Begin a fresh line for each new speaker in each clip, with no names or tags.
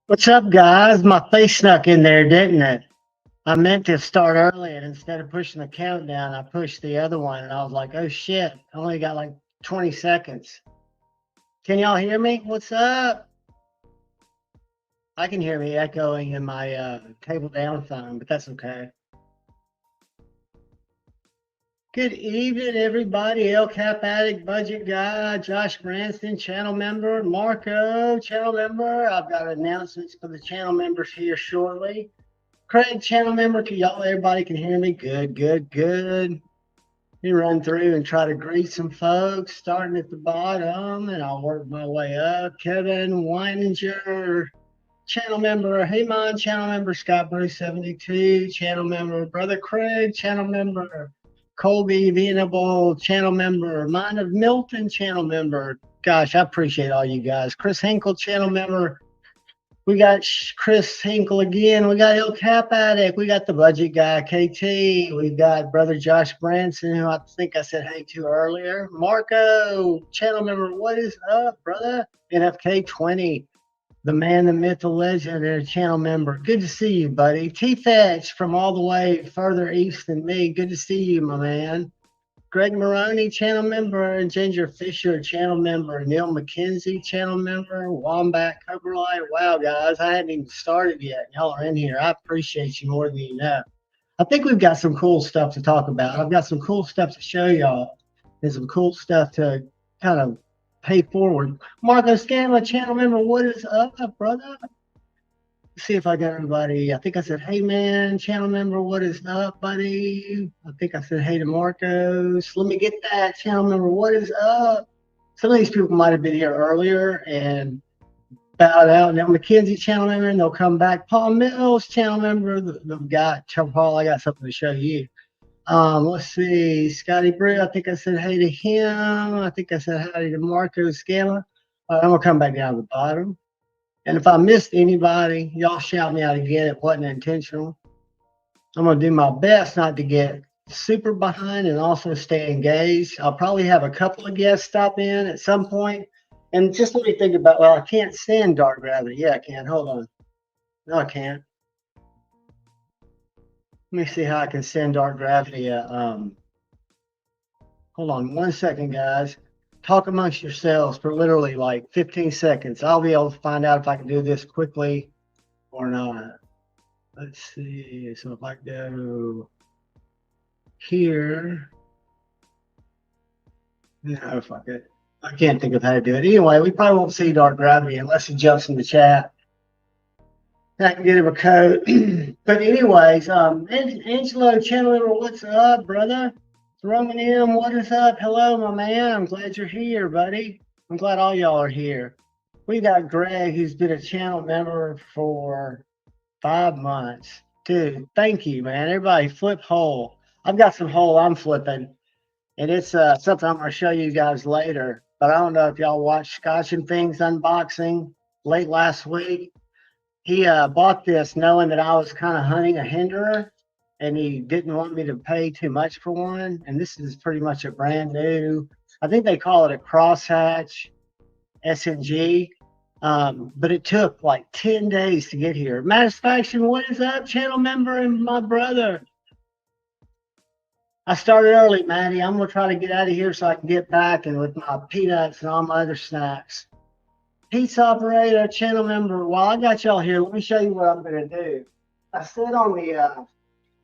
What's up, guys? My face snuck in there, didn't it? I meant to start early, and instead of pushing the countdown, I pushed the other one, and I was like, oh shit, I only got like 20 seconds. Can y'all hear me? What's up? I can hear me echoing in my table down phone, but that's okay. Good evening, everybody. El Cap Addict, Budget Guy, Josh Branson, channel member, Marco, channel member. I've got announcements for the channel members here shortly. Craig, channel member, to y'all, everybody can hear me. Good, good, good. Let me run through and try to greet some folks, starting at the bottom, and I'll work my way up. Kevin Weininger, channel member. Hey, Mon, channel member. Scott Bruce 72, channel member. Brother Craig, channel member. Colby Venable, channel member. Mind of Milton, channel member. Gosh, I appreciate all you guys. Chris Hinkle, channel member. We got Chris Hinkle again. We got El Cap Addict. We got the Budget Guy, KT. We got Brother Josh Branson, who I think I said hey to earlier. Marco, channel member. What is up, brother? NFK20, the man, the myth, the legend, and a channel member. Good to see you, buddy. T-Fetch from all the way further east than me. Good to see you, my man. Greg Maroney, channel member, and Ginger Fisher, channel member, Neil McKenzie, channel member, Wombat Coverlight. Wow, guys, I hadn't even started yet. Y'all are in here. I appreciate you more than you know. I think we've got some cool stuff to talk about. I've got some cool stuff to show y'all and some cool stuff to kind of pay forward. Marco Scanlon, channel member, what is up, brother? See if I got everybody. I think I said, hey, man, channel member, what is up, buddy? I think I said, hey to Marcos. Let me get that channel member, what is up? Some of these people might have been here earlier and bowed out. Now, McKenzie, channel member, and they'll come back. Paul Mills, channel member. The guy, Paul, I got something to show you. Let's see. Scotty Brew, I think I said hey to him. I think I said hi to Marco Scanlon. I'm going to come back down to the bottom. And if I missed anybody, y'all shout me out again. It wasn't intentional. I'm going to do my best not to get super behind and also stay engaged. I'll probably have a couple of guests stop in at some point. And just let me think about, well, I can't stand dark gravity. Yeah, I can. Hold on. No, I can't. Let me see how I can send dark gravity. Hold on 1 second, guys. Talk amongst yourselves for literally like 15 seconds. I'll be able to find out if I can do this quickly or not. Let's see. So if I go here, no, fuck it. I can't think of how to do it. Anyway, we probably won't see dark gravity unless he jumps in the chat. I can get him a code. But anyways, Angelo, channel member, what's up, brother? Roman M, what is up? Hello, my man. I'm glad you're here, buddy. I'm glad all y'all are here. We got Greg, who's been a channel member for 5 months. Dude, thank you, man. Everybody flip hole. I've got some hole I'm flipping, and it's something I'm going to show you guys later. But I don't know if y'all watched Scotch and Things unboxing late last week. He bought this knowing that I was kind of hunting a hinderer, and he didn't want me to pay too much for one. And this is pretty much a brand new, I think they call it a crosshatch SNG. But it took like 10 days to get here. Satisfaction, what is up, channel member and my brother? I started early, Maddie. I'm going to try to get out of here so I can get back and with my peanuts and all my other snacks. Pizza operator, channel member. While I got y'all here, let me show you what I'm going to do. I said on the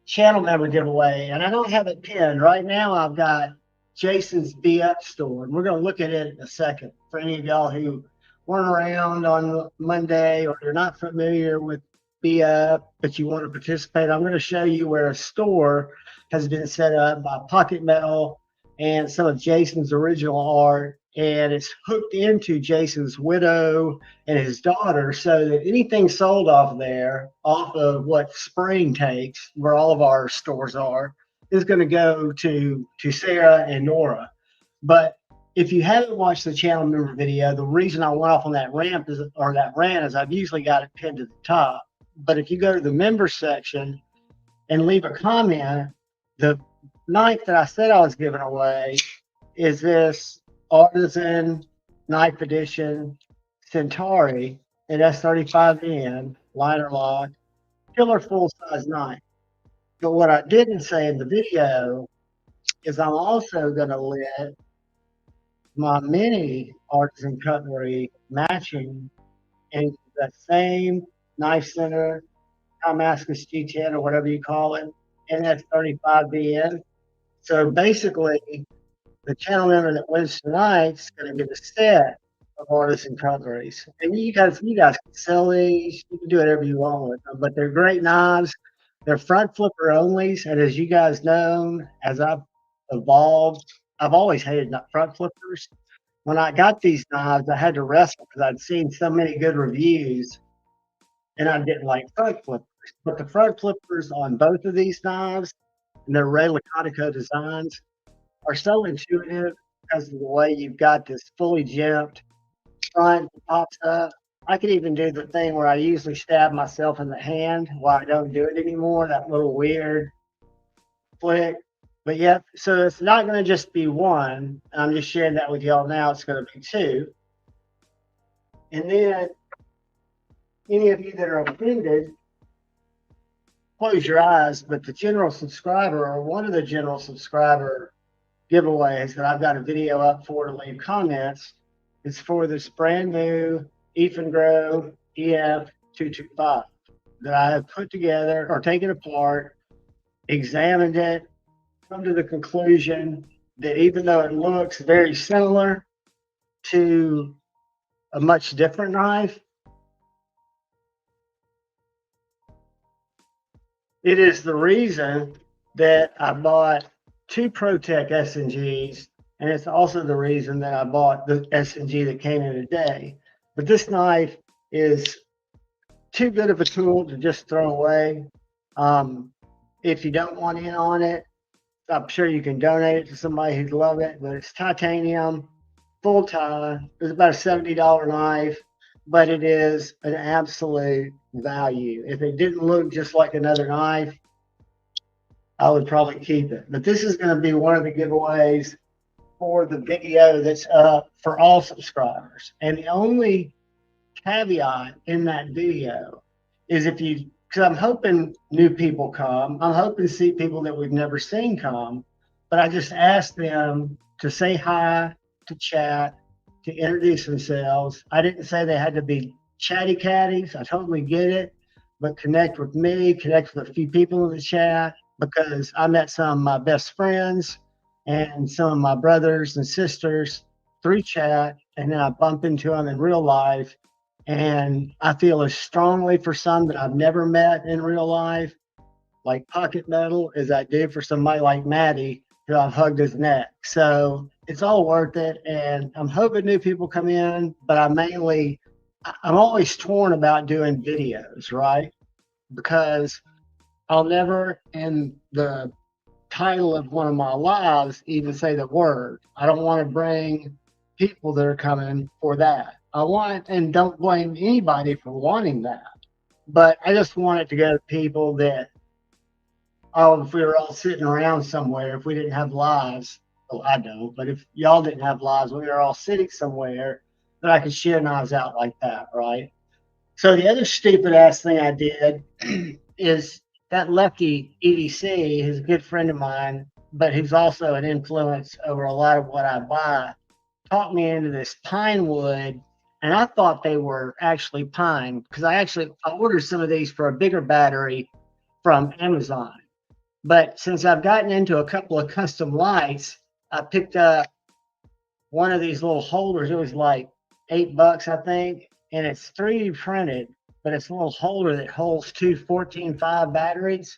channel member giveaway, and I don't have it pinned. Right now, I've got Jason's Be Up store, and we're going to look at it in a second. For any of y'all who weren't around on Monday or you're not familiar with Be Up, but you want to participate, I'm going to show you where a store has been set up by Pocket Metal and some of Jason's original art, and it's hooked into Jason's widow and his daughter, so that anything sold off there, off of what Spring takes, where all of our stores are, is going to go to Sarah and Nora. But if you haven't watched the channel member video, the reason I went off on that rant is I've usually got it pinned to the top. But if you go to the member section and leave a comment, the knife that I said I was giving away is this Artisan Knife Edition Centauri. an S35N, liner lock, killer full-size knife. But what I didn't say in the video is I'm also going to let my mini artisan cutlery matching in the same knife center, Damascus G10 or whatever you call it, NS35BN. So basically, the channel member that wins tonight is going to get a set of artisan cutleries. And you guys can sell these. You can do whatever you want with them, but they're great knives. They're front flipper onlys, and as you guys know, as I've evolved, I've always hated front flippers. When I got these knives, I had to wrestle because I'd seen so many good reviews, and I didn't like front flippers. But the front flippers on both of these knives, and their Ray Laconico designs, are so intuitive because of the way you've got this fully jammed front that pops up. I could even do the thing where I usually stab myself in the hand. Well, I don't do it anymore, that little weird flick. But yeah, so it's not going to just be one. I'm just sharing that with y'all now. It's going to be two. And then any of you that are offended, close your eyes. But the general subscriber, or one of the general subscriber giveaways that I've got a video up for to leave comments, is for this brand new Ethan Grow EF225 that I have put together or taken apart, examined it, come to the conclusion that even though it looks very similar to a much different knife, it is the reason that I bought two ProTech S&Gs, and it's also the reason that I bought the S&G that came in today. But this knife is too good of a tool to just throw away. If you don't want in on it, I'm sure you can donate it to somebody who'd love it, but it's titanium, full tie. It's about a $70 knife, but it is an absolute value. If it didn't look just like another knife, I would probably keep it. But this is going to be one of the giveaways for the video that's up for all subscribers. And the only caveat in that video is if you, because I'm hoping new people come, I'm hoping to see people that we've never seen come, but I just asked them to say hi, to chat, to introduce themselves. I didn't say they had to be chatty catties. I totally get it, but connect with me, connect with a few people in the chat, because I met some of my best friends and some of my brothers and sisters through chat, and then I bump into them in real life. And I feel as strongly for some that I've never met in real life, like Pocket Metal, as I do for somebody like Maddie, who I've hugged his neck. So it's all worth it. And I'm hoping new people come in, but I'm always torn about doing videos, right? Because I'll never, in the title of one of my lives, even say the word. I don't want to bring people that are coming for that. I want, and don't blame anybody for wanting that, but I just want it to go to people that, oh, if we were all sitting around somewhere, if we didn't have lives, well, I don't, but if y'all didn't have lives, we were all sitting somewhere, that I could share knives out like that, right? So the other stupid ass thing I did is that Lefty EDC, who's a good friend of mine, but who's also an influence over a lot of what I buy, talked me into this pine wood, and I thought they were actually pine because I ordered some of these for a bigger battery from Amazon. But since I've gotten into a couple of custom lights, I picked up one of these little holders. It was like $8, I think, and it's 3D printed, but it's a little holder that holds two 14.5 batteries.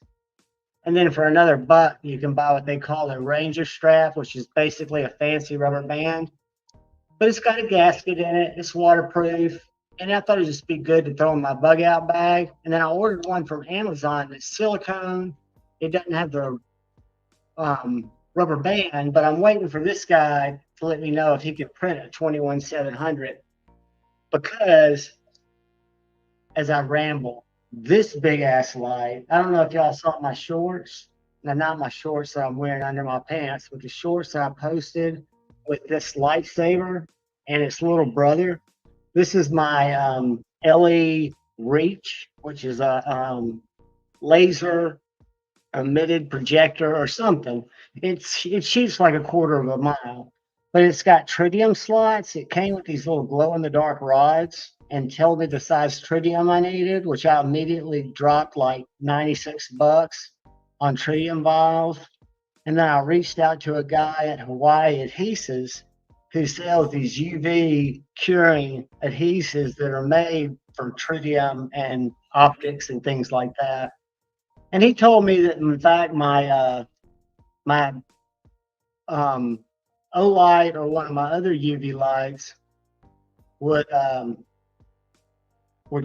And then for another buck, you can buy what they call a Ranger strap, which is basically a fancy rubber band. But it's got a gasket in it. It's waterproof. And I thought it'd just be good to throw in my bug out bag. And then I ordered one from Amazon that's silicone. It doesn't have the rubber band, but I'm waiting for this guy to let me know if he can print a 21700, because as I ramble, this big ass light, I don't know if y'all saw my shorts. Now, not my shorts that I'm wearing under my pants, but the shorts that I posted with this lightsaber and its little brother. This is my LE Reach, which is a laser emitted projector or something. It shoots like a quarter of a mile, but it's got tritium slots. It came with these little glow in the dark rods and told me the size tritium I needed, which I immediately dropped like $96 on tritium vials. And then I reached out to a guy at Hawaii Adhesives who sells these UV curing adhesives that are made from tritium and optics and things like that. And he told me that in fact my Olight or one of my other UV lights would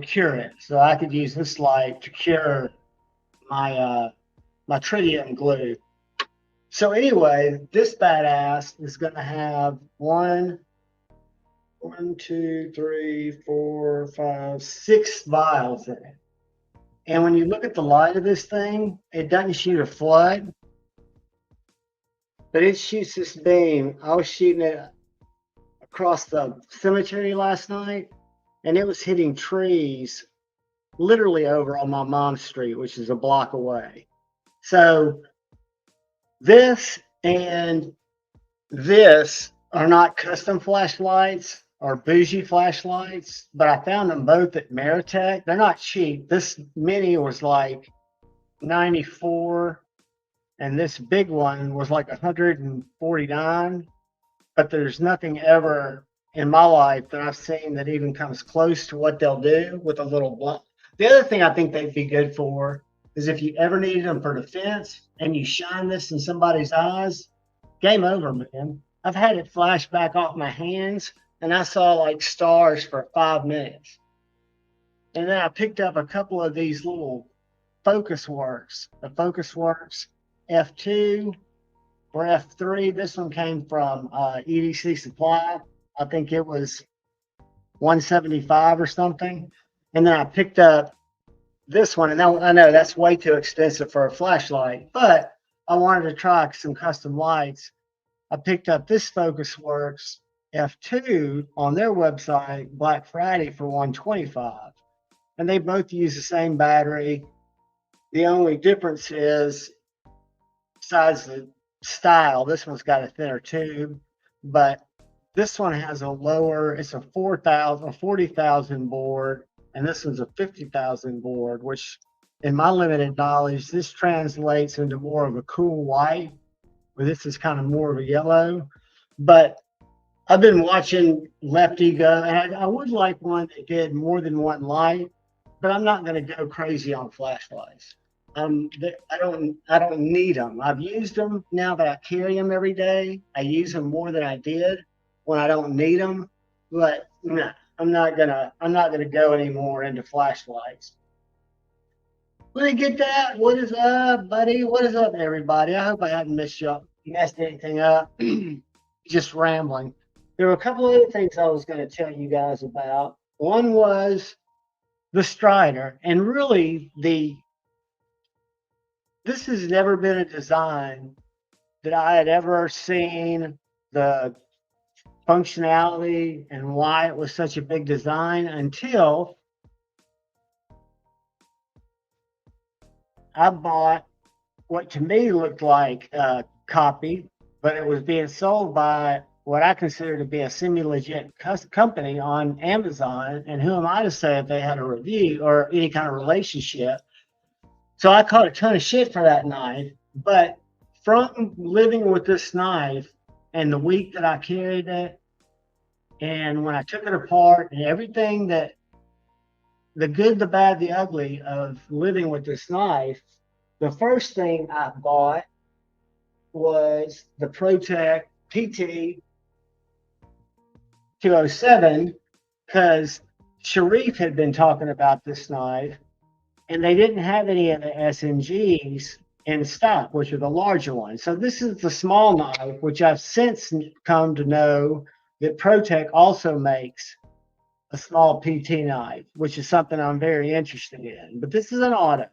cure it. So I could use this light to cure my my tritium glue. So anyway, this badass is going to have one, two, three, four, five, 6 vials in it. And when you look at the light of this thing, it doesn't shoot a flood, but it shoots this beam. I was shooting it across the cemetery last night, and it was hitting trees literally over on my mom's street, which is a block away. So this and this are not custom flashlights or bougie flashlights, but I found them both at Meritech. They're not cheap. This mini was like 94, and this big one was like 149. But there's nothing ever in my life that I've seen that even comes close to what they'll do with a little blunt. The other thing I think they'd be good for is if you ever needed them for defense and you shine this in somebody's eyes, game over, man. I've had it flash back off my hands and I saw like stars for 5 minutes. And then I picked up a couple of these little Focus Works, the Focus Works F2 or F3. This one came from EDC Supply. I think it was 175 or something. And then I picked up this one, and I know that's way too expensive for a flashlight, but I wanted to try some custom lights. I picked up this Focus Works F2 on their website Black Friday for 125, and they both use the same battery. The only difference is besides the style, this one's got a thinner tube, but this one has a lower, it's a 40,000 board, and this one's a 50,000 board, which in my limited knowledge, this translates into more of a cool white, where this is kind of more of a yellow. But I've been watching Lefty go, and I would like one that did more than one light, but I'm not going to go crazy on flashlights. I don't need them. I've used them now that I carry them every day. I use them more than I did when I don't need them, but no, I'm not gonna go anymore into flashlights. Let me get that. What is up, buddy? What is up, everybody? I hope I haven't messed anything up. Just rambling. There were a couple of other things I was going to tell you guys about. One was the Strider, and really this has never been a design that I had ever seen the functionality and why it was such a big design until I bought what to me looked like a copy, but it was being sold by what I consider to be a semi-legit company on Amazon. And who am I to say if they had a review or any kind of relationship? So I caught a ton of shit for that knife. But from living with this knife and the week that I carried it, and when I took it apart and everything that the good, the bad, the ugly of living with this knife, the first thing I bought was the ProTech PT 207 because Sharif had been talking about this knife and they didn't have any of the SNGs in stock, which are the larger ones. So this is the small knife, which I've since come to know that ProTech also makes a small PT knife, which is something I'm very interested in. But this is an auto.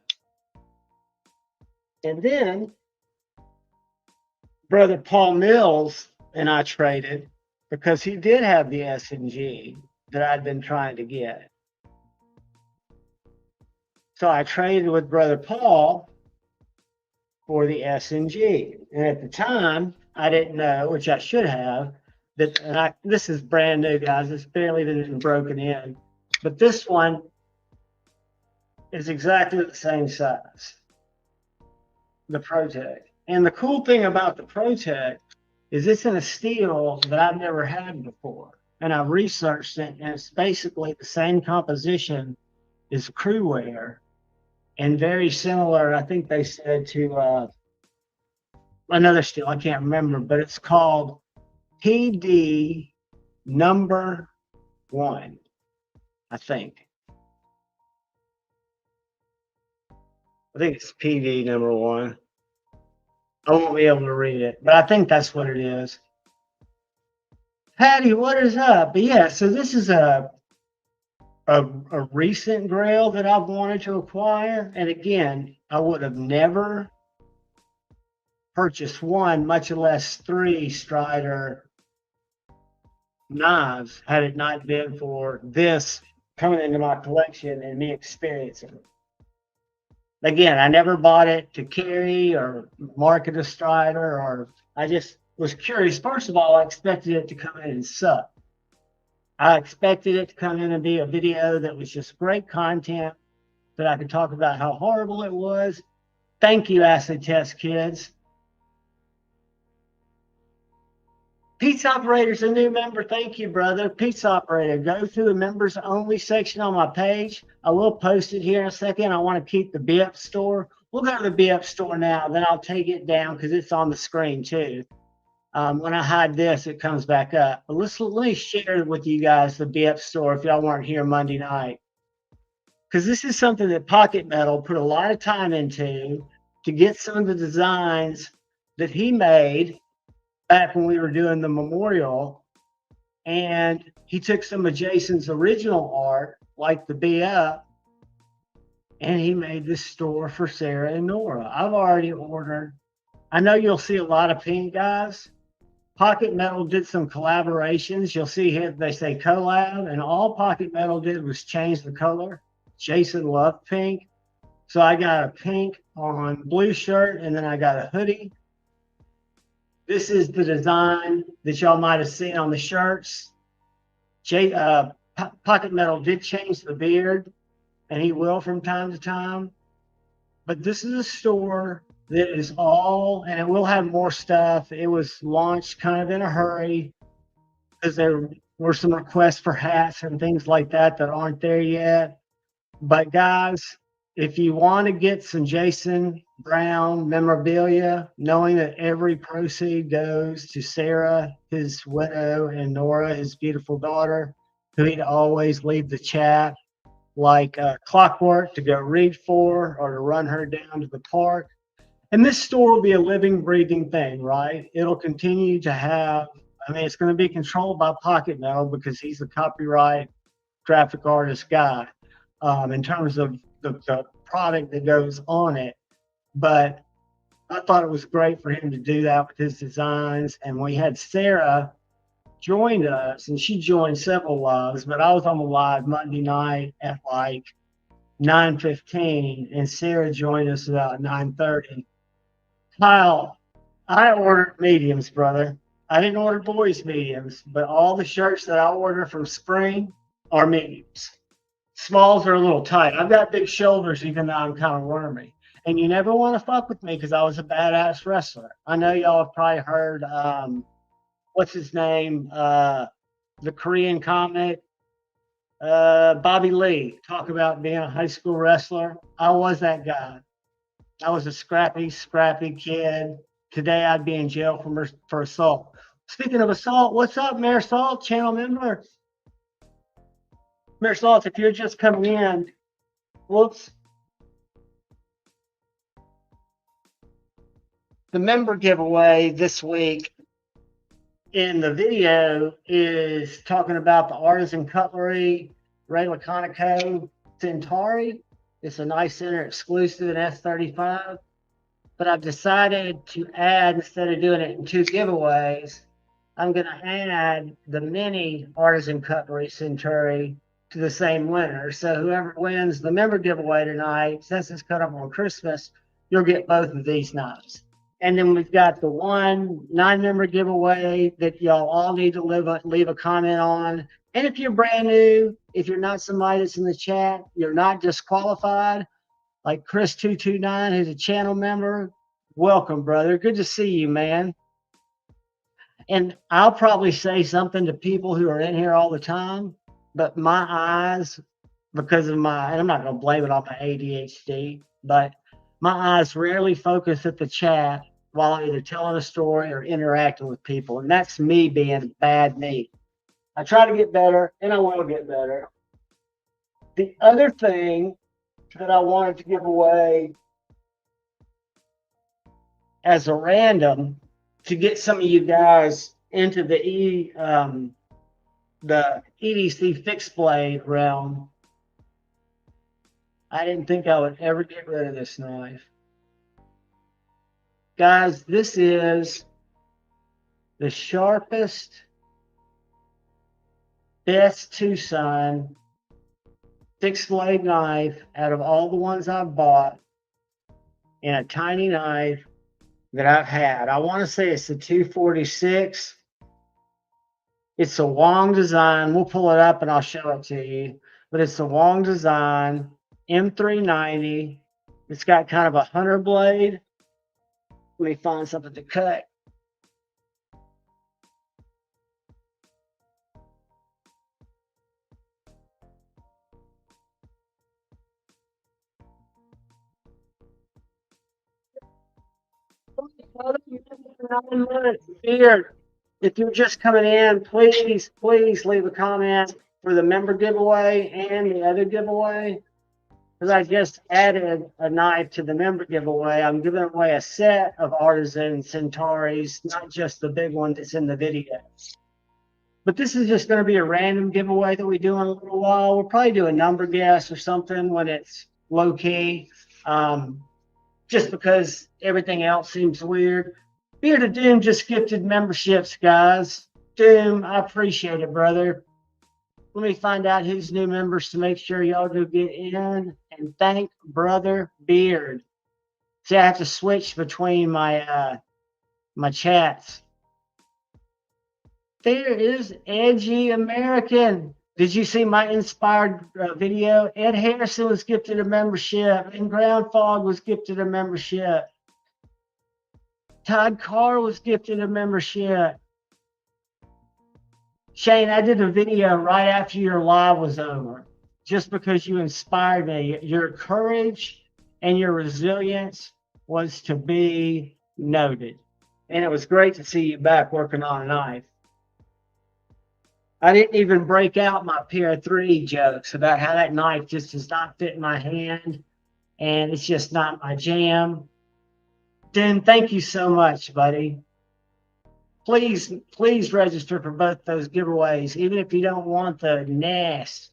And then brother Paul Mills and I traded because he did have the SNG that I'd been trying to get. So I traded with Brother Paul for the S&G. And at the time, I didn't know, which I should have, that, and this is brand new, guys. It's barely been broken in. But this one is exactly the same size, the ProTech. And the cool thing about the ProTech is it's in a steel that I've never had before. And I researched it, and it's basically the same composition as crewware and very similar, I think they said, to another steel. I can't remember, but it's called PD number 1, I think. I think it's PD number 1. I won't be able to read it, but I think that's what it is. Patty, what is up? But yeah, so this is a recent grail that I've wanted to acquire. And again, I would have never purchased one, much less 3 Strider knives, had it not been for this coming into my collection and me experiencing it. Again, I never bought it to carry or market a Strider, or I just was curious. First of all, I expected it to come in and suck. I expected it to come in and be a video that was just great content that I could talk about how horrible it was. Thank you, Acid Test Kids. Pizza Operator's a new member. Thank you, brother. Pizza Operator, go through the members only section on my page. I will post it here in a second. I want to keep the BF store. We'll go to the BF store now, then I'll take it down because it's on the screen too. When I hide this, it comes back up. But let me share with you guys the BF store if y'all weren't here Monday night. Because this is something that Pocket Metal put a lot of time into to get some of the designs that he made back when we were doing the memorial. And he took some of Jason's original art, like the BF, and he made this store for Sarah and Nora. I've already ordered. I know you'll see a lot of pink, guys. Pocket Metal did some collaborations. You'll see here they say collab, and all Pocket Metal did was change the color. Jason loved pink. So I got a pink on blue shirt, and then I got a hoodie. This is the design that y'all might have seen on the shirts. Pocket Metal did change the beard, and he will from time to time. But this is a store that is all, and it will have more stuff. It was launched kind of in a hurry because there were some requests for hats and things like that aren't there yet. But guys, if you want to get some Jason Brown memorabilia, knowing that every proceed goes to Sarah, his widow, and Nora, his beautiful daughter, who he'd always leave the chat like clockwork to go read for or to run her down to the park. And this store will be a living, breathing thing, right? It'll continue to have, it's going to be controlled by Pocket Metal because he's the copyright graphic artist guy in terms of the product that goes on it. But I thought it was great for him to do that with his designs. And we had Sarah joined us, and she joined several lives, but I was on the live Monday night at like 9:15, and Sarah joined us about 9:30. Kyle, I ordered mediums, brother. I didn't order boys mediums, but all the shirts that I order from spring are mediums. Smalls are a little tight. I've got big shoulders, even though I'm kind of wormy. And you never want to fuck with me because I was a badass wrestler. I know y'all have probably heard, what's his name? The Korean comic, Bobby Lee, talk about being a high school wrestler. I was that guy. I was a scrappy kid. Today I'd be in jail for assault. Speaking of assault, what's up, Mayor Salt, channel member? Mayor Salt, if you're just coming in, whoops. The member giveaway this week in the video is talking about the Artisan Cutlery Ray Laconico Centauri. It's a nice center exclusive in S35. But I've decided to add, instead of doing it in 2 giveaways, I'm going to add the mini Artisan Cutlery Centauri to the same winner. So whoever wins the member giveaway tonight, since it's cut up on Christmas, you'll get both of these knives. And then we've got the one 9-member giveaway that y'all all need to leave a comment on. And if you're brand new, if you're not somebody that's in the chat, you're not disqualified. Like Chris229, who's a channel member, welcome, brother. Good to see you, man. And I'll probably say something to people who are in here all the time, but my eyes, because of my, and I'm not going to blame it on my ADHD, but my eyes rarely focus at the chat while I'm either telling a story or interacting with people. And that's me being bad me. I try to get better, and I will get better. The other thing that I wanted to give away as a random to get some of you guys into the EDC fixed blade realm. I didn't think I would ever get rid of this knife. Guys, this is the sharpest, best Tucson fixed blade knife out of all the ones I've bought, and a tiny knife that I've had. I want to say it's the 246. It's a Wong design. We'll pull it up and I'll show it to you. But it's a Wong design, M390. It's got kind of a hunter blade. Let me find something to cut. Here, if you're just coming in, please leave a comment for the member giveaway and the other giveaway. Because I just added a knife to the member giveaway. I'm giving away a set of Artisan Centauris, not just the big one that's in the video. But this is just going to be a random giveaway that we do in a little while. We'll probably do a number guess or something when it's low key. Just because everything else seems weird. Beard of Doom just gifted memberships, guys. Doom, I appreciate it, brother. Let me find out who's new members to make sure y'all do get in. And thank Brother Beard. See, I have to switch between my my chats. There is Edgy American. Did you see my inspired video? Ed Harrison was gifted a membership, and Ground Fog was gifted a membership. Todd Carr was gifted a membership. Shane, I did a video right after your live was over, just because you inspired me. Your courage and your resilience was to be noted. And it was great to see you back working on a knife. I didn't even break out my PR3 jokes about how that knife just does not fit in my hand and it's just not my jam. Dan, thank you so much, buddy. Please register for both those giveaways, even if you don't want the NAS.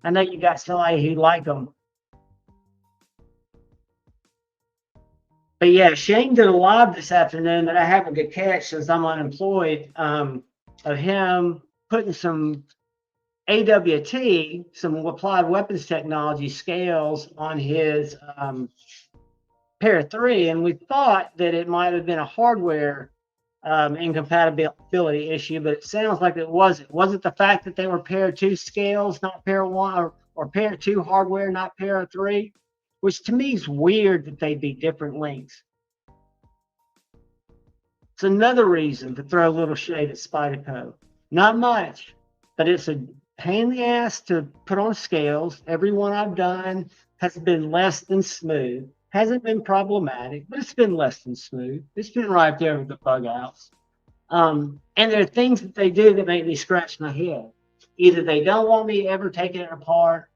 I know you got somebody who like them. But yeah, Shane did a live this afternoon that I happened to catch since I'm unemployed, of him putting some AWT, some applied weapons technology scales on his Para-3, and we thought that it might have been a hardware incompatibility issue, but it sounds like it wasn't. Was it the fact that they were Para-2 scales, not Para-1, or Para-2 hardware, not Para-3? Which to me is weird that they'd be different links. It's another reason to throw a little shade at Spyderco. Not much, but it's a pain in the ass to put on scales. Every one I've done has been less than smooth. Hasn't been problematic, but it's been less than smooth. It's been right there with the bug outs. And there are things that they do that make me scratch my head. Either they don't want me ever taking it apart,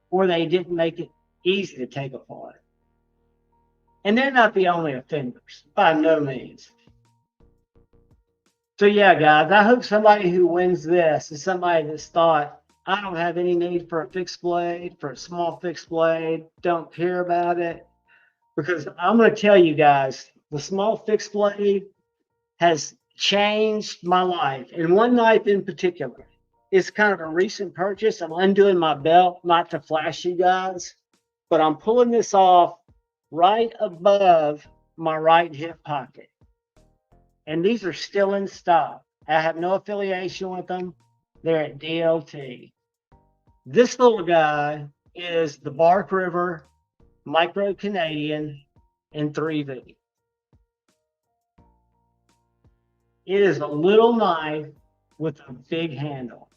or they didn't make it easy to take apart. And they're not the only offenders, by no means. So yeah, guys, I hope somebody who wins this is somebody that's thought, I don't have any need for a fixed blade, for a small fixed blade, don't care about it. Because I'm going to tell you guys, the small fixed blade has changed my life, and one knife in particular. is kind of a recent purchase. I'm undoing my belt, not to flash you guys, but I'm pulling this off right above my right hip pocket. And these are still in stock. I have no affiliation with them. They're at DLT. This little guy is the Bark River Micro Canadian in 3V. It is a little knife with a big handle.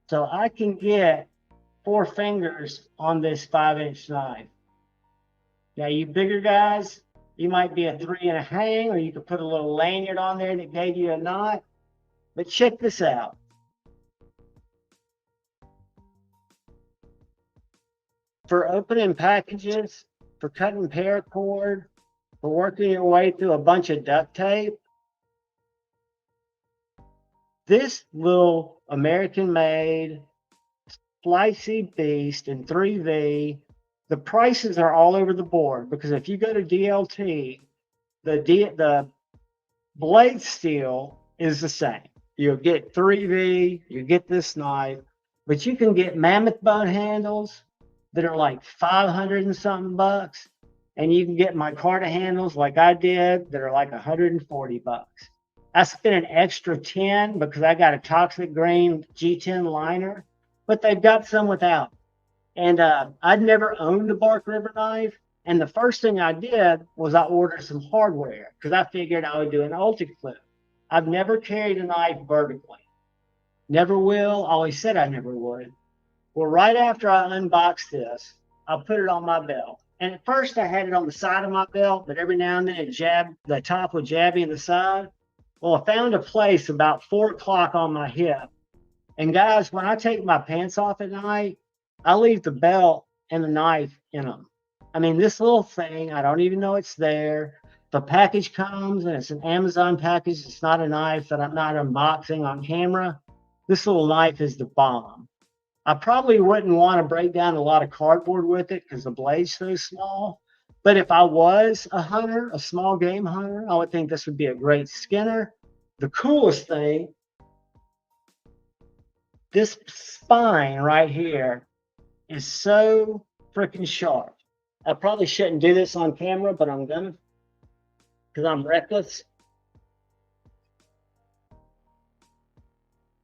So I can get 4 fingers on this 5-inch knife. Now, you bigger guys, you might be a 3 and a hang, or you could put a little lanyard on there that gave you a knot. But check this out. For opening packages, for cutting paracord, for working your way through a bunch of duct tape, this little American-made slicey beast in 3V, the prices are all over the board, because if you go to DLT, the blade steel is the same. You'll get 3V, you get this knife, but you can get mammoth bone handles that are like 500 and something bucks, and you can get micarta handles like I did that are like 140 bucks. I spent an extra 10 because I got a toxic green G10 liner, but they've got some without. And I'd never owned a Bark River knife. And the first thing I did was I ordered some hardware because I figured I would do an ulti-clip. I've never carried a knife vertically. Never will. Always said I never would. Well, right after I unboxed this, I put it on my belt. And at first I had it on the side of my belt, but every now and then the top would jab me in the side. Well, I found a place about 4 o'clock on my hip. And guys, when I take my pants off at night, I leave the belt and the knife in them. I mean, this little thing, I don't even know it's there. The package comes and it's an Amazon package. It's not a knife that I'm not unboxing on camera. This little knife is the bomb. I probably wouldn't want to break down a lot of cardboard with it because the blade's so small. But if I was a hunter, a small game hunter, I would think this would be a great skinner. The coolest thing, this spine right here is so freaking sharp. I probably shouldn't do this on camera, but I'm gonna, because I'm reckless.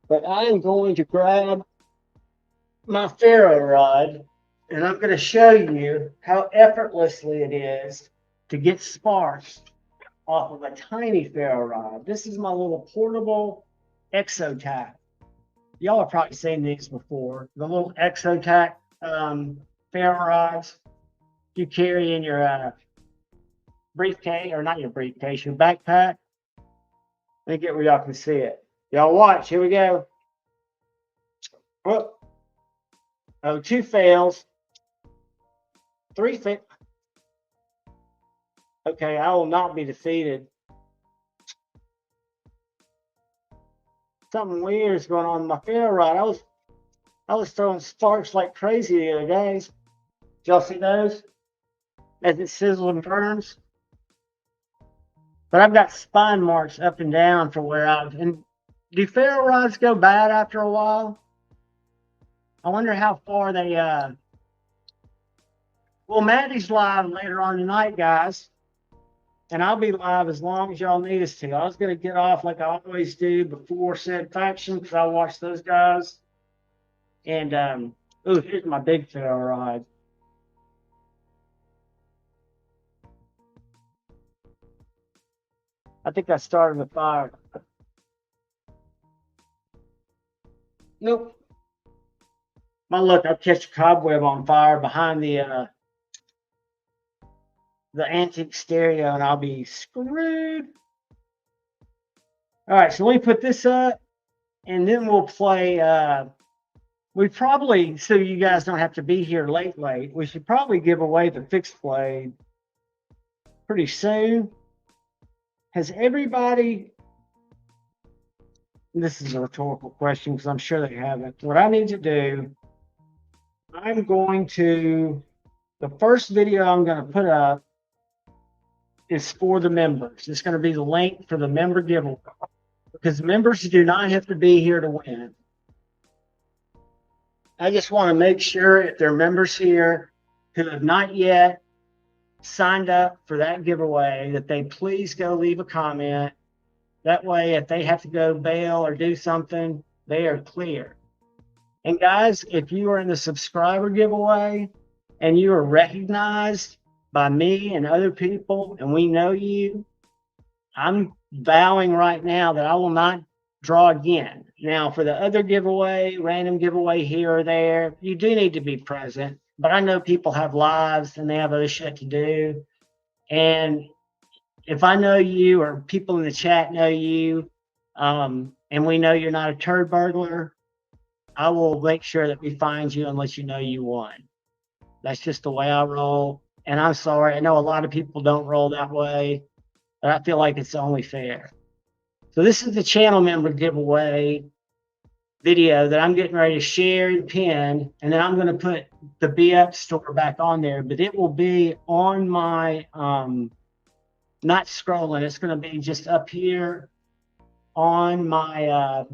But I am going to grab my ferro rod, and I'm going to show you how effortlessly it is to get sparks off of a tiny ferro rod. This is my little portable Exotac. Y'all have probably seen these before. The little Exotac ferro rods you carry in your briefcase, or not your briefcase, your backpack. Let me get where y'all can see it. Y'all watch. Here we go. Whoop. Oh, 2 fails. 3 fails. Okay, I will not be defeated. Something weird is going on with my ferro rod. I was throwing sparks like crazy the other day. Did y'all see those? As it sizzles and burns. But I've got spine marks up and down for where and do ferro rods go bad after a while? I wonder how far they, well, Maddie's live later on tonight, guys. And I'll be live as long as y'all need us to. I was going to get off like I always do before said faction because I watch those guys. And, oh, here's my big ferro rod. I think I started the fire. Nope. My luck, I'll catch a cobweb on fire behind the antique stereo, and I'll be screwed. All right, so let me put this up, and then we'll play. We probably, so you guys don't have to be here late, we should probably give away the fixed blade pretty soon. Has everybody, this is a rhetorical question because I'm sure they haven't. What I need to do, I'm going to, the first video I'm going to put up is for the members. It's going to be the link for the member giveaway, because members do not have to be here to win. I just want to make sure if there are members here who have not yet signed up for that giveaway, that they please go leave a comment. That way, if they have to go bail or do something, they are clear. And guys, if you are in the subscriber giveaway and you are recognized by me and other people, and we know you, I'm vowing right now that I will not draw again. Now, for the other giveaway, random giveaway here or there, you do need to be present. But I know people have lives and they have other shit to do. And if I know you or people in the chat know you, and we know you're not a turd burglar, I will make sure that we find you and let you know you won. That's just the way I roll. And I'm sorry, I know a lot of people don't roll that way, but I feel like it's only fair. So this is the channel member giveaway video that I'm getting ready to share and pin, and then I'm going to put the BF store back on there, but it will be on my, not scrolling, it's going to be just up here on my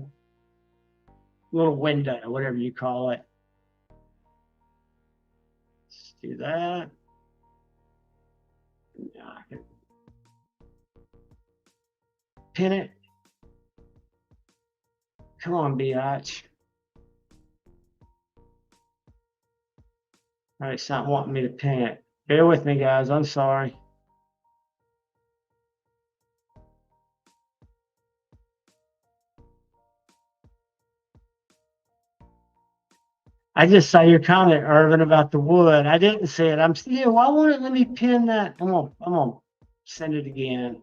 little window, whatever you call it. Let's do that. Yeah, I can pin it. Come on, biatch. All right, it's not wanting me to pin it. Bear with me, guys. I'm sorry. I just saw your comment, Irvin, about the wood. I didn't see it. I'm still. Why won't it let me pin that? I'm gonna send it again.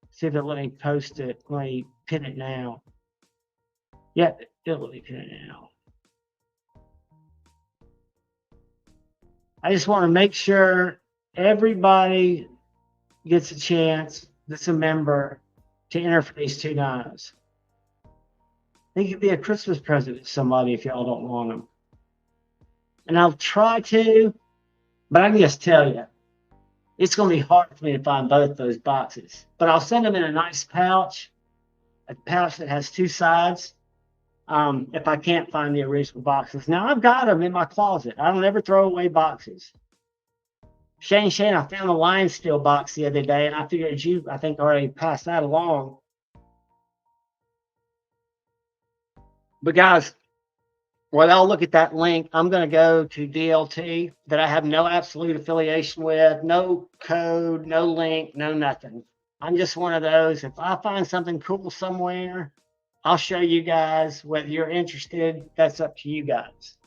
See if it'll let me post it. Let me pin it now. Yep, it'll let me pin it now. I just want to make sure everybody gets a chance that's a member to enter for these 2 knives. They could be a Christmas present to somebody if y'all don't want them. And I'll try to, but I can just tell you, it's going to be hard for me to find both those boxes. But I'll send them in a nice pouch, a pouch that has 2 sides, if I can't find the original boxes. Now, I've got them in my closet. I don't ever throw away boxes. Shane, I found a Lion Steel box the other day, and I figured you, I think, already passed that along. But guys, well, I'll look at that link. I'm going to go to DLT that I have no absolute affiliation with, no code, no link, no nothing. I'm just one of those. If I find something cool somewhere, I'll show you guys. Whether you're interested, that's up to you guys.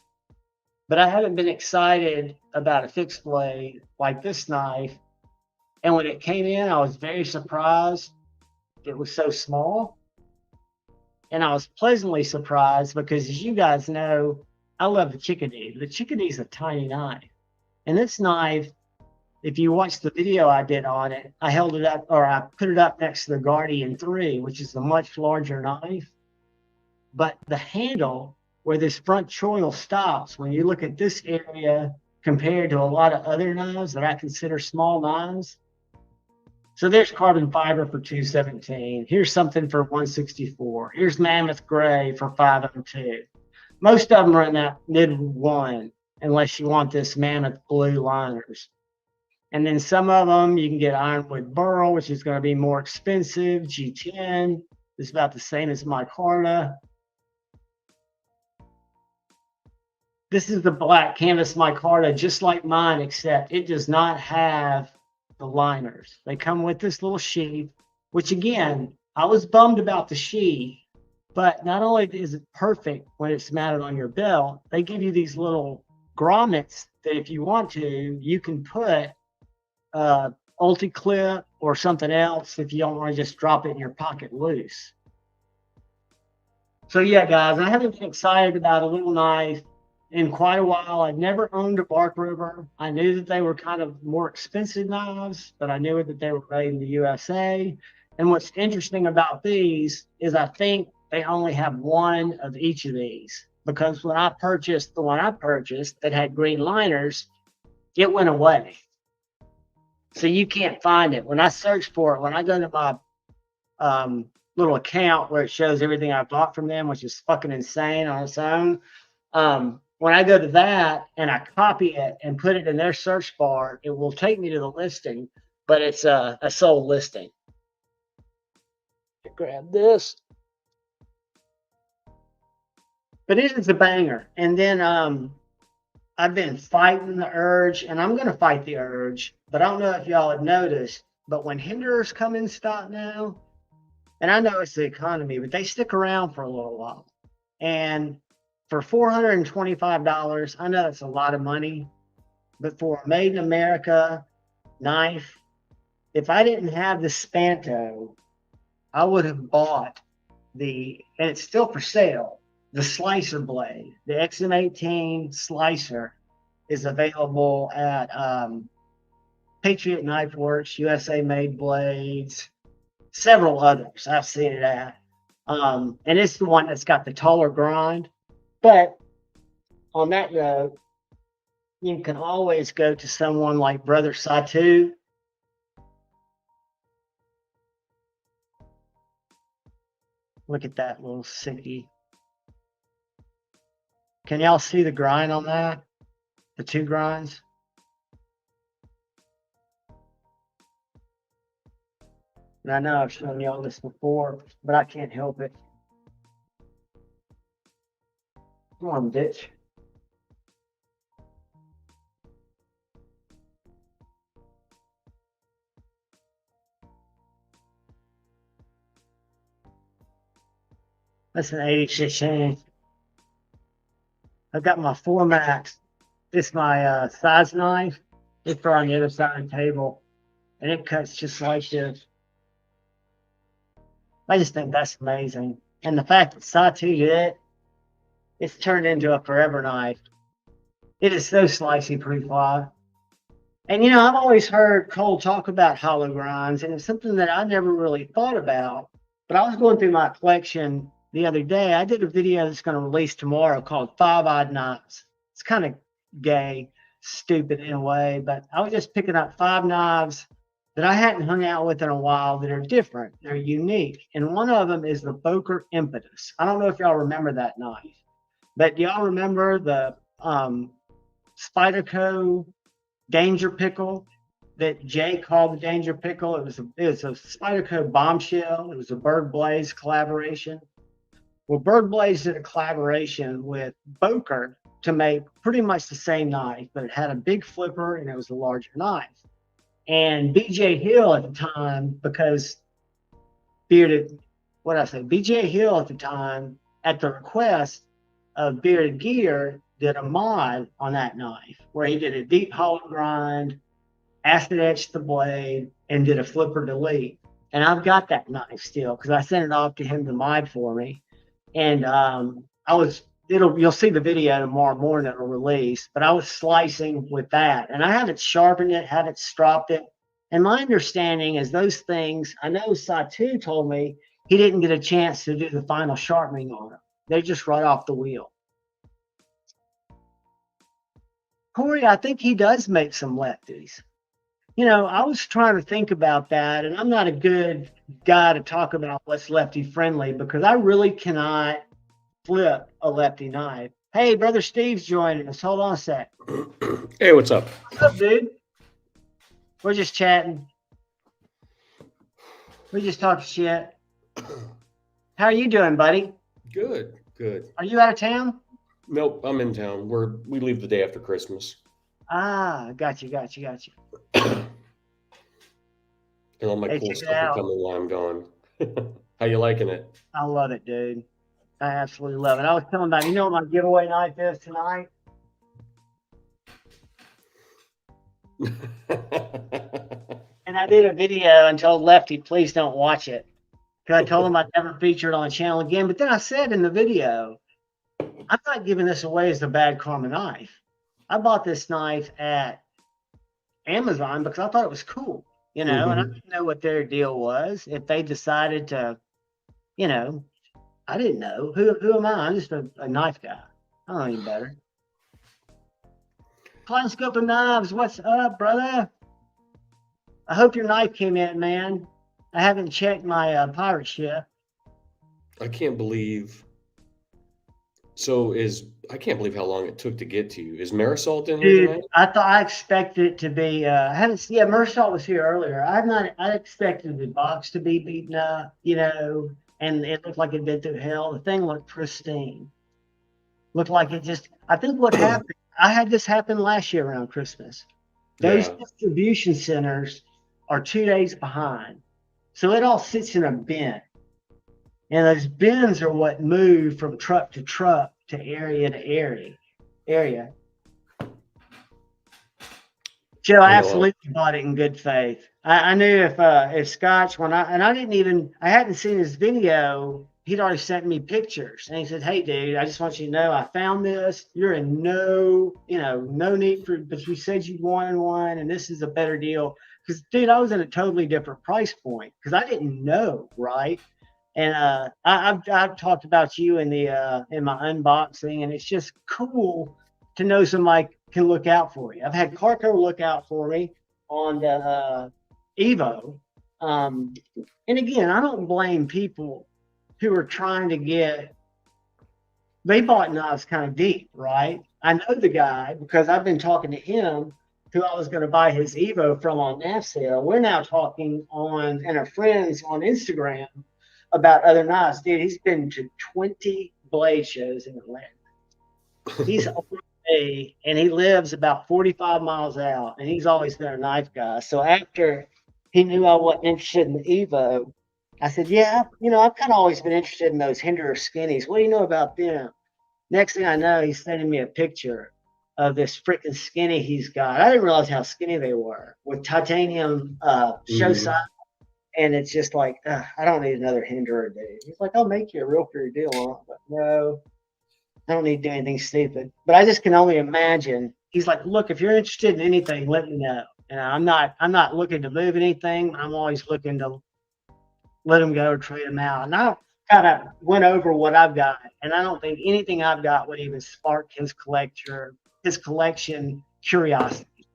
But I haven't been excited about a fixed blade like this knife. And when it came in, I was very surprised. It was so small. And I was pleasantly surprised because, as you guys know, I love the Chickadee. The Chickadee is a tiny knife. And this knife, if you watch the video I did on it, I held it up, or I put it up next to the Guardian 3, which is a much larger knife. But the handle where this front choil stops, when you look at this area compared to a lot of other knives that I consider small knives. So there's carbon fiber for $217. Here's something for $164. Here's Mammoth Gray for $502. Most of them are in that mid-1, unless you want this Mammoth Blue liners. And then some of them you can get Ironwood Burl, which is going to be more expensive. G10 is about the same as micarta. This is the black canvas micarta, just like mine, except it does not have the liners. They come with this little sheath, which again, I was bummed about the sheath, but not only is it perfect when it's mounted on your belt, they give you these little grommets that if you want to, you can put ulti-clip or something else if you don't want to just drop it in your pocket loose. So yeah, guys, I haven't been excited about a little knife in quite a while. I've never owned a Bark River. I knew that they were kind of more expensive knives, but I knew that they were made in the USA. And what's interesting about these is I think they only have one of each of these, because when I purchased the one I purchased that had green liners, it went away. So you can't find it. When I search for it, when I go to my little account where it shows everything I bought from them, which is fucking insane on its own. When I go to that and I copy it and put it in their search bar, it will take me to the listing, but it's a sold listing. Grab this. But it is a banger. And then I've been fighting the urge, and I'm going to fight the urge, but I don't know if y'all have noticed, but when Hinderers come in stock now, and I know it's the economy, but they stick around for a little while. And for $425, I know that's a lot of money, but for a made in America knife, if I didn't have the Spanto, I would have bought and it's still for sale, the slicer blade. The XM18 slicer is available at Patriot Knife Works, USA Made Blades, several others I've seen it at. And it's the one that's got the taller grind. But on that note, you can always go to someone like Brother Satu. Look at that little sickie. Can y'all see the grind on that? The two grinds? And I know I've shown y'all this before, but I can't help it. Come on, bitch. That's an 86 inch. I've got my 4 Max. It's my size knife. It's on the other side of the table, and it cuts just like this. I just think that's amazing. And the fact that Satu did it, it's turned into a forever knife. It is so slicey profile. And you know, I've always heard Cole talk about hollow grinds, and it's something that I never really thought about. But I was going through my collection the other day. I did a video that's going to release tomorrow called 5 Odd Knives. It's kind of gay, stupid in a way, but I was just picking up 5 knives that I hadn't hung out with in a while that are different. They're unique. And one of them is the Boker Impetus. I don't know if y'all remember that knife, but do y'all remember the Spyderco Danger Pickle that Jay called the Danger Pickle? It was a Spyderco bombshell. It was a Bird Blaze collaboration. Well, Bird Blaze did a collaboration with Boker to make pretty much the same knife, but it had a big flipper and it was a larger knife. And BJ Hill at the time, because BJ Hill at the time, at the request of Bearded Gear, did a mod on that knife where he did a deep hollow grind, acid etched the blade, and did a flipper delete. And I've got that knife still because I sent it off to him to mod for me. And you'll see the video tomorrow morning it'll release, but I was slicing with that and I haven't sharpened it, haven't stropped it. And my understanding is those things, I know Satu told me he didn't get a chance to do the final sharpening on them. They're just right off the wheel. Corey, I think he does make some lefties. You know, I was trying to think about that, and I'm not a good guy to talk about what's lefty friendly because I really cannot flip a lefty knife. Hey, Brother Steve's joining us. Hold on a sec.
Hey, what's up?
What's up, dude? We're just chatting. We just talking shit. How are you doing, buddy?
Good, good.
Are you out of town?
Nope, I'm in town. We leave the day after Christmas.
Ah, got you.
And all my
Hey,
cool
check it
stuff will
out.
come in while I'm gone. How you liking it?
I love it, dude. I absolutely love it. I was telling about, you know what my giveaway knife is tonight? And I did a video and told Lefty, please don't watch it. Because I told him I'd never feature it on the channel again. But then I said in the video, I'm not giving this away as a bad karma knife. I bought this knife at Amazon because I thought it was cool, you know, and I didn't know what their deal was. If they decided to, you know, I didn't know. Who am I? I'm just a knife guy. I don't know any better. Klein Scope of Knives, what's up, brother? I hope your knife came in, man. I haven't checked my pirate ship.
I can't believe. So is I can't believe how long it took to get to you. Is Marisol in here
Dude,
tonight?
I expected it to be. I haven't. Yeah, Mersault was here earlier. I'm not. I expected the box to be beaten up, and it looked like it'd been through hell. The thing looked pristine. Looked like it just. I think what happened. I had this happen last year around Christmas. Those
Yeah.
distribution centers are 2 days behind, so it all sits in a bin, and those bins are what move from truck to truck to area to area. Joe,
I
I
know.
absolutely bought it in good faith. I knew if Scotch I hadn't seen his video. He'd already sent me pictures, and he said, "Hey, dude, I just want you to know I found this. You're in no need for, but you said you wanted one, and this is a better deal." Because, dude, I was in a totally different price point because I didn't know, right? And I've talked about you in my unboxing, and it's just cool to know somebody can look out for you. I've had Carco look out for me on the Evo, um, and again, I don't blame people who are trying to get. They bought knives kind of deep, right? I know the guy because I've been talking to him, who I was going to buy his Evo from on NAF sale. We're now talking on and our friends on Instagram about other knives. Dude, he's been to 20 blade shows in Atlanta. He's older than me, and he lives about 45 miles out, and he's always been a knife guy. So after he knew I wasn't interested in the Evo, I said, "Yeah, I've kind of always been interested in those Hinderer skinnies. What do you know about them?" Next thing I know, he's sending me a picture of this freaking skinny he's got. I didn't realize how skinny they were with titanium show
Mhm.
size. And it's just like, I don't need another Hinderer, dude. He's like, "I'll make you a real fair deal on it." But no, I don't need to do anything stupid. But I just can only imagine. He's like, "Look, if you're interested in anything, let me know." And I'm not looking to move anything. I'm always looking to let him go or trade him out. And I kind of went over what I've got, and I don't think anything I've got would even spark his collection curiosity.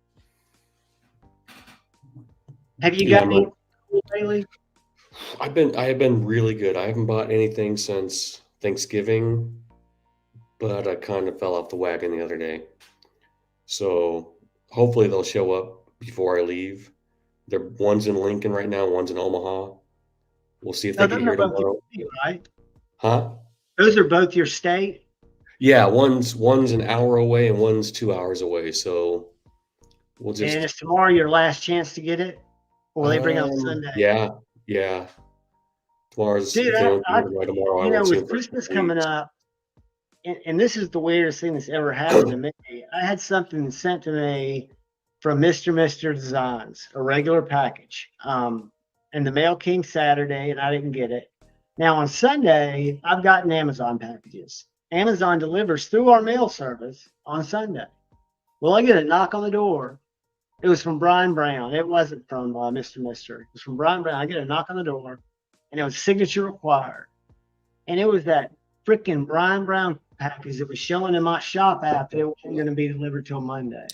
Have you
Yeah,
got any lately?
I have been really good. I haven't bought anything since Thanksgiving, but I kind of fell off the wagon the other day. So hopefully they'll show up before I leave. One's in Lincoln right now, one's in Omaha. We'll see if
No,
they get
those are
here
both your
tomorrow.
state, right?
Huh?
Those are both your state.
Yeah, one's an hour away and one's 2 hours away. So we'll
And
just
is tomorrow your last chance to get it? Or will they bring it on Sunday?
yeah, yeah. Tomorrow's
Dude,
if they don't get it by tomorrow, I won't see
with
them for
Christmas
2
coming
weeks.
up, and this is the weirdest thing that's ever happened to me. I had something sent to me from Mr. Designs, a regular package. And the mail came Saturday, and I didn't get it. Now on Sunday, I've gotten Amazon packages. Amazon delivers through our mail service on Sunday. Well, I get a knock on the door. It was from Brian Brown. It wasn't from Mr. Mister. It was from Brian Brown. I get a knock on the door, and it was signature required. And it was that freaking Brian Brown package that was showing in my shop app that it wasn't going to be delivered till Monday.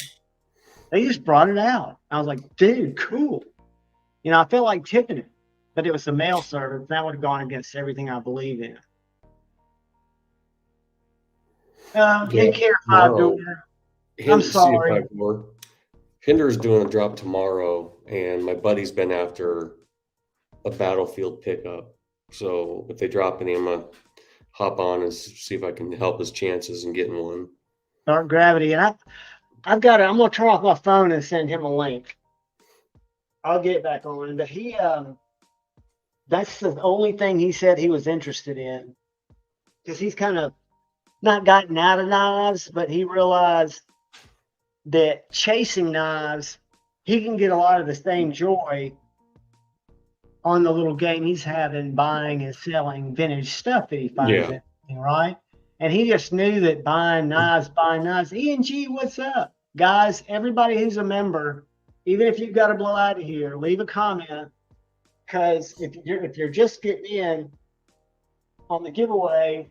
They just brought it out. I was like, "Dude, cool." I felt like tipping it, but it was the mail service. That would have gone against everything I believe in.
Yeah,
And Care 5
tomorrow.
door. I'm
See if I
sorry.
work. Hinder's doing a drop tomorrow, and my buddy's been after a battlefield pickup. So if they drop any, I'm gonna hop on and see if I can help his chances in getting one.
Dark Gravity. And I've got it. I'm going to turn off my phone and send him a link. I'll get it back on. But that's the only thing he said he was interested in because he's kind of not gotten out of knives, but he realized that chasing knives, he can get a lot of the same joy on the little game he's having buying and selling vintage stuff that he finds
Yeah.
it, right? And he just knew that buying knives. E&G, what's up? Guys, everybody who's a member, even if you've got to blow out of here, leave a comment. Because if you're just getting in on the giveaway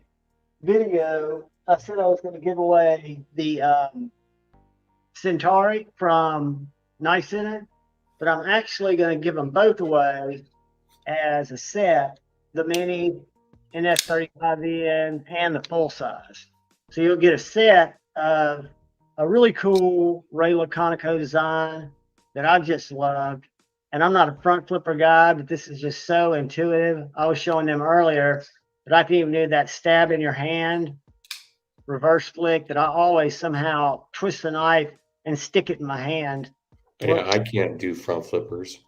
video, I said I was going to give away the Centauri from Knife Center. but I'm actually going to give them both away as a set, the mini NS35N and the full size. So you'll get a set of a really cool Rayla Conoco design that I just loved. And I'm not a front flipper guy, but this is just so intuitive. I was showing them earlier that I can even do that stab in your hand reverse flick that I always somehow twist the knife and stick it in my hand.
Yeah,
Well,
I can't do front flippers.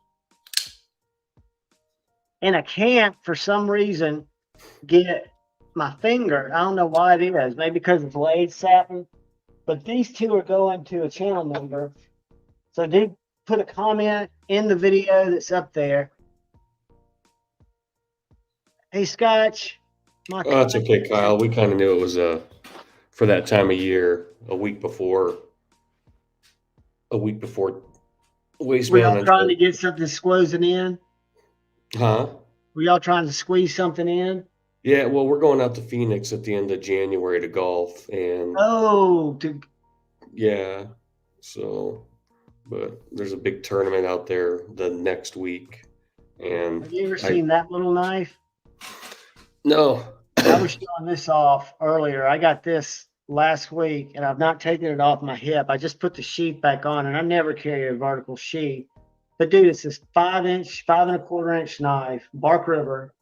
and I can't for some reason get my finger. I don't know why it is. Maybe because it's laid satin. But these two are going to a channel member. So do put a comment in the video that's up there. Hey, Scotch, my
Oh, that's okay,
comment.
Kyle. We kind of knew it was for that time of year, a week before Waste
We all trying to
Management.
get something squeezing in?
Huh?
We all trying to squeeze something in?
Yeah, well, we're going out to Phoenix at the end of January to golf, and
Oh,
yeah, so, but there's a big tournament out there the next week, and
have you ever
I
seen that little knife?
no,
I was showing this off earlier. I got this last week and I've not taken it off my hip. I just put the sheath back on and I never carry a vertical sheath. But dude, it's this 5 inch, 5 and a quarter inch knife, Bark River,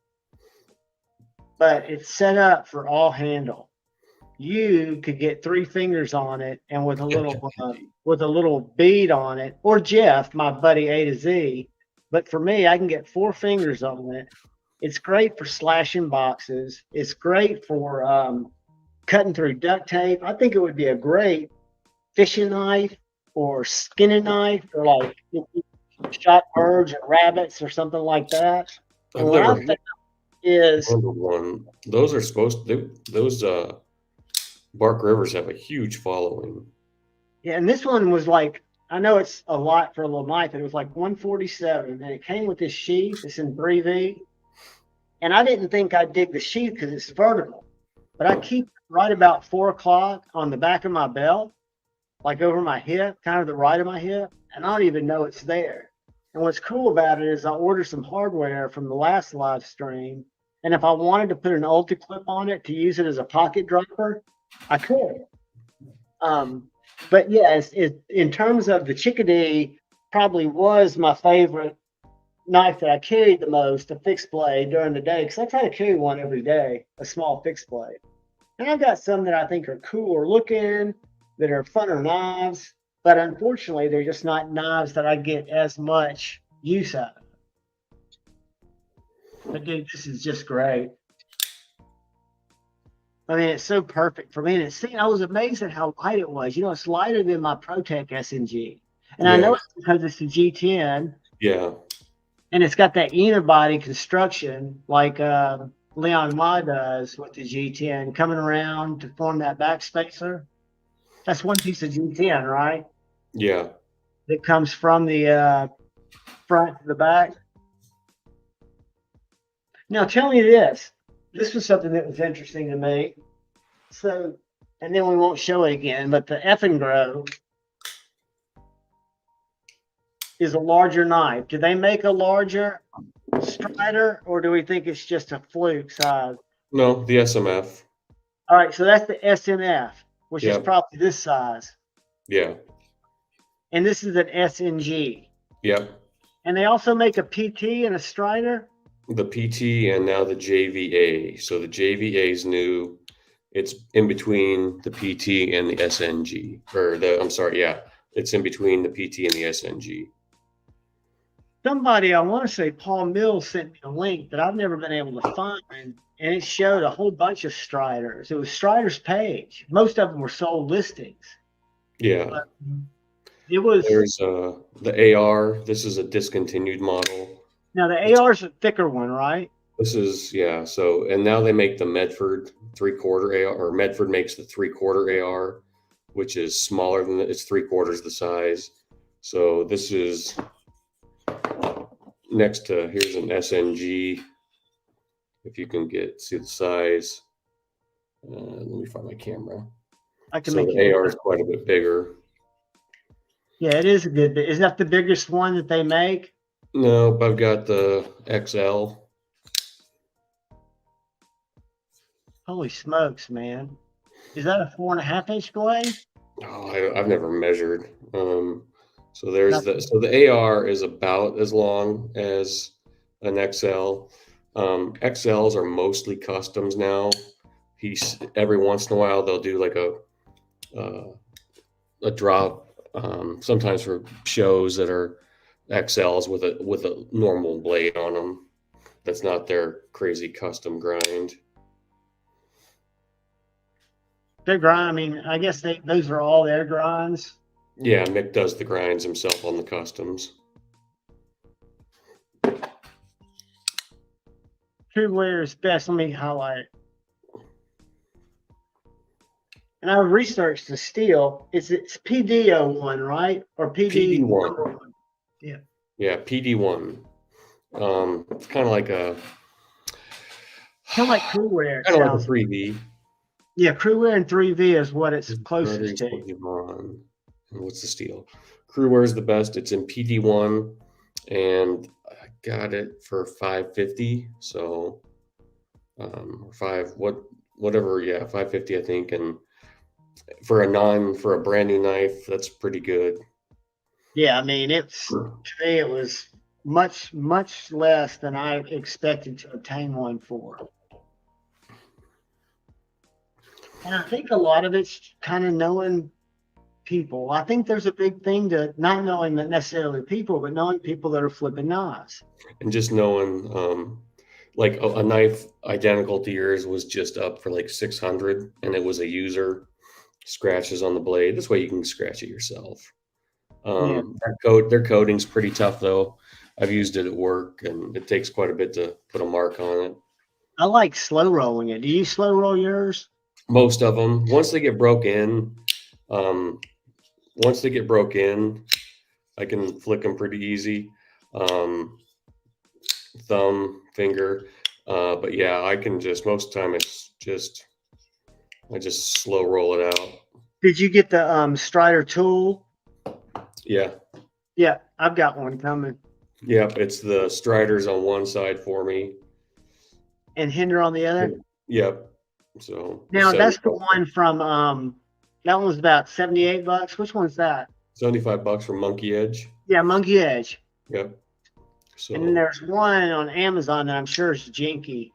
but it's set up for all handle. You could get 3 fingers on it and with a little bead on it, or Jeff, my buddy A to Z. But for me, I can get 4 fingers on it. It's great for slashing boxes. It's great for cutting through duct tape. I think it would be a great fishing knife or skinning knife for like if you shot birds and rabbits or something like that. And
I've
what I
never
found is,
handled one. Those are supposed to, those Bark Rivers have a huge following.
yeah, and this one was like, I know it's a lot for a little knife, but it was like 147 and it came with this sheath. It's in 3V. And I didn't think I'd dig the sheath because it's vertical, but I keep it right about 4 o'clock on the back of my belt, like over my hip, kind of the right of my hip, and I don't even know it's there. And what's cool about it is I ordered some hardware from the last live stream, and if I wanted to put an Ulti clip on it to use it as a pocket dropper, I could. Um, but yeah, in terms of the Chickadee, probably was my favorite knife that I carried the most, a fixed blade during the day, because I try to carry one every day, a small fixed blade. And I've got some that I think are cooler looking, that are funner knives, but unfortunately, they're just not knives that I get as much use out of. But dude, this is just great. I mean, it's so perfect for me. And see, I was amazed at how light it was. You know, it's lighter than my ProTech SNG. And I know
Yeah,
it's because it's a G10
yeah.
and it's got that unibody construction like Leon Ma does with the G10 coming around to form that backspacer. That's one piece of G10, right?
Yeah.
That comes from the front to the back. Now, tell me this. This was something that was interesting to me. So, and then we won't show it again, but the F and Grow is a larger knife. Do they make a larger Strider, or do we think it's just a fluke size?
No, the SMF.
All right, so that's the SMF, which is
Yep.
probably this size.
Yeah.
And this is an SNG.
Yep.
And they also make a PT and a Strider.
The PT and now the JVA. So the JVA is new. It's in between the PT and the SNG. I'm sorry, yeah. It's in between the PT and the SNG.
Somebody, I want to say Paul Mills, sent me a link that I've never been able to find. And it showed a whole bunch of Striders. It was Strider's page. Most of them were sold listings.
Yeah.
But it was,
There's the AR. This is a discontinued model.
now the
It's,
AR is a thicker one, right?
this is, yeah. So, and now they make the Medford 3/4 AR, or Medford makes the 3/4 AR, which is smaller than it's 3/4 the size. So this is next to, here's an SNG. If you can see the size. Let me find my camera.
I can
So
make you
the
do
AR
that.
is quite a bit bigger.
Yeah, it is a good bit. Is that the biggest one that they make?
Nope, I've got the XL.
Holy smokes, man. Is that a 4.5 inch blade?
Oh, I've never measured. So there's
Nothing.
the AR is about as long as an XL. XLs are mostly customs now. He's every once in a while they'll do like uh, a drop, sometimes for shows that are XLs with a normal blade on them. That's not their crazy custom grind.
Their grind, I mean, I guess those are all their grinds.
Yeah, Mick does the grinds himself on the customs.
True wear is best. Let me highlight it. And I researched the steel. It's PD01, right? Or PD
PD1.
number one. Yeah.
Yeah, PD1. It's kind of like a
Kind of like crew wear, it
kind of like a
sounds.
3V.
Yeah, crew wear and 3V is what it's closest
Brothers
to.
Pokemon. And what's the steel? Crewwear is the best. It's in PD1, and I got it for 550. So, or whatever. Yeah, 550, I think. And for a brand new knife, that's pretty good.
Yeah, I mean, to me, it was much, much less than I expected to obtain one for. And I think a lot of it's kind of knowing people. I think there's a big thing to not knowing that necessarily people, but knowing people that are flipping knives.
And just knowing, like a knife identical to yours was just up for like 600, and it was a user scratches on the blade. This way you can scratch it yourself.
Yeah.
Their coating's pretty tough though. I've used it at work, and it takes quite a bit to put a mark on it.
I like slow rolling it. Do you slow roll yours?
Most of them, um, once they get broke in, I can flick them pretty easy. Um, Thumb, finger, but yeah, I can just most of the time I just slow roll it out.
Did you get the Strider tool?
Yeah,
Yeah, I've got one coming.
yep. It's the Striders on one side for me.
And Hinder on the other?
Yep. So
Now
seventy
that's the one from that one was about $78. Which one's that?
75 bucks from Monkey Edge.
Yeah, Monkey Edge.
Yep.
And then
So
there's one on Amazon that I'm sure is jinky.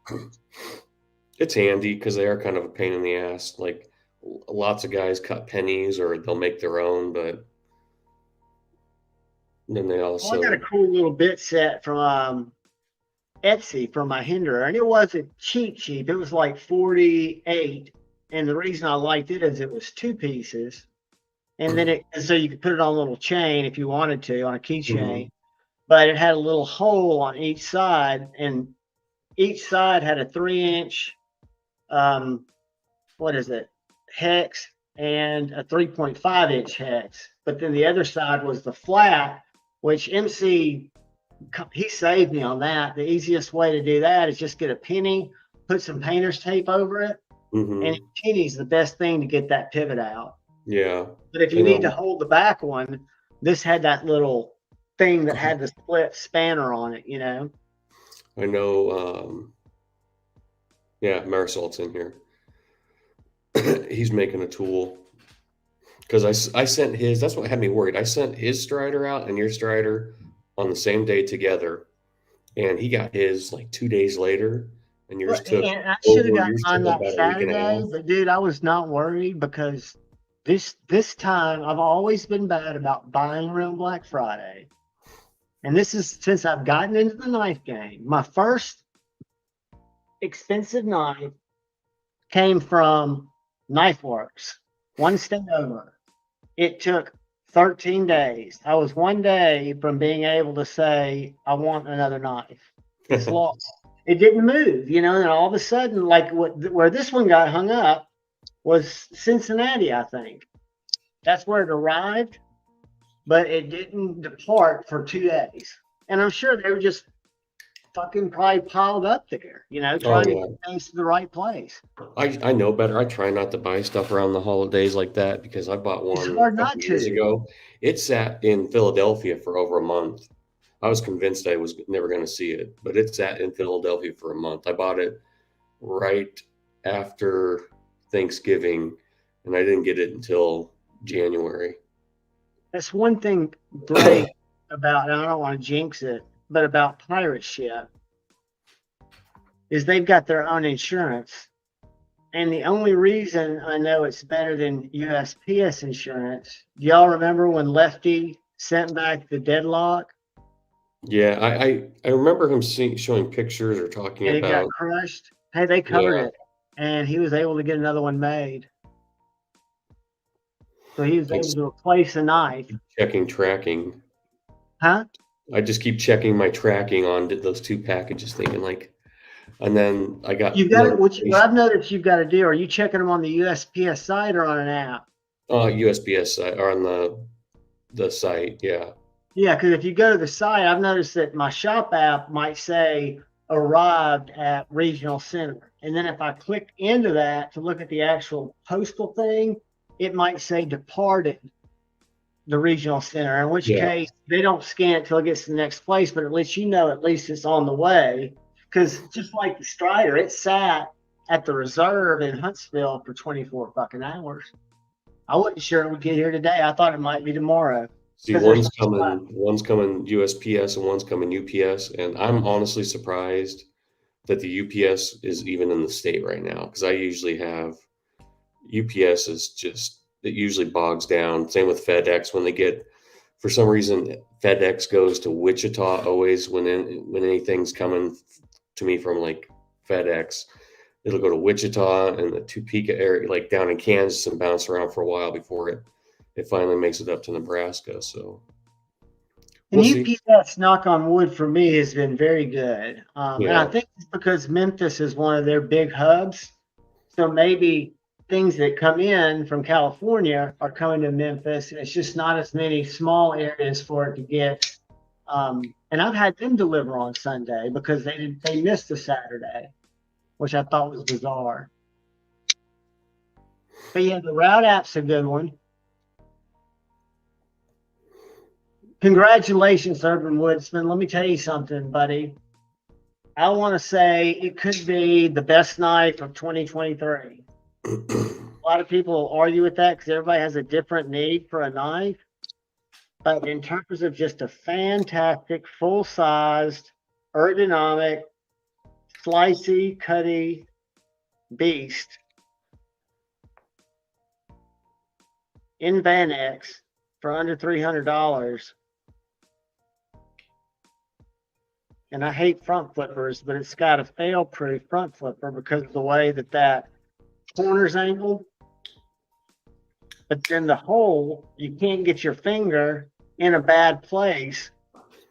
it's handy because they are kind of a pain in the ass. Like lots of guys cut pennies or they'll make their own, but then they
Well, I got a
also
cool little bit set from Etsy for my Hinderer, and it wasn't cheap. It was like 48. And the reason I liked it is it was two pieces. And then so you could put it on a little chain if you wanted to, on a keychain.
Mhm.
But it had a little hole on each side, and each side had a 3 inch what is it, hex, and a 3.5 inch hex. But then the other side was the flat, which MC, he saved me on that. The easiest way to do that is just get a penny, put some painter's tape over it, and a
Mhm.
penny's the best thing to get that pivot out.
Yeah,
But if
I
you need to
know.
hold the back one, this had that little thing that had the split spanner on it, you know?
I know. Yeah, Marisol's in here. He's making a tool because I sent his. That's what had me worried. I sent his Strider out and your Strider on the same day together, and he got his like 2 days later, and
Well,
yours took
and I should have
over.
gotten
Yours took
mine that
about a week and a
Saturday,
half.
but dude, I was not worried because this time I've always been bad about buying around Black Friday. And this is since I've gotten into the knife game. My first expensive knife came from Knife Works, one state over. It took 13 days. I was one day from being able to say, I want another knife. It's lost. It didn't move, you know, and all of a sudden, like where this one got hung up was Cincinnati, I think. That's where it arrived, but it didn't depart for 2 days. And I'm sure they were just fucking probably piled up there,
Oh
trying to
yeah.
get things to the right place.
I know better. I try not to buy stuff around the holidays like that because I bought
It's
one
hard
a couple
not
years
to.
ago. It sat in Philadelphia for over a month. I was convinced I was never going to see it, but it sat in Philadelphia for a month. I bought it right after Thanksgiving, and I didn't get it until January.
That's one thing great about, and I don't want to jinx it, but about pirate ship is they've got their own insurance. And the only reason I know it's better than USPS insurance, do y'all remember when Lefty sent back the deadlock
Yeah, I remember him showing pictures or talking
and it got
about,
crushed? Hey, they covered
yeah,
it and he was able to get another one made. So he was
like
able to replace a knife.
checking tracking.
Huh?
I just keep checking my tracking on those two packages, thinking like, and then I got
You've got it. What
notification,
I've noticed you've got to do, are you checking them on the USPS site or on an app?
USPS site or on the site. Yeah,
Yeah, because if you go to the site, I've noticed that my shop app might say arrived at regional center. And then if I click into that to look at the actual postal thing, it might say departed the regional center, in which
yeah,
case they don't scan it till it gets to the next place, but at least at least it's on the way. Because just like the Strider, it sat at the reserve in Huntsville for 24 fucking hours. I wasn't sure it would get here today. I thought it might be tomorrow
see,
because there's no slot.
one's coming USPS and one's coming UPS, and I'm honestly surprised that the UPS is even in the state right now because I usually have UPS is just it usually bogs down. Same with FedEx when they get for some reason FedEx goes to Wichita always when anything's coming to me from like FedEx. It'll go to Wichita and the Topeka area, like down in Kansas, and bounce around for a while before it finally makes it up to Nebraska. So
And
we'll see.
UPS, knock on wood, for me has been very good. And I
Yeah,
think it's because Memphis is one of their big hubs. So maybe things that come in from California are coming to Memphis, and it's just not as many small areas for it to get. And I've had them deliver on Sunday because they missed the Saturday, which I thought was bizarre. But yeah, the route app's a good one. Congratulations, Urban Woodsman. Let me tell you something, buddy. I want to say it could be the best knife of 2023. A lot of people argue with that because everybody has a different need for a knife. But in terms of just a fantastic, full sized, ergonomic, slicey, cutty beast in Van X for under $300. And I hate front flippers, but it's got a fail proof front flipper because of the way that corner's angled. But then the hole, you can't get your finger in a bad place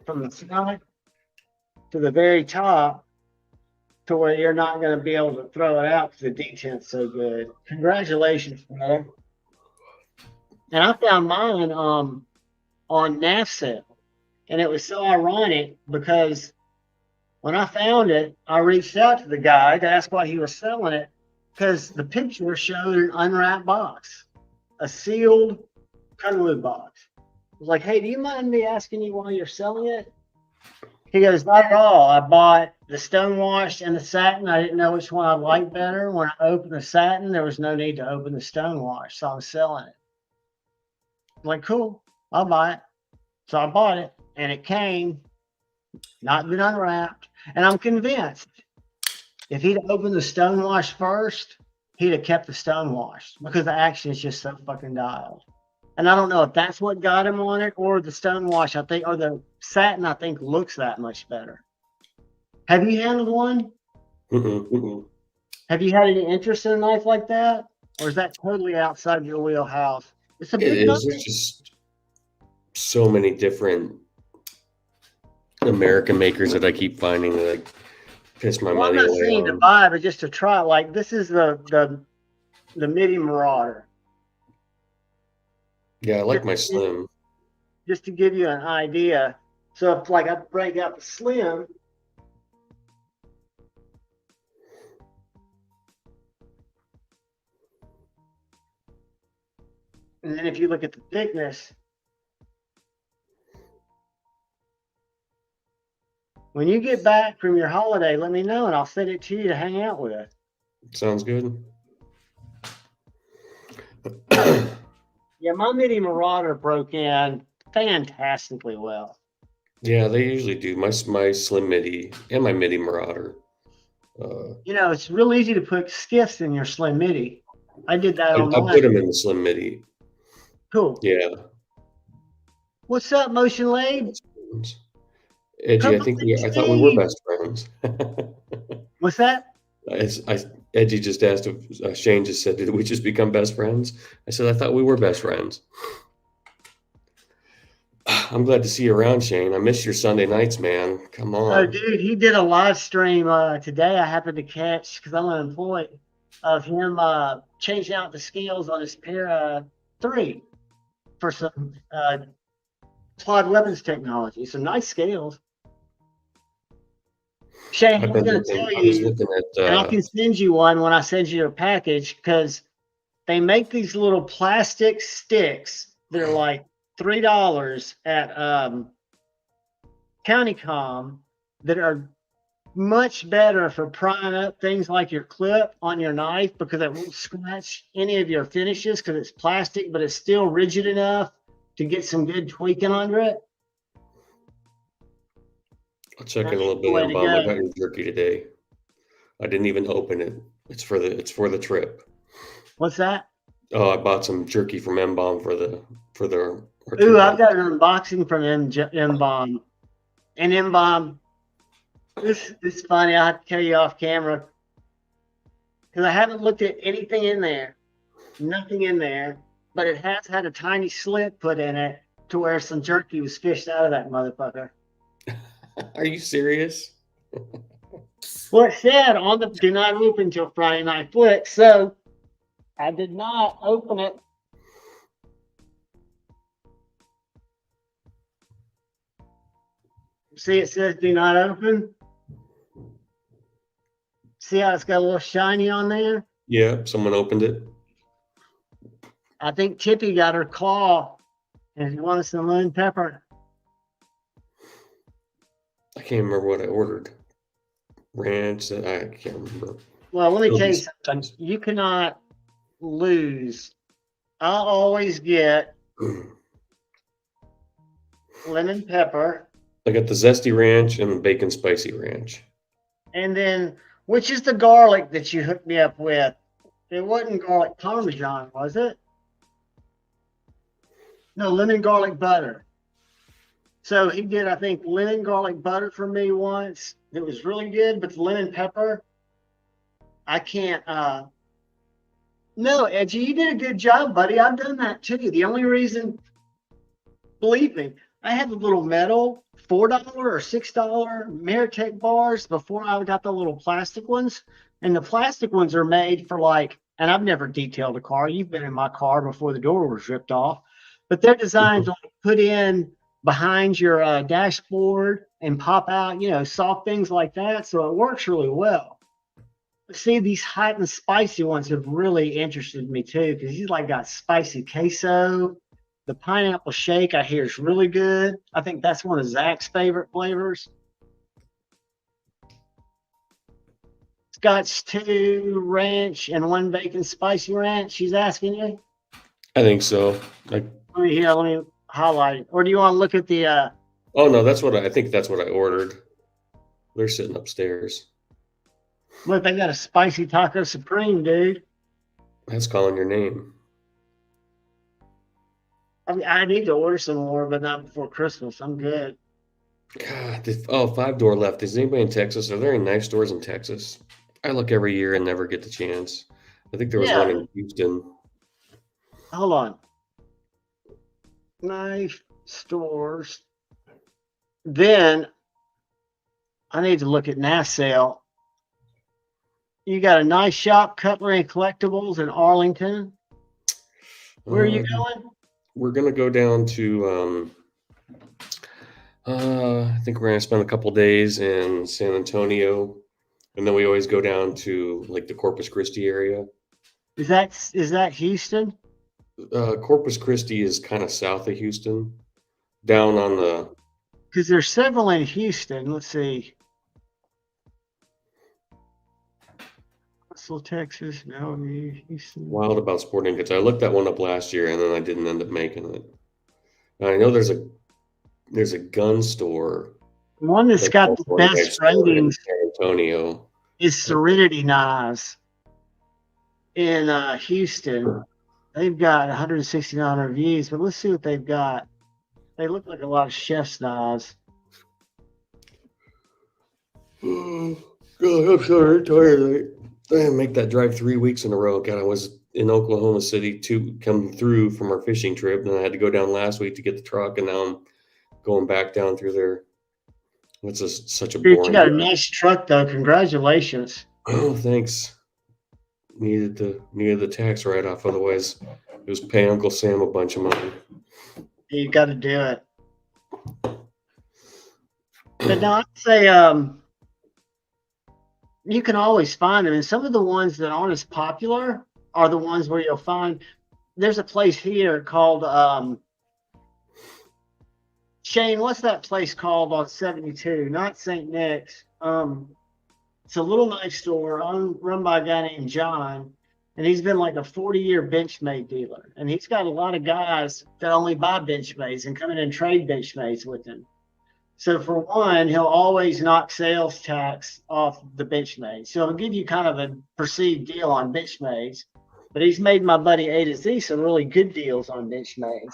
from the front to the very top to where you're not going to be able to throw it out because the detent's so good. Congratulations, brother. And I found mine on NAF sale. And it was so ironic because when I found it, I reached out to the guy to ask why he was selling it because the picture showed an unwrapped box, a sealed Cutterwood box. I was like, hey, do you mind me asking you why you're selling it? He goes, not at all. I bought the stonewashed and the satin. I didn't know which one I liked better. When I opened the satin, there was no need to open the stonewash, so I'm selling it. I'm like, cool, I'll buy it. So I bought it, and it came not been unwrapped. And I'm convinced if he'd opened the stonewash first, he'd have kept the stonewash because the action is just so fucking dialed. And I don't know if that's what got him on it or the stonewash, I think, or the satin, I think, looks that much better. Have you handled one?
Mm-mm, mm-mm.
Have you had any interest in a knife like that? Or is that totally outside your wheelhouse? It's a
It
big knife.
is. There's just so many different American makers that I keep finding that I piss my
Well, I'm
money
not
away
saying to
on.
buy, but just to try. Like this is the MIDI Marauder.
Yeah, I like
Just
my
to, give,
slim.
just to give you an idea. So if like I break out the slim, And then if you look at the thickness, when you get back from your holiday, let me know and I'll send it to you to hang out with.
Sounds good.
Yeah, my Mini Marauder broke in fantastically well.
Yeah, they usually do. My Slim Midi and my Midi Marauder.
It's real easy to put skiffs in your Slim Midi. I did that on
I put
mine.
them in the Slim Midi.
Cool.
Yeah.
What's up, Motion Lade?
Edgy,
Come
I
up
think
and
I thought we were
see.
best friends.
What's that?
Edgy just asked if Shane just said, "Did we just become best friends?" I said, "I thought we were best friends." I'm glad to see you around, Shane. I miss your Sunday nights, man. Come
Oh,
on.
dude, he did a live stream today. I happened to catch because I'm unemployed of him changing out the scales on his pair 3 for some Claude weapons technology. Some nice scales. Shane, I
I've
was
been
going to
looking.
tell
I was
you,
looking at.
and I can send you one when I send you a package because they make these little plastic sticks. They're like $3 at CountyCom that are much better for prying up things like your clip on your knife because it won't scratch any of your finishes because it's plastic, but it's still rigid enough to get some good tweaking under it.
I'll check in a
That's
little
the
bit
way
on
to
Bomb. I got
go.
your jerky today. I didn't even open it. It's for the trip.
What's that?
Oh, I bought some jerky from M Bomb for our
Ooh,
trip
I've
down.
got an unboxing from M-Bomb. And M-Bomb, this is funny. I have to tell you off camera because I haven't looked at anything in there. Nothing in there, but it has had a tiny slit put in it to where some jerky was fished out of that motherfucker.
Are you serious?
Well, it said on the do not open till Friday night flick, so I did not open it. See, it says do not open. See how it's got a little shiny on there?
Yeah, someone opened it.
I think Tippy got her claw and she wanted some lemon pepper.
I can't remember what I ordered. Ranch. I can't remember.
Well, let me
It'll
tell
be
you something.
spicy.
You cannot lose. I always get lemon pepper.
I got the zesty ranch and the bacon spicy ranch.
And then, which is the garlic that you hooked me up with? It wasn't garlic parmesan, was it? No, lemon garlic butter. So he did, I think, lemon garlic butter for me once. It was really good, but the lemon pepper, I can't. No, Edgy, you did a good job, buddy. I've done that too. The only reason, believe me, I had the little metal $4 or $6 Meritech bars before I got the little plastic ones. And the plastic ones are made for like, and I've never detailed a car. You've been in my car before the door was ripped off, but they're designed to like put in behind your dashboard and pop out, soft things like that. So it works really well. But see, these hot and spicy ones have really interested me too because he's like got spicy queso. The pineapple shake I hear is really good. I think that's one of Zach's favorite flavors. Scotch 2 ranch and 1 bacon spicy ranch. She's asking you.
I think so. Like,
Let me highlight it. Or do you want to look at the?
oh no, I think that's what I ordered. They're sitting upstairs.
Look, they got a spicy taco supreme, dude.
That's calling your name.
I mean, I need to order some more, but not before Christmas. I'm good.
God, 5 door left. Is anybody in Texas? Are there any knife stores in Texas? I look every year and never get the chance. I think there was one
Yeah,
in Houston.
hold on. Knife stores. Then I need to look at NASAIL. You got a nice shop, Cutlery and Collectibles in Arlington. Where are you going?
We're gonna go down to. I think we're gonna spend a couple days in San Antonio, and then we always go down to like the Corpus Christi area.
Is that Houston?
Corpus Christi is kind of south of Houston, down on the
Because there's several in Houston. Let's see. Russell, Texas. No, Houston.
Wild About Sporting Goods. I looked that one up last year, and then I didn't end up making it. And I know there's a gun store
The one that's
that's
got the
also a
best
knife store in
ratings
San Antonio.
is Serenity Knives in Houston. They've got 169 reviews, but let's see what they've got. They look like a lot of chef's knives.
Oh, God, I'm so tired. I didn't make that drive 3 weeks in a row. God, I was in Oklahoma City to come through from our fishing trip, and I had to go down last week to get the truck, and now I'm going back down through there. It's just such a
Dude, you
boring
got a
drive.
nice truck though. Congratulations.
Oh, thanks. Needed the tax write off, otherwise it was pay Uncle Sam a bunch of money.
You got to do it. But no, I'd say you can always find them. And some of the ones that aren't as popular are the ones where you'll find. There's a place here called Shane. What's that place called on 72? Not St. Nick's. It's a little knife store run by a guy named John, and he's been like a 40-year Benchmade dealer. And he's got a lot of guys that only buy Benchmades and come in and trade Benchmades with him. So for one, he'll always knock sales tax off the Benchmade. So he'll give you kind of a perceived deal on Benchmades. But he's made my buddy A to Z some really good deals on Benchmades.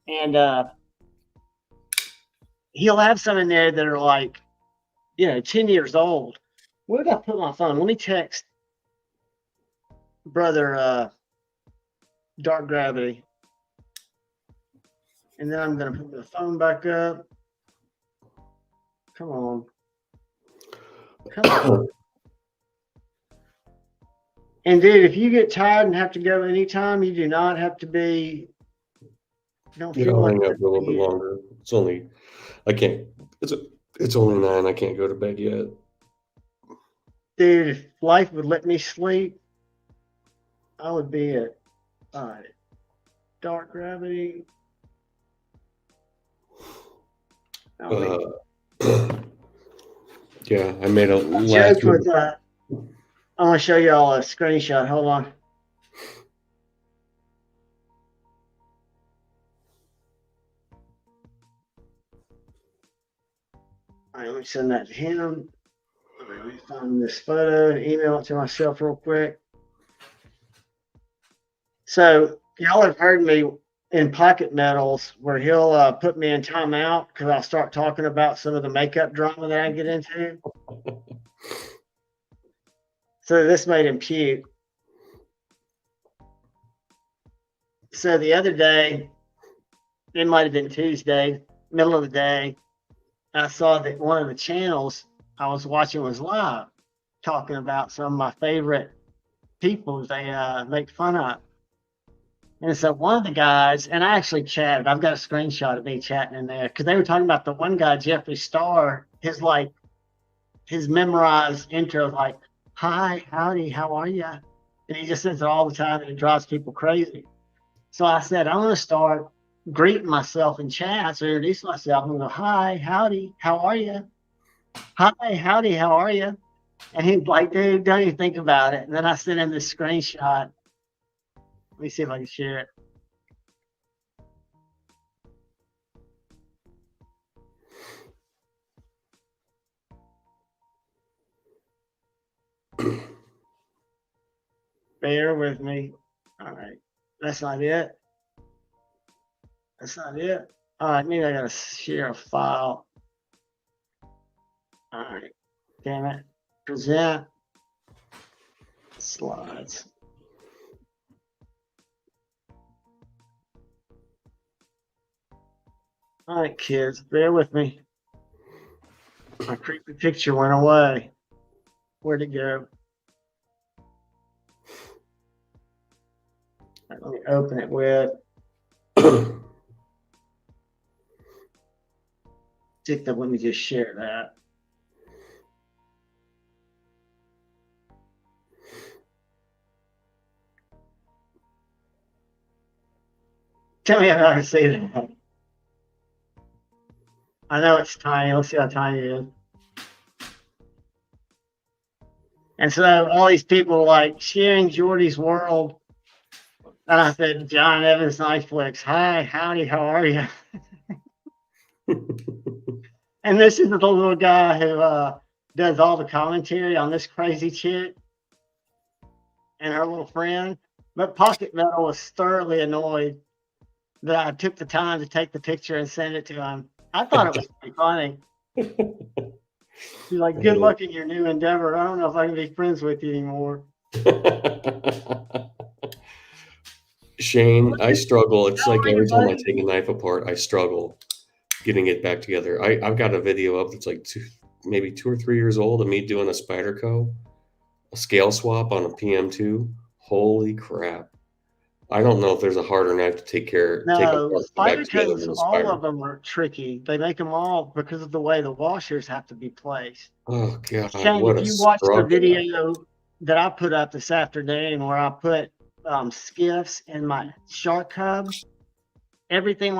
And he'll have some in there that are like, 10 years old. Where did I put my phone? Let me text brother Dark Gravity. And then I'm going to put the phone back up. Come on. And dude, if you get tired and have to go anytime, you do not have to be. Don't
Yeah,
feel
I'll
like
hang out for a little bit longer. I can't. It's only 9. I can't go to bed yet.
Dude, if life would let me sleep, I would be at all right. Dark Gravity.
Yeah, I made a
Joke
last
with
minute.
I want to show y'all a screenshot. Hold on. All right, let me send that to him. All right, let me find this photo, email it to myself real quick. So y'all have heard me in Pocket Metals where he'll put me in timeout because I'll start talking about some of the makeup drama that I get into. So this made him puke. So the other day, it might have been Tuesday, middle of the day, I saw that one of the channels I was watching was live talking about some of my favorite people they make fun of. And so one of the guys, and I actually chatted, I've got a screenshot of me chatting in there because they were talking about the one guy, Jeffree Star, his memorized intro, like, hi, howdy, how are you? And he just says it all the time and it drives people crazy. So I said, I'm going to start greeting myself in chat. So I introduce myself. I'm going to go, hi, howdy, how are you? Hi, howdy, how are you? And he's like, dude, don't even think about it. And then I sent him this screenshot. Let me see if I can share it. Bear with me. All right. That's not it. That's not it. All right. Maybe I got to share a file. All right. Damn it. Present slides. All right, kids, bear with me. My creepy picture went away. Where'd it go? All right, let me open it with. Let me just share that. Tell me if I can see that. I know it's tiny. Let's see how tiny it is. And so all these people were like sharing Jordy's world. And I said, John Evans, Knifeflix. Hi, howdy, how are you? And this is the little guy who does all the commentary on this crazy chick and her little friend. But Pocket Metal was thoroughly annoyed that I took the time to take the picture and send it to him. I thought it was pretty funny. He's like, good luck in your new endeavor. I don't know if I can be friends with you anymore.
Shane, I struggle. It's like every time I take a knife apart, I struggle getting it back together. I've got a video up that's like maybe 2 or 3 years old of me doing a Spyderco, a scale swap on a PM2. Holy crap. I don't know if there's a harder knife to take
No,
apart back together
Spydercos,
than a
all
Spyder.
of them are tricky. They make them all because of the way the washers have to be placed.
Oh God,
Shane,
what
if
a
you watch the
struggle.
video that I put up this afternoon where I put skiffs in my shark cub, everything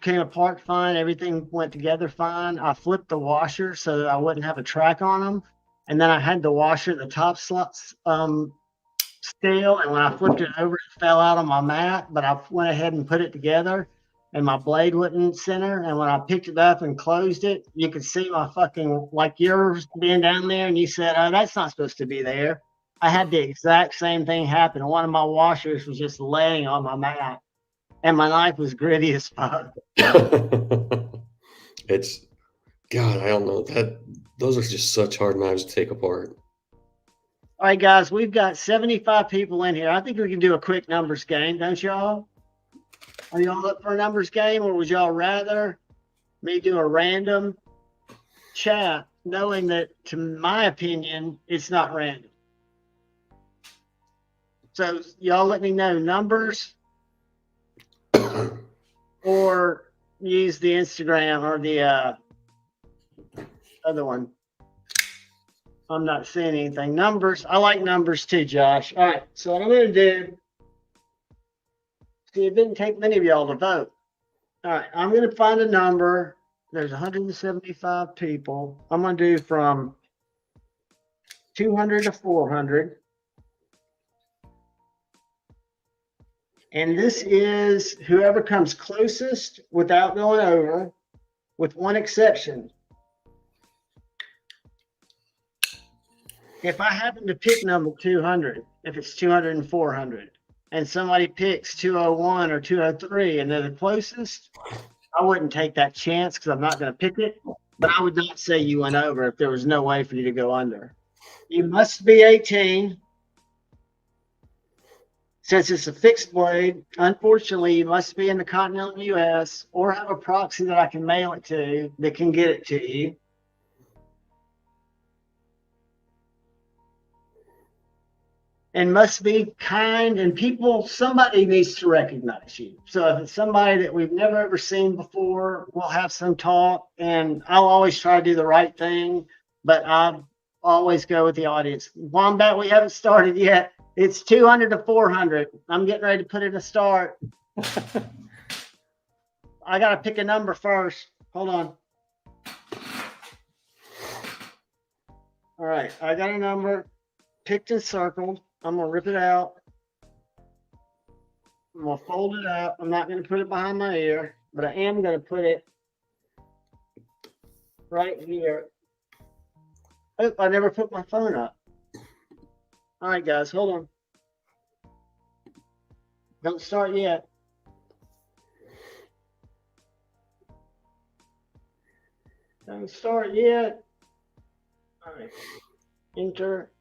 came apart fine. Everything went together fine. I flipped the washer so that I wouldn't have a track on them. And then I had the washer, the top slots, scale, and when I flipped it over, it fell out on my mat, but I went ahead and put it together and my blade wouldn't center. And when I picked it up and closed it, you could see my fucking, like yours being down there, and you said, oh, that's not supposed to be there. I had the exact same thing happen. One of my washers was just laying on my mat and my knife was gritty as fuck.
It's, God, I don't know, that those are just such hard knives to take apart.
All right, guys, we've got 75 people in here. I think we can do a quick numbers game, don't y'all? Are y'all up for a numbers game, or would y'all rather me do a random chat, knowing that, to my opinion, it's not random? So y'all let me know numbers or use the Instagram or the other one. I'm not seeing anything. Numbers. I like numbers too, Josh. All right. So what I'm going to do, see, it didn't take many of y'all to vote. All right. I'm going to find a number. There's 175 people. I'm going to do from 200 to 400. And this is whoever comes closest without going over, with one exception. If I happen to pick number 200, if it's 200 and 400, and somebody picks 201 or 203 and they're the closest, I wouldn't take that chance because I'm not going to pick it. But I would not say you went over if there was no way for you to go under. You must be 18. Since it's a fixed blade, unfortunately, you must be in the continental U.S. or have a proxy that I can mail it to that can get it to you. And must be kind, and somebody needs to recognize you. So if it's somebody that we've never ever seen before, we'll have some talk, and I'll always try to do the right thing, but I always go with the audience. Wombat, we haven't started yet. It's 200 to 400. I'm getting ready to put in a start. I got to pick a number first. Hold on. All right, I got a number picked and circled. I'm going to rip it out. I'm going to fold it up. I'm not going to put it behind my ear, but I am going to put it right here. Oh, I never put my phone up. All right, guys, hold on. Don't start yet. Don't start yet. All right. Enter.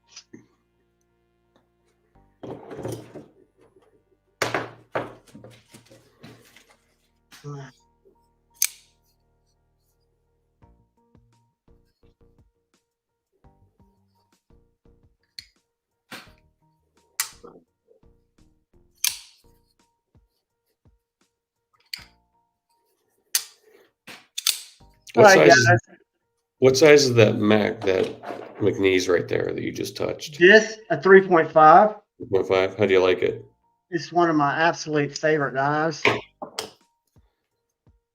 What size is that McNeese right there that you just touched?
This, a 3.5.
3.5. How do you like it?
It's one of my absolute favorite knives.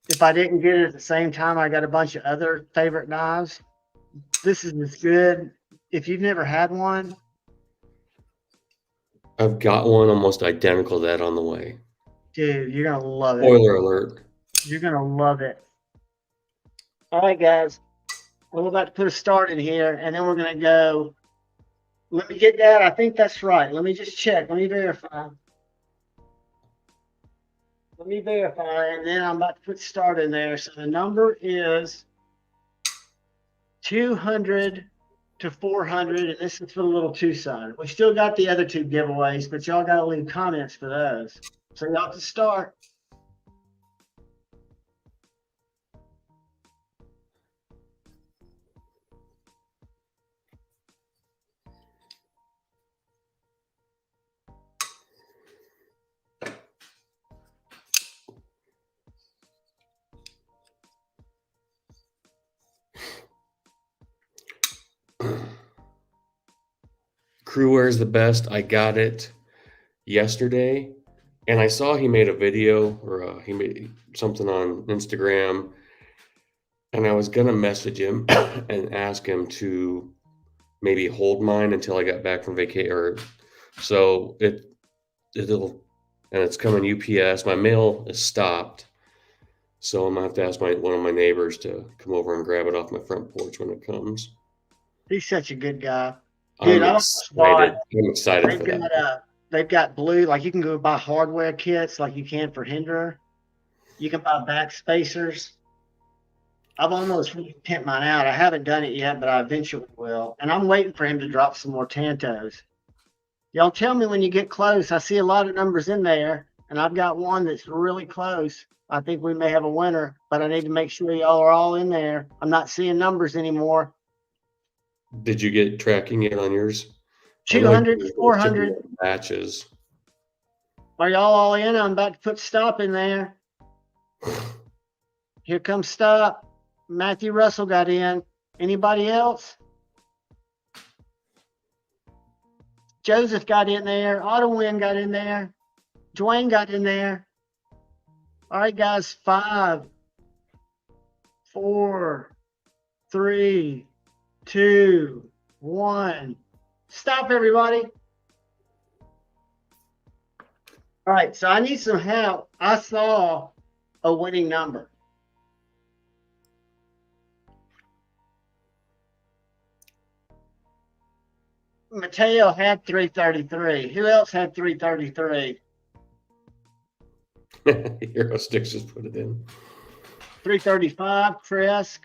If I didn't get it at the same time, I got a bunch of other favorite knives. This is as good. If you've never had one,
I've got one almost identical to that on the way.
dude, you're gonna love it.
Spoiler alert.
You're gonna love it. All right, guys, we're about to put a start in here, and then we're gonna go. Let me get that. I think that's right. Let me just check. Let me verify. And then I'm about to put start in there. So the number is 200 to 400, and this is for the little two-sided. We still got the other two giveaways, but y'all got to leave comments for those. So y'all can start.
Crewware is the best. I got it yesterday, and I saw he made a video or he made something on Instagram, and I was gonna message him and ask him to maybe hold mine until I got back from vacation. Or so it'll, and it's coming UPS. My mail is stopped, so I'm gonna have to ask one of my neighbors to come over and grab it off my front porch when it comes.
He's such a good guy. Dude,
I'm
I almost bought.
excited
They've
for
got
that.
they've got blue, like you can go buy hardware kits like you can for Hinder. You can buy back spacers. I've almost pimped mine out. I haven't done it yet, but I eventually will. And I'm waiting for him to drop some more Tantos. Y'all tell me when you get close. I see a lot of numbers in there, and I've got one that's really close. I think we may have a winner, but I need to make sure y'all are all in there. I'm not seeing numbers anymore.
Did you get tracking yet on yours?
200, 400.
Batches.
Are y'all all in? I'm about to put stop in there. Here comes stop. Matthew Russell got in. Anybody else? Joseph got in there. Ottowin got in there. Dwayne got in there. All right, guys. 5, 4, 3, 2, 1. Stop, everybody. All right, so I need some help. I saw a winning number. Mateo had 333. Who else had 333?
Hero Sticks just put it in.
335, Kresk.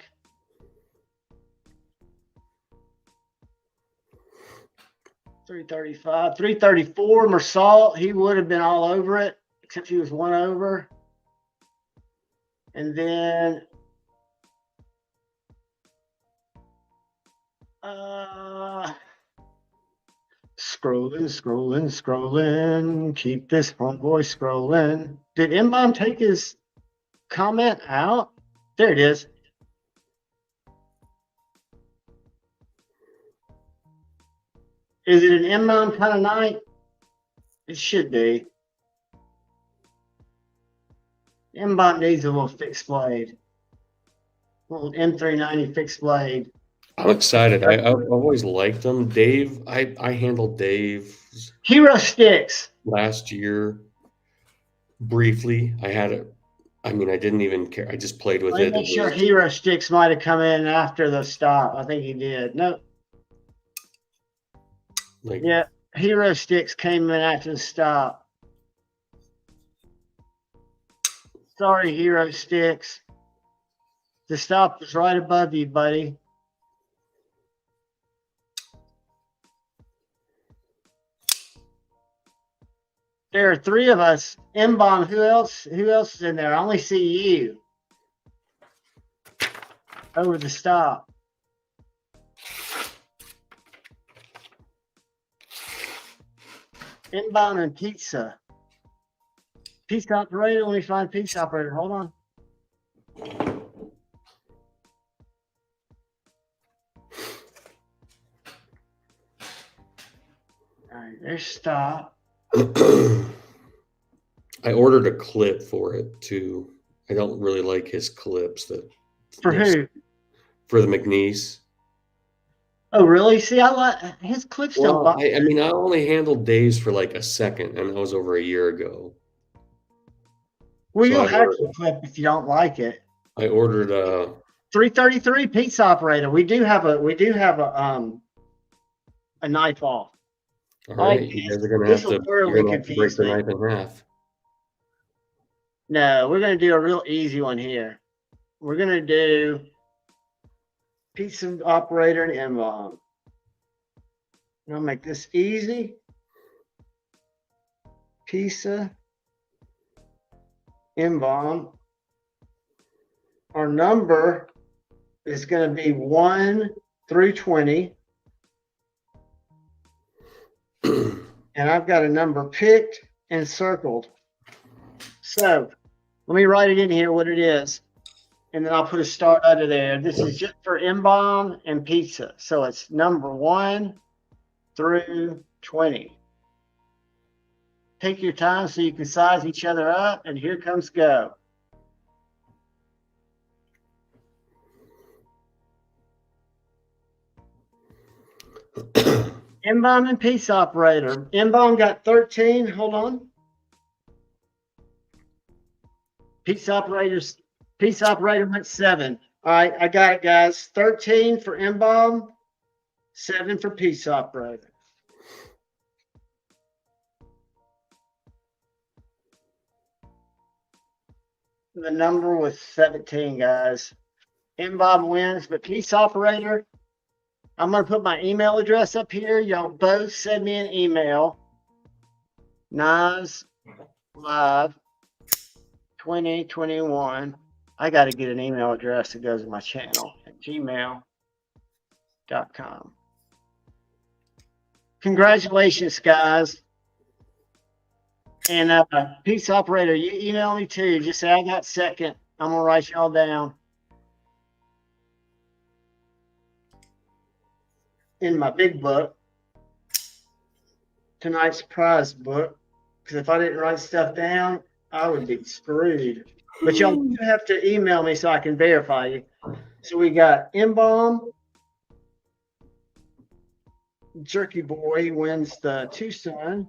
335. 334, Mersalt. He would have been all over it, except he was one over. And then scrolling. Keep this homeboy scrolling. Did M-Bomb take his comment out? There it is. Is it an M-Bomb kind of night? It should be. M-Bomb needs a little fixed blade. A little M390 fixed blade.
I'm excited. I've always liked them. Dave, I handled Dave's
Hero Sticks
last year briefly. I had it. I mean, I didn't even care. I just played with it.
Make sure Hero Sticks might have come in after the stop. I think he did. No. Yeah, Hero Sticks came in after the stop. Sorry, Hero Sticks. The stop was right above you, buddy. There are 3 of us. M-Bomb, who else is in there? I only see you. Over the stop. M-Bomb and Pizza. Pizza operator. Let me find pizza operator. Hold on. All right, there's stop.
I ordered a clip for it too. I don't really like his clips that,
For who?
for the McNeese.
Oh, really? See, I like his clips don't
Well,
bother.
I mean, I only handled days for like a second, and that was over a year ago.
Well,
So
you'll have to clip if you don't like it.
I ordered
333 pizza operator. We do have a knife off.
all
Oh,
right,
this will
you're
thoroughly
gonna have to break
confuse
the
me.
knife in half.
No, we're gonna do a real easy one here. We're gonna do pizza operator and envelope. I'll make this easy. Pizza envelope. Our number is going to be 1 through 20. And I've got a number picked and circled. So let me write it in here what it is. And then I'll put a star under there. This is just for M-bomb and pizza. So it's number 1 through 20. Take your time so you can size each other up. And here comes go. M-bomb and pizza operator. M-bomb got 13. Hold on. Pizza operator went 7. All right, I got it, guys. 13 for M-bomb, 7 for pizza operator. The number was 17, guys. M-bomb wins, but pizza operator, I'm going to put my email address up here. Y'all both send me an email. Nas Live 2021. I got to get an email address that goes to my channel at gmail.com. Congratulations, guys. And pizza operator, you email me too. Just say I got second. I'm going to write y'all down in my big book, tonight's prize book. Because if I didn't write stuff down, I would be screwed. But y'all do have to email me so I can verify you. So we got M-bomb. Jerky Boy wins the Tucson.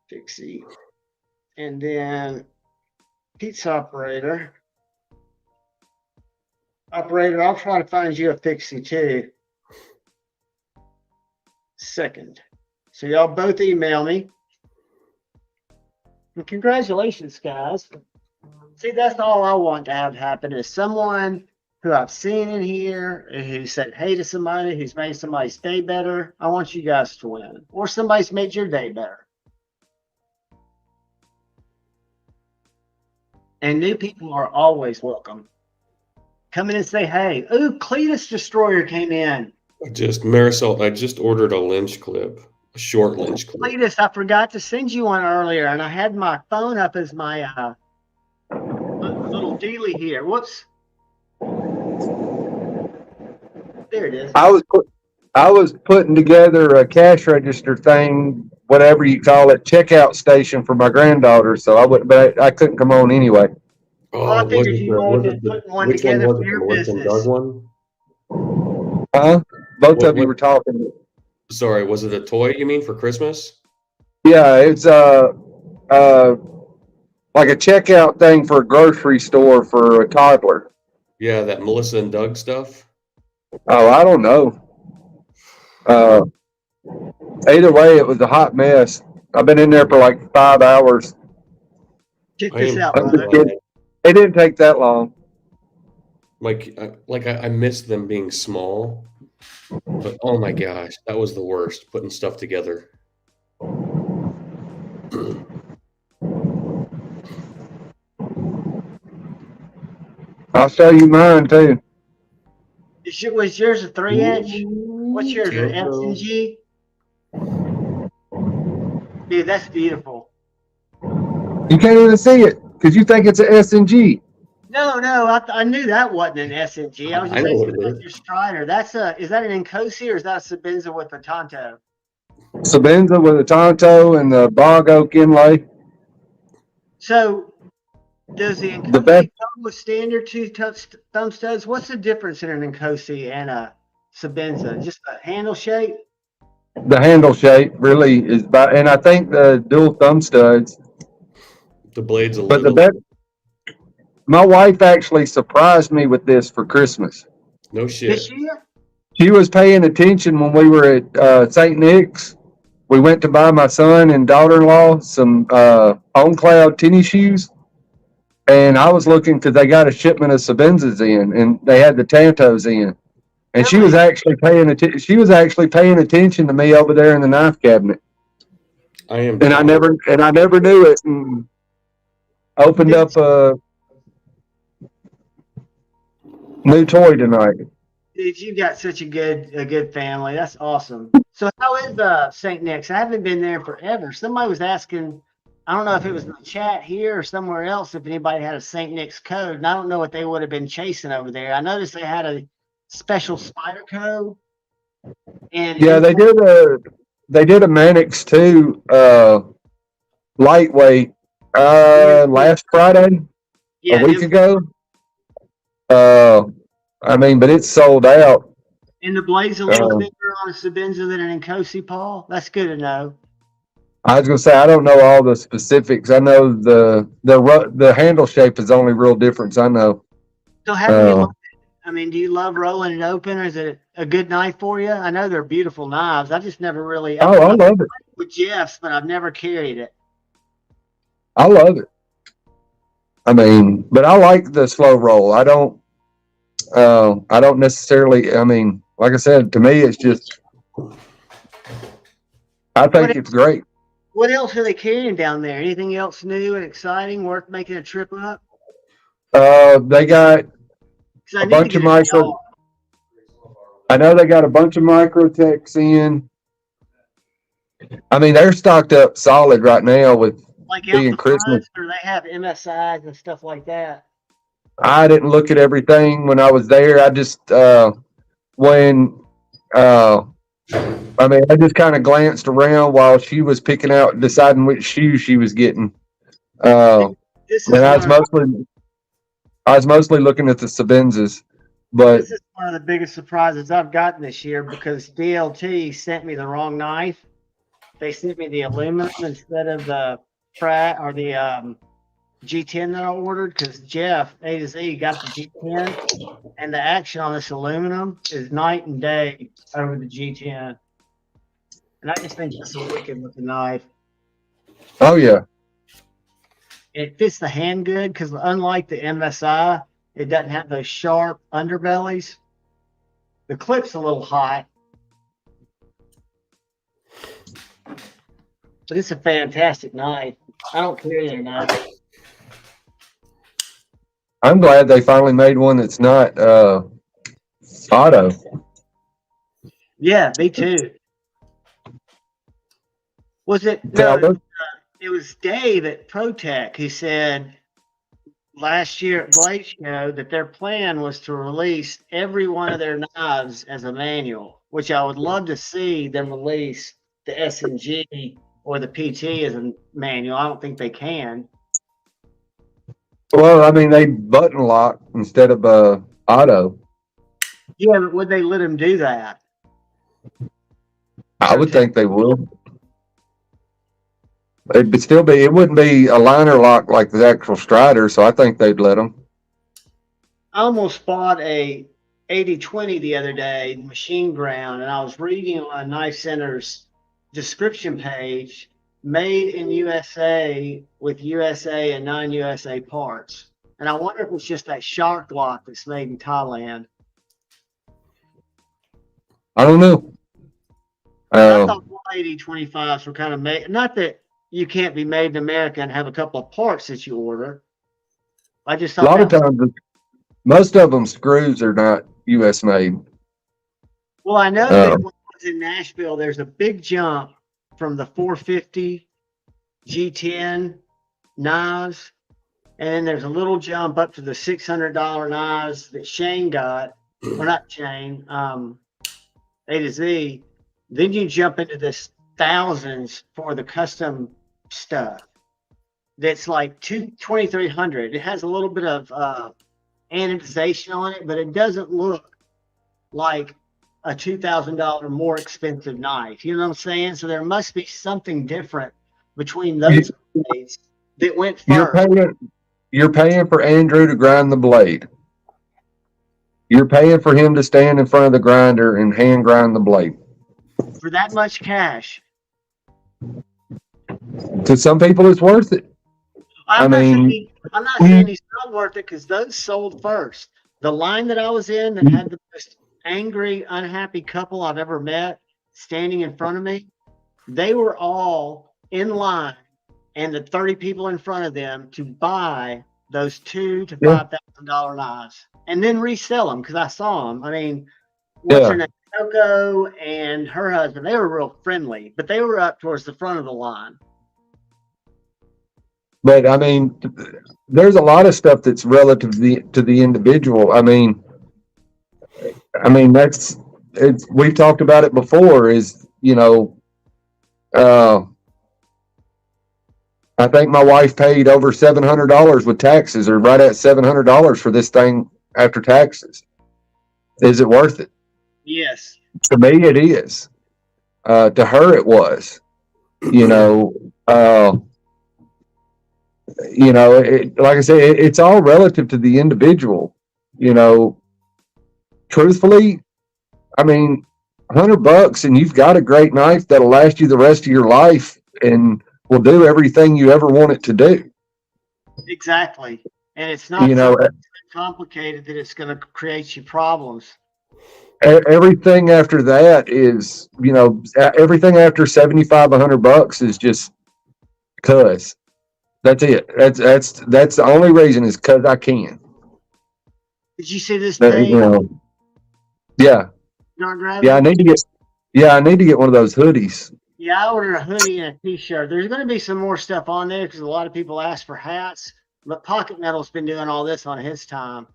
Fixie. And then pizza operator. Operator, I'll try to find you a fixie too. Second. So y'all both email me. And congratulations, guys. See, that's all I want to have happen is someone who I've seen in here, who said hey to somebody, who's made somebody's day better. I want you guys to win. Or somebody's made your day better. And new people are always welcome. Come in and say hey. Ooh, Cletus Destroyer came in.
Marisol, I just ordered a lynch clip, a short lynch clip.
Cletus, I forgot to send you one earlier, and I had my phone up as my little dealie here. Whoops. There it is.
I was putting together a cash register thing, whatever you call it, checkout station for my granddaughter. So I couldn't come on anyway.
Well, I figured you might have been putting one
which one
together
was
for
it? The
your
Melissa and Doug
business.
one?
Both of you were talking.
Sorry, was it a toy you mean for Christmas?
Yeah, it's like a checkout thing for a grocery store for a toddler.
Yeah, that Melissa and Doug stuff.
Oh, I don't know. Either way, it was a hot mess. I've been in there for like 5 hours.
Check
I
this
am
out,
I'm just
brother.
kidding. It didn't take that long.
I miss them being small, but oh my gosh, that was the worst, putting stuff together.
I'll show you mine too.
Was yours a 3-inch? What's yours, an S&G? Dude, that's beautiful.
You can't even see it because you think it's an S&G.
No, I knew that wasn't an S&G. I was just
I know what
asking
it
about
is.
your Strider. Is that an Nkosi or is that a Sabenza with a Tonto?
Sabenza with a Tonto and the bog oak inlay.
So does the
The best,
Nkosi come with standard thumb studs? What's the difference in an Nkosi and a Sabenza? Just a handle shape?
the handle shape really is about, and I think the dual thumb studs.
The blade's a
But the
little,
best, my wife actually surprised me with this for Christmas.
no
This
shit.
year?
She was paying attention when we were at St. Nick's. We went to buy my son and daughter-in-law some On Cloud tennis shoes, and I was looking because they got a shipment of Sabenzas in, and they had the Tantos in. And she was
Really?
actually paying attention. She was actually paying attention to me over there in the knife cabinet,
I am
and
jealous.
I never knew it. And opened
Did,
up a new toy tonight.
did you got such a good family? That's awesome. So how is St. Nick's? I haven't been there forever. Somebody was asking, I don't know if it was in the chat here or somewhere else, if anybody had a St. Nick's code, and I don't know what they would have been chasing over there. I noticed they had a special spider code, and
Yeah, they did a Mannix too, lightweight, last Friday, a
yeah,
week
them,
ago. Uh, I mean, but it's sold out.
and the blade's a little
Uh,
thicker on a Sabenza than an Nkosi, Paul. That's good to know.
I was gonna say I don't know all the specifics. I know the handle shape is the only real difference I know.
So how do you
Uh,
like it? I mean, do you love rolling it open, or is it a good knife for you? I know they're beautiful knives. I just never really,
oh, I
I've
love it.
with Jeff's, but I've never carried it.
I love it. I mean, but I like the slow roll. I don't necessarily. I mean, like I said, to me, it's just. I
What
think it's great.
what else are they carrying down there? Anything else new and exciting worth making a trip up?
They got
Because I
a
need to
bunch
get
of
a
micro.
DR.
I know they got a bunch of microtechs in. I mean, they're stocked up solid right now with
Like out
being
the
Christmas.
front, or they have MSIs and stuff like that.
I didn't look at everything when I was there. I just when uh, I mean, I just kind of glanced around while she was picking out, deciding which shoes she was getting. Uh,
This
and
is one of
I was mostly looking at the Sabenzas, but
this is one of the biggest surprises I've gotten this year because DLT sent me the wrong knife. They sent me the aluminum instead of the Pratt or the G10 that I ordered because Jeff A to Z got the G10, and the action on this aluminum is night and day over the G10. And I just think that's a wicked looking knife.
oh yeah,
It fits the hand good because unlike the MSI, it doesn't have those sharp underbellies. The clip's a little hot, but it's a fantastic knife. I don't carry it enough.
I'm glad they finally made one that's not auto.
Yeah, me too. Was it
Yeah,
no? It was Dave at ProTech who said last year at Blade Show that their plan was to release every one of their knives as a manual, which I would love to see them release the S&G or the PT as a manual. I don't think they can.
well, I mean, they button lock instead of auto.
Yeah, but would they let them do that?
I would
ProTech.
think they would. It'd still be. It wouldn't be a liner lock like the actual Strider, so I think they'd let them.
I almost bought a 80/20 the other day, machine ground, and I was reading on Knife Center's description page, made in USA with USA and non-USA parts. And I wonder if it's just that shark lock that's made in Thailand.
I don't know.
I thought all 80/25s were kind of made, not that you can't be made in America and have a couple of parts that you order. I just
A
thought
lot
that
of
was,
times, most of them screws are not U.S. made.
well, I know
Uh,
that when I was in Nashville, there's a big jump from the 450 G10 knives, and then there's a little jump up to the $600 knives that Shane got, or not Shane, A to Z. Then you jump into this thousands for the custom stuff that's like 2,300. It has a little bit of anodization on it, but it doesn't look like a $2,000 more expensive knife. You know what I'm saying? So there must be something different between those blades that went
You're
first.
paying for Andrew to grind the blade. You're paying for him to stand in front of the grinder and hand grind the blade.
For that much cash.
To some people, it's worth it.
I'm not saying he's not worth it, because those sold first. The line that I was in that had the most angry, unhappy couple I've ever met standing in front of me, they were all in line, and the 30 people in front of them to buy those $2,000 to $5,000 knives and then resell them, because I saw them. I mean, what's her name? Coco and her husband, they were real friendly, but they were up towards the front of the line.
But I mean, there's a lot of stuff that's relative to the individual. I mean, we've talked about it before. Is I think my wife paid over $700 with taxes, or right at $700 for this thing after taxes. Is it worth it?
Yes.
To me, it is. To her, it was. Like I say, it's all relative to the individual. Truthfully, I mean, $100 and you've got a great knife that'll last you the rest of your life and will do everything you ever want it to do.
Exactly. And it's not so complicated that it's going to create you problems.
Everything after that is, everything after $75-$100 is just cuss. That's it. That's the only reason, is because I can.
Did you see this thing?
Yeah. I need to get one of those hoodies.
Yeah, I ordered a hoodie and a t-shirt. There's going to be some more stuff on there because a lot of people ask for hats, but Pocket Metal's been doing all this on his time.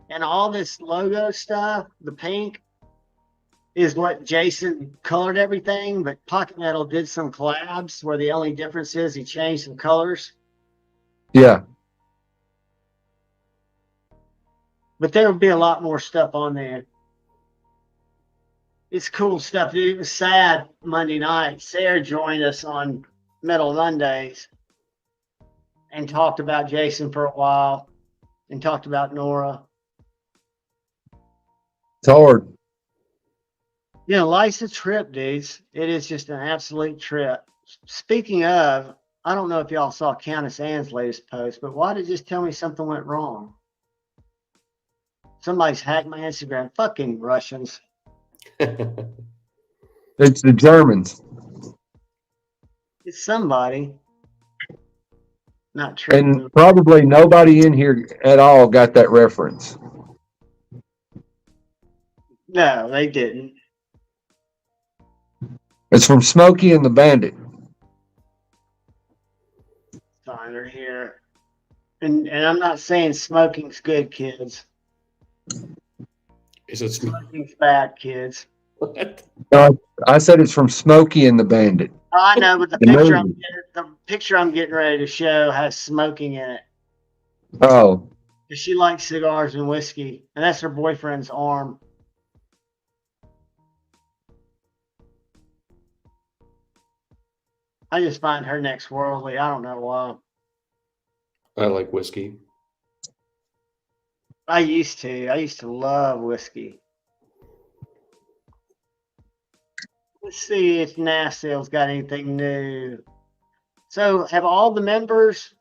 And all this logo stuff, the pink, is what Jason colored everything, but Pocket Metal did some collabs where the only difference is he changed some colors.
Yeah.
But there will be a lot more stuff on there. It's cool stuff, dude. It was sad Monday night. Sarah joined us on Metal Mondays and talked about Jason for a while and talked about Nora.
It's hard.
Life's a trip, dudes. It is just an absolute trip. Speaking of, I don't know if y'all saw Countess Ann's latest post, but why did it just tell me something went wrong? Somebody's hacked my Instagram. Fucking Russians.
It's the Germans.
It's somebody. Not true.
And probably nobody in here at all got that reference.
No, they didn't.
It's from Smokey and the Bandit.
Find her here. And I'm not saying smoking's good, kids.
Is it
smoking's bad, kids?
What?
I said it's from Smokey and the Bandit.
I know, but the picture I'm getting ready to show has smoking in it.
Oh.
Because she likes cigars and whiskey, and that's her boyfriend's arm. I just find her next worldly. I don't know why.
I like whiskey.
I used to love whiskey. Let's see if NASA's got anything new. So have all the members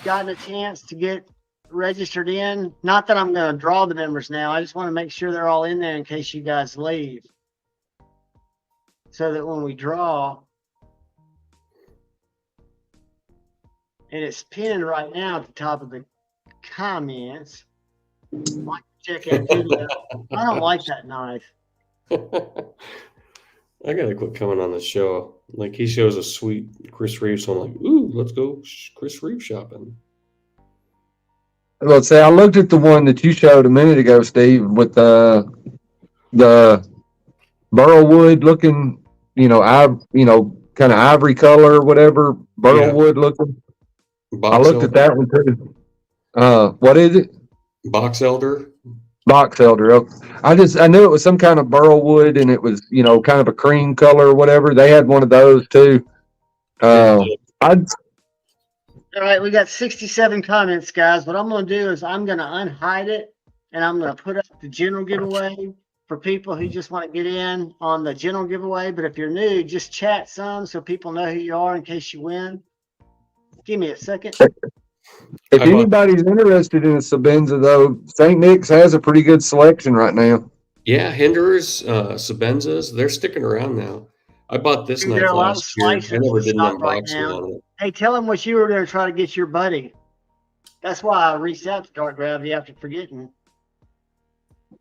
gotten a chance to get registered in? Not that I'm going to draw the members now. I just want to make sure they're all in there in case you guys leave. So that when we draw, and it's pinned right now at the top of the comments. Like check that video. I don't like that knife.
I gotta quit coming on the show. Like, he shows a sweet Chris Reeves, so I'm like, ooh, let's go Chris Reeves shopping.
Well, say I looked at the one that you showed a minute ago, Steve, with the burlwood looking, kind of ivory color or whatever, burlwood looking. I
Box
looked at
elder.
that one too. What is it?
Box elder.
Box elder. Oh, I knew it was some kind of burl wood, and it was kind of a cream color or whatever. They had one of those too. I
All right, we got 67 comments, guys. What I'm going to do is I'm going to unhide it, and I'm going to put up the general giveaway for people who just want to get in on the general giveaway. But if you're new, just chat some so people know who you are in case you win. Give me a second.
If
I bought.
anybody's interested in a Sabenza, though, St. Nick's has a pretty good selection right now.
Yeah, Hinders, Sabenzas, they're sticking around now. I bought this
There are
knife
a lot of
last year. I
slicers
never
in
did an
stock right
unboxing
now.
on it.
Hey, tell them what you were going to try to get your buddy. That's why I reached out to Dark Gravity after forgetting.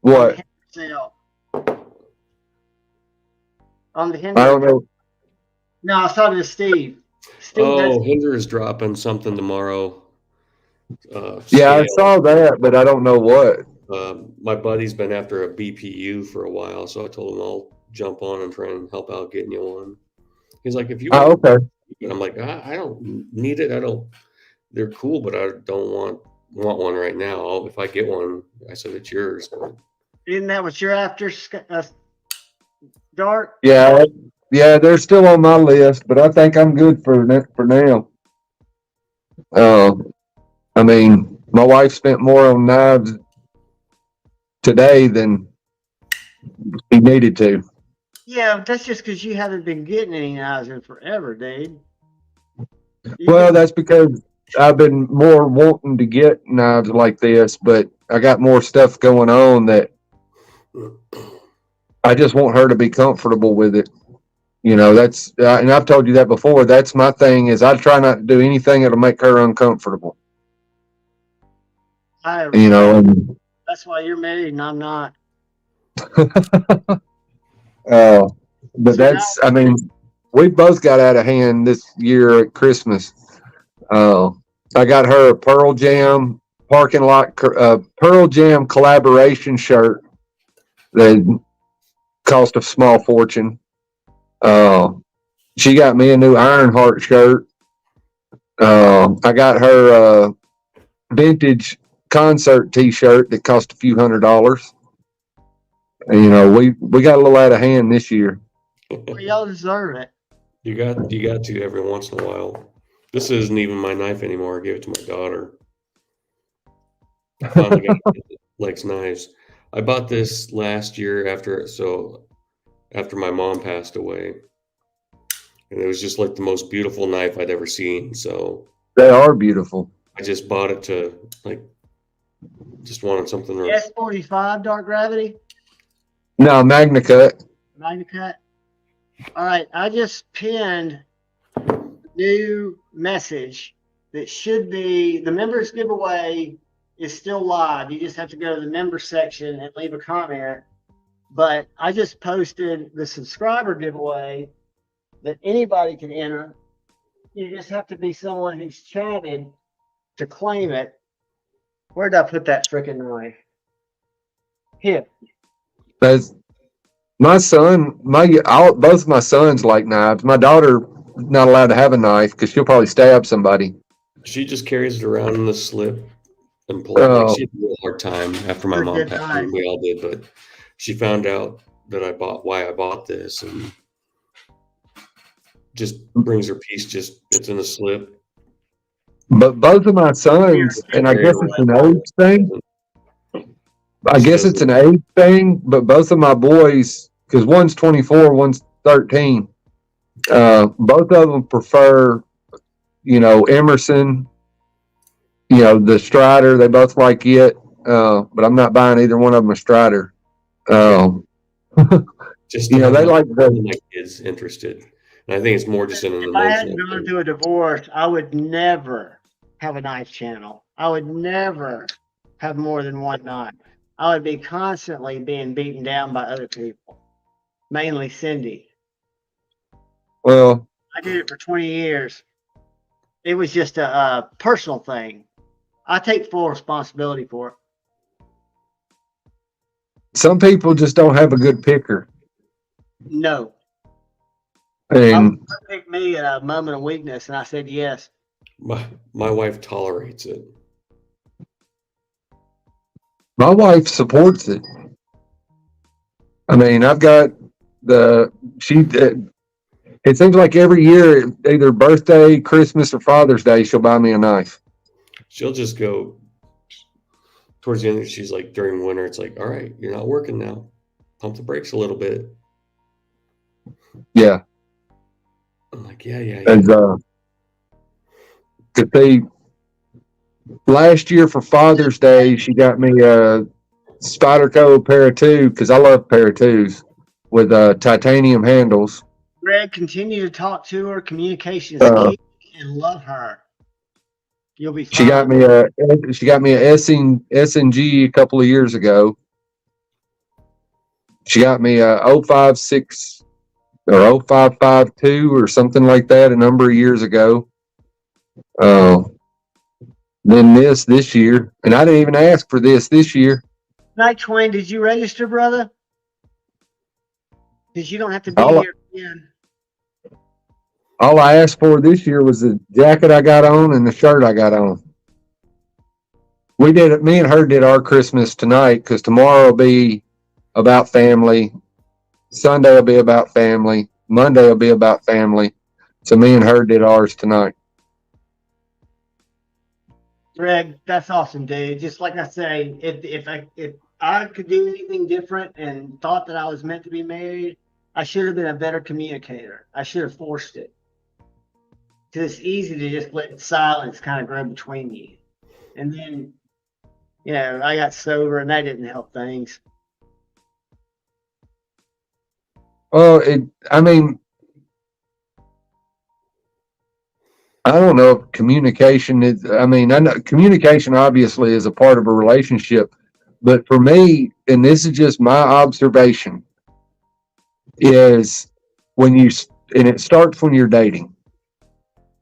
What?
On the
I
Hinder.
don't know.
No, I was talking to Steve. Steve,
Oh, Hinder is dropping something tomorrow.
Yeah, I
Scale.
saw that, but I don't know what.
My buddy's been after a BPU for a while, so I told him I'll jump on and try and help out getting you one. He's like, if you
Oh,
want,
okay.
and I'm like, I don't need it. I don't. They're cool, but I don't want one right now. If I get one, I said it's yours. But
isn't that what you're after, Dark?
Yeah, they're still on my list, but I think I'm good for now. I mean, my wife spent more on knives today than she needed to.
Yeah, that's just because you haven't been getting any knives in forever, dude.
Well, that's because I've been more wanting to get knives like this, but I got more stuff going on that I just want her to be comfortable with it. That's and I've told you that before. That's my thing is I try not to do anything that'll make her uncomfortable. And
that's why you're married and I'm not.
But that's, I mean, we both got out of hand this year at Christmas. I got her a Pearl Jam parking lot, Pearl Jam collaboration shirt that cost a small fortune. She got me a new Ironheart shirt. I got her a vintage concert T-shirt that cost a few $100s. And, we got a little out of hand this year.
Well, y'all deserve it.
you got to every once in a while. This isn't even my knife anymore. I gave it to my daughter. I finally got likes knives. I bought this last year after my mom passed away. And it was just like the most beautiful knife I'd ever seen. So
they are beautiful.
I just bought it to just wanted something.
S45 Dark Gravity?
No, Magna Cut.
Magna Cut? All right, I just pinned a new message that should be the members giveaway is still live. You just have to go to the member section and leave a comment. But I just posted the subscriber giveaway that anybody can enter. You just have to be someone who's chatted to claim it. Where'd I put that freaking knife? Here.
That's my son. Both my sons like knives. My daughter not allowed to have a knife because she'll probably stab somebody.
She just carries it around in the slip and pull it. She had a real hard time after my mom passed. We all did, but she found out that why I bought this, and just brings her piece. It's in a slip.
But both of my sons, and I guess it's an age thing. But both of my boys, because one's 24, one's 13, both of them prefer, Emerson, the Strider. They both like it, but I'm not buying either one of them a Strider.
Just
they like
my kids interested. And I think it's more just an emotional.
If I hadn't gone through a divorce, I would never have a knife channel. I would never have more than one knife. I would be constantly being beaten down by other people, mainly Cindy.
Well,
I did it for 20 years. It was just a personal thing. I take full responsibility for it.
Some people just don't have a good picker.
No.
And
Picked me at a moment of weakness, and I said yes.
My wife tolerates it.
My wife supports it. I mean, I've got it seems like every year, either birthday, Christmas, or Father's Day, she'll buy me a knife.
She'll just go towards the end. She's like, during winter, it's like, all right, you're not working now. Pump the brakes a little bit.
Yeah.
I'm like, yeah.
And, last year for Father's Day, she got me a Spyderco pair of two, because I love pair of twos, with titanium handles.
Greg, continue to talk to her. Communication is
Uh,
key, and love her. You'll be fine.
She got me a S&G a couple of years ago. She got me a 056 or 0552 or something like that a number of years ago. Then this year, and I didn't even ask for this year.
Night Twain, did you register, brother? Because you don't have to be
All,
here again.
all I asked for this year was the jacket I got on and the shirt I got on. We did it. Me and her did our Christmas tonight, because tomorrow will be about family. Sunday will be about family. Monday will be about family. So me and her did ours tonight.
Greg, that's awesome, dude. Just like I say, if I could do anything different and thought that I was meant to be married, I should have been a better communicator. I should have forced it. Because it's easy to just let silence kind of grow between you. And then, I got sober and that didn't help things.
Well, I mean, I don't know if communication is, I know communication obviously is a part of a relationship, but for me, and this is just my observation, is and it starts when you're dating,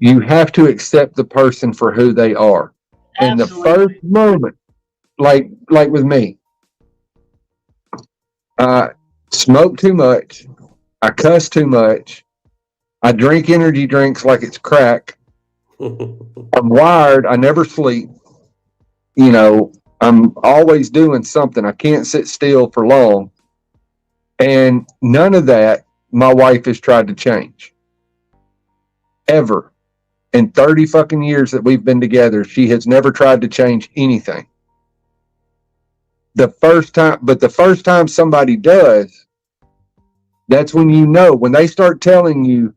you have to accept the person for who they are. And the
Absolutely.
first moment, like with me, I smoke too much, I cuss too much, I drink energy drinks like it's crack, I'm wired, I never sleep, I'm always doing something, I can't sit still for long. And none of that my wife has tried to change. Ever. In 30 fucking years that we've been together, she has never tried to change anything. The first time somebody does, that's when when they start telling you,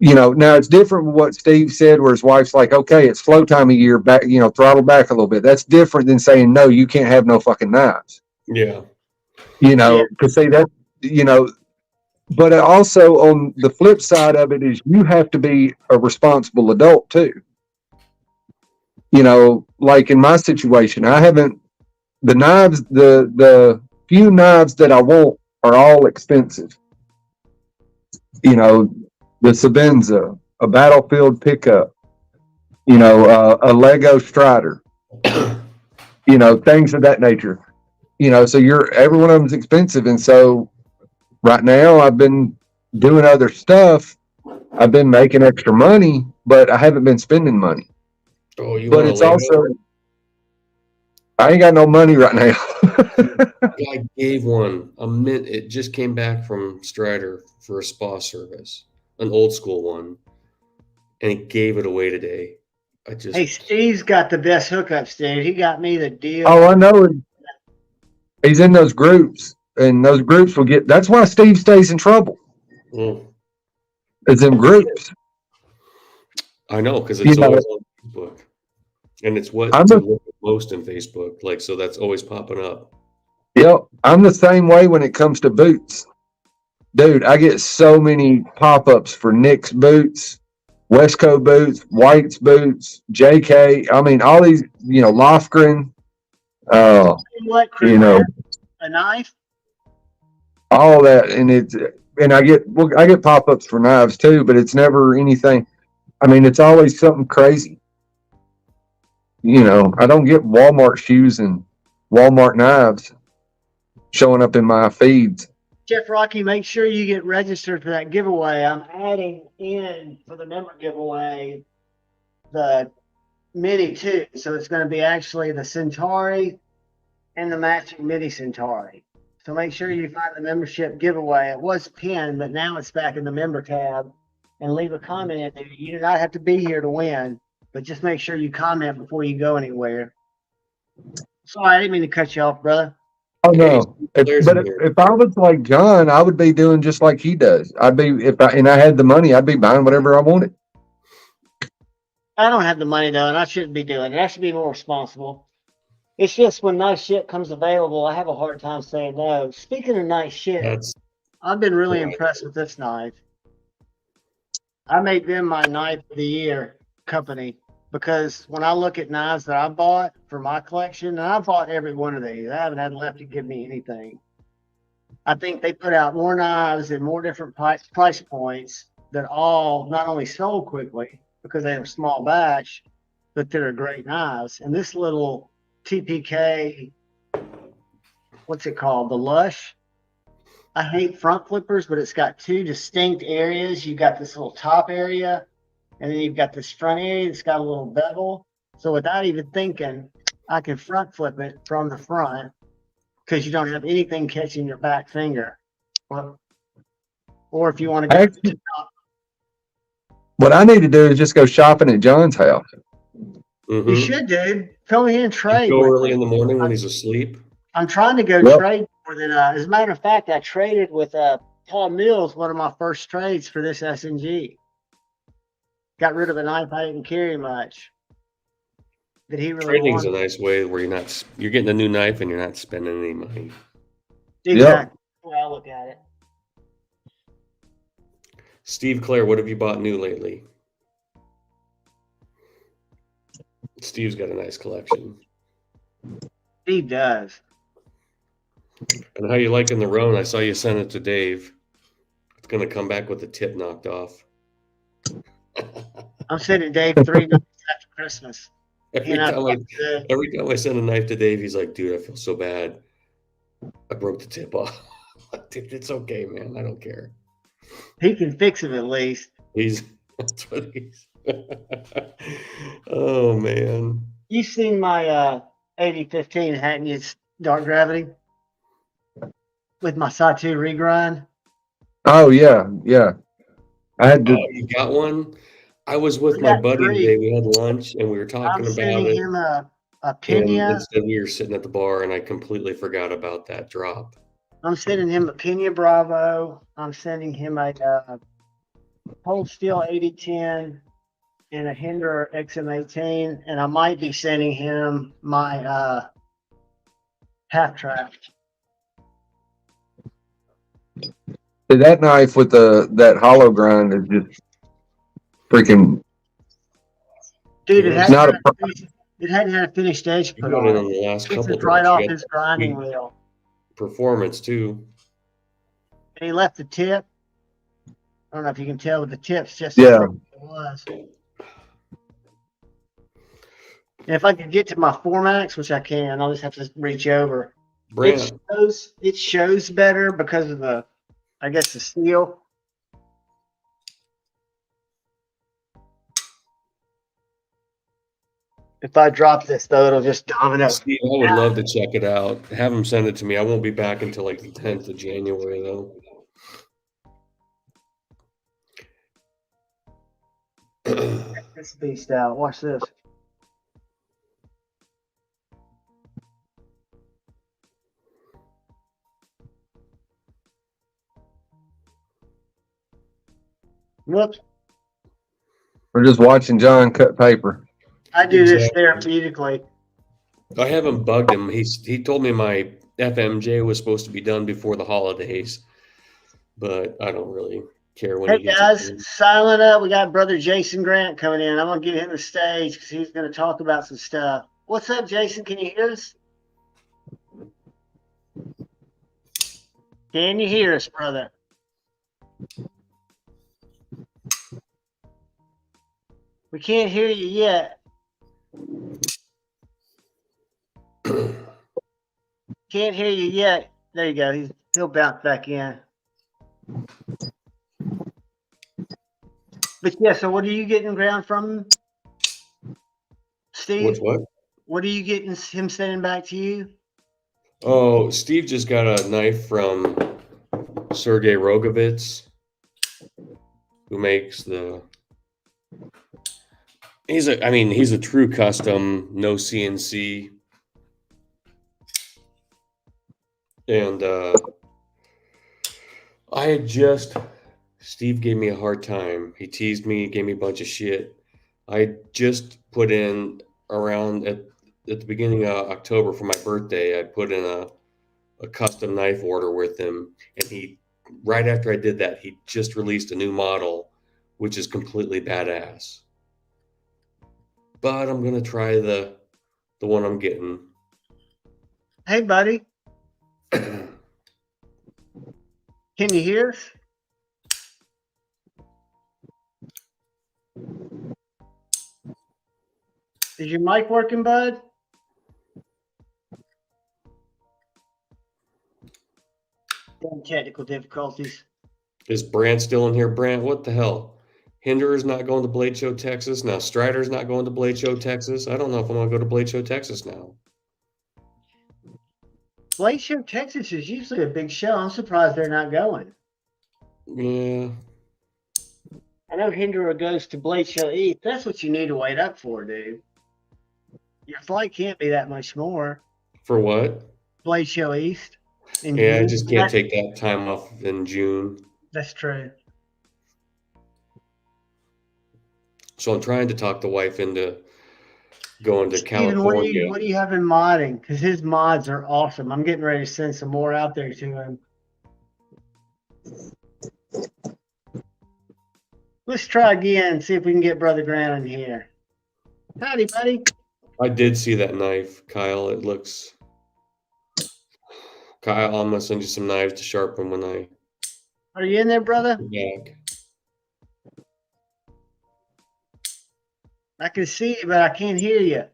now it's different with what Steve said, where his wife's like, okay, it's slow time of year, back, throttle back a little bit. That's different than saying, no, you can't have no fucking knives.
Yeah.
Because say that, but also on the flip side of it is you have to be a responsible adult too. Like in my situation, I haven't, the knives, the few knives that I want are all expensive. The Sabenza, a Battlefield pickup, a Lego Strider, things of that nature. So every one of them's expensive. And so right now I've been doing other stuff. I've been making extra money, but I haven't been spending money.
Oh, you
But
want
it's
a Lego?
also, I ain't got no money right now.
I gave one it just came back from Strider for a spa service, an old school one, and he gave it away today.
Hey, Steve's got the best hookups, dude. He got me the deal.
Oh, I know. He's in those groups, and those groups will get. That's why Steve stays in trouble. It's in groups.
I know, because it's always on Facebook, and it's what to look at most in Facebook. Like, so that's always popping up.
Yep, I'm the same way when it comes to boots, dude. I get so many pop-ups for Nick's boots, Westco boots, White's boots, JK. I mean, all these, Lofgren.
What, a knife?
All that, and I get pop-ups for knives too, but it's never anything. I mean, it's always something crazy. I don't get Walmart shoes and Walmart knives showing up in my feeds.
Jeff Rocky, make sure you get registered for that giveaway. I'm adding in for the member giveaway the Mini too. So it's going to be actually the Centauri and the matching Mini Centauri. So make sure you find the membership giveaway. It was pinned, but now it's back in the member tab. And leave a comment in there. You do not have to be here to win, but just make sure you comment before you go anywhere. Sorry, I didn't mean to cut you off, brother.
Oh no!
There's
But if I was like John, I would be doing just like he does. I'd be and I had the money, I'd be buying whatever I wanted.
I don't have the money though, and I shouldn't be doing it. I should be more responsible. It's just when nice shit comes available, I have a hard time saying no. Speaking of nice shit,
That's
I've been really
right.
impressed with this knife. I made them my knife of the year company because when I look at knives that I bought for my collection, and I bought every one of these, I haven't had left to give me anything. I think they put out more knives and more different price points that all not only sold quickly because they were small batch, but they're great knives. And this little TPK, what's it called? The Lush. I hate front flippers, but it's got two distinct areas. You've got this little top area, and then you've got this front area that's got a little bevel. So without even thinking, I can front flip it from the front because you don't have anything catching your back finger. Or if you want to go to the top.
What I need to do is just go shopping at John's house.
You should, dude. Come here and trade.
Go
with
early
me.
in the morning when he's asleep.
I'm trying to go
Yep.
trade more than as a matter of fact, I traded with Paul Mills, one of my first trades for this SNG. Got rid of a knife I didn't carry much. That he really
Trading's a
wanted.
nice way where you're getting a new knife and you're not spending any money.
Exactly. The way I look at it.
Steve Clare, what have you bought new lately? Steve's got a nice collection.
He does.
And how you liking the Roan? I saw you send it to Dave. It's gonna come back with the tip knocked off.
I'm sending Dave 3 nights after Christmas.
Every time I send a knife to Dave, he's like, dude, I feel so bad. I broke the tip off. Dude, it's okay, man. I don't care.
He can fix it at least.
That's what he's. Oh man.
You've seen my 8015, hadn't you? It's Dark Gravity with my Satu regrind.
Oh yeah. I had to.
Oh, you got one? I was with my buddy today. We had lunch and we were talking
I'm
about
sending
it.
him a
And
Pena.
instead, we were sitting at the bar, and I completely forgot about that drop.
I'm sending him a Pena Bravo. I'm sending him a Cold Steel 8010 and a Hinder XM18, and I might be sending him my half track.
That knife with that hollow grind is just freaking.
Dude,
Yeah,
it hadn't had a finished edge
You
put
got
on
it
it.
on the last
This
couple
is right
drops.
off
You got
his grinding
sweet
wheel.
performance too.
And he left the tip. I don't know if you can tell, but the tip's just
Yeah.
as thick as it was. And if I could get to my Formax, which I can, I'll just have to reach over.
Brant,
It shows better because of the, I guess, the steel. If I drop this, though, it'll just dominate.
Steve, I would love to check it out. Have him send it to me. I won't be back until like the 10th of January, though.
Check this beast out. Watch this. Whoops.
We're just watching John cut paper.
I do this
Exactly.
therapeutically.
I haven't bugged him. He told me my FMJ was supposed to be done before the holidays, but I don't really care when
Hey
he gets
guys,
it done.
silent up. We got brother Jason Grant coming in. I'm gonna give him the stage because he's gonna talk about some stuff. What's up, Jason? Can you hear us? Can you hear us, brother? We can't hear you yet. Can't hear you yet. There you go. He'll bounce back in. But yeah, so what are you getting ground from him? Steve,
What's what?
what are you getting him sending back to you?
Oh, Steve just got a knife from Sergey Rogovitz, who makes the. He's a true custom, no CNC, and I had just. Steve gave me a hard time. He teased me, gave me a bunch of shit. I just put in around at the beginning of October for my birthday. I put in a custom knife order with him, and he right after I did that, he just released a new model, which is completely badass. But I'm gonna try the one I'm getting.
Hey, buddy, can you hear us? Is your mic working, bud? Technical difficulties.
Is Brant still in here? Brant, what the hell? Hinderer's not going to Blade Show, Texas. Now Strider's not going to Blade Show, Texas. I don't know if I'm gonna go to Blade Show, Texas now.
Blade Show, Texas is usually a big show. I'm surprised they're not going.
Yeah.
I know Hinderer goes to Blade Show East. That's what you need to wait up for, dude. Your flight can't be that much more.
For what?
Blade Show East.
Yeah, I just can't take that time off in June.
That's true.
So I'm trying to talk the wife into going to
Steven,
California.
what do you have in modding? Because his mods are awesome. I'm getting ready to send some more out there to him. Let's try again and see if we can get Brother Grant in here. Howdy, buddy.
I did see that knife, Kyle. It looks. Kyle, I'm gonna send you some knives to sharpen when I
Are you in there, brother?
get back.
I can see you, but I can't hear you.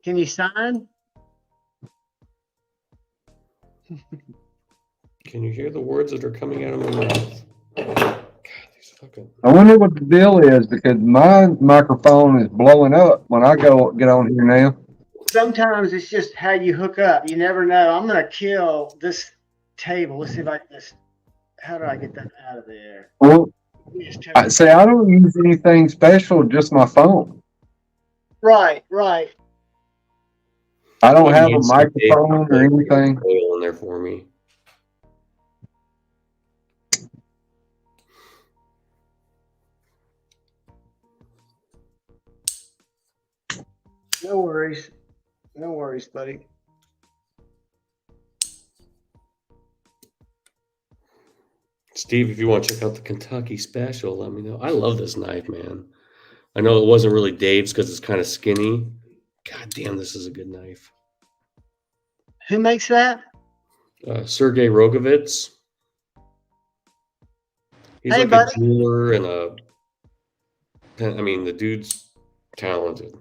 Can you sign?
Can you hear the words that are coming out of my mouth? God, these fucking.
I wonder what the deal is because my microphone is blowing up when I go get on here now.
Sometimes it's just how you hook up. You never know. I'm going to kill this table. Let's see if I can just. How do I get that out of there?
Well, I don't use anything special, just my phone.
Right, right.
I don't have a microphone or anything.
In there for me.
No worries. No worries, buddy.
Steve, if you want to check out the Kentucky special, let me know. I love this knife, man. I know it wasn't really Dave's because it's kind of skinny. God damn, this is a good knife.
Who makes that?
Sergey Rogovitz. He's
Hey,
like
buddy.
a jeweler and the dude's talented.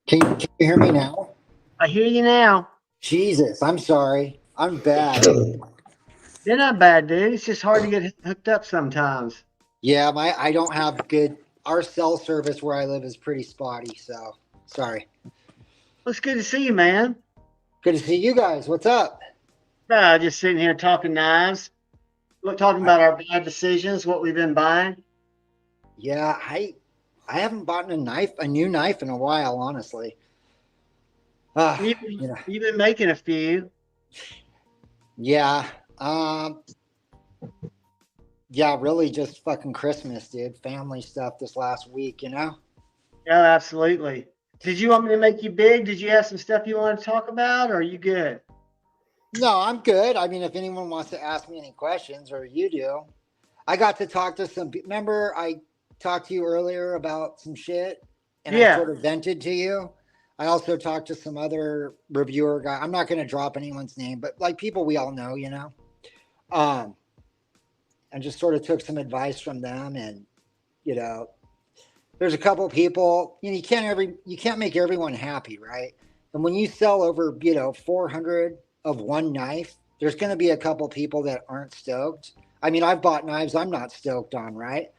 Can you hear me now?
I hear you now.
Jesus, I'm sorry. I'm bad.
You're not bad, dude. It's just hard to get hooked up sometimes.
Yeah, I don't have good. Our cell service where I live is pretty spotty, so sorry.
Well, it's good to see you, man.
Good to see you guys. What's up?
Just sitting here talking knives. Look, talking about our bad decisions, what we've been buying.
Yeah, I haven't bought a new knife in a while, honestly.
You've been making a few.
Yeah. Yeah, really just fucking Christmas, dude. Family stuff this last week, you know?
Yeah, absolutely. Did you want me to make you big? Did you have some stuff you want to talk about, or are you good?
No, I'm good. I mean, if anyone wants to ask me any questions, or you do, I got to talk to some. Remember, I talked to you earlier about some shit, and I sort of vented to you. I also talked to some other reviewer guy. I'm not going to drop anyone's name, but like people we all know, you know, and just sort of took some advice from them. And you know, there's a couple of people. You know, you can't make everyone happy, right? And when you sell over 400 of one knife, there's going to be a couple people that aren't stoked. I mean, I've bought knives I'm not stoked on, right?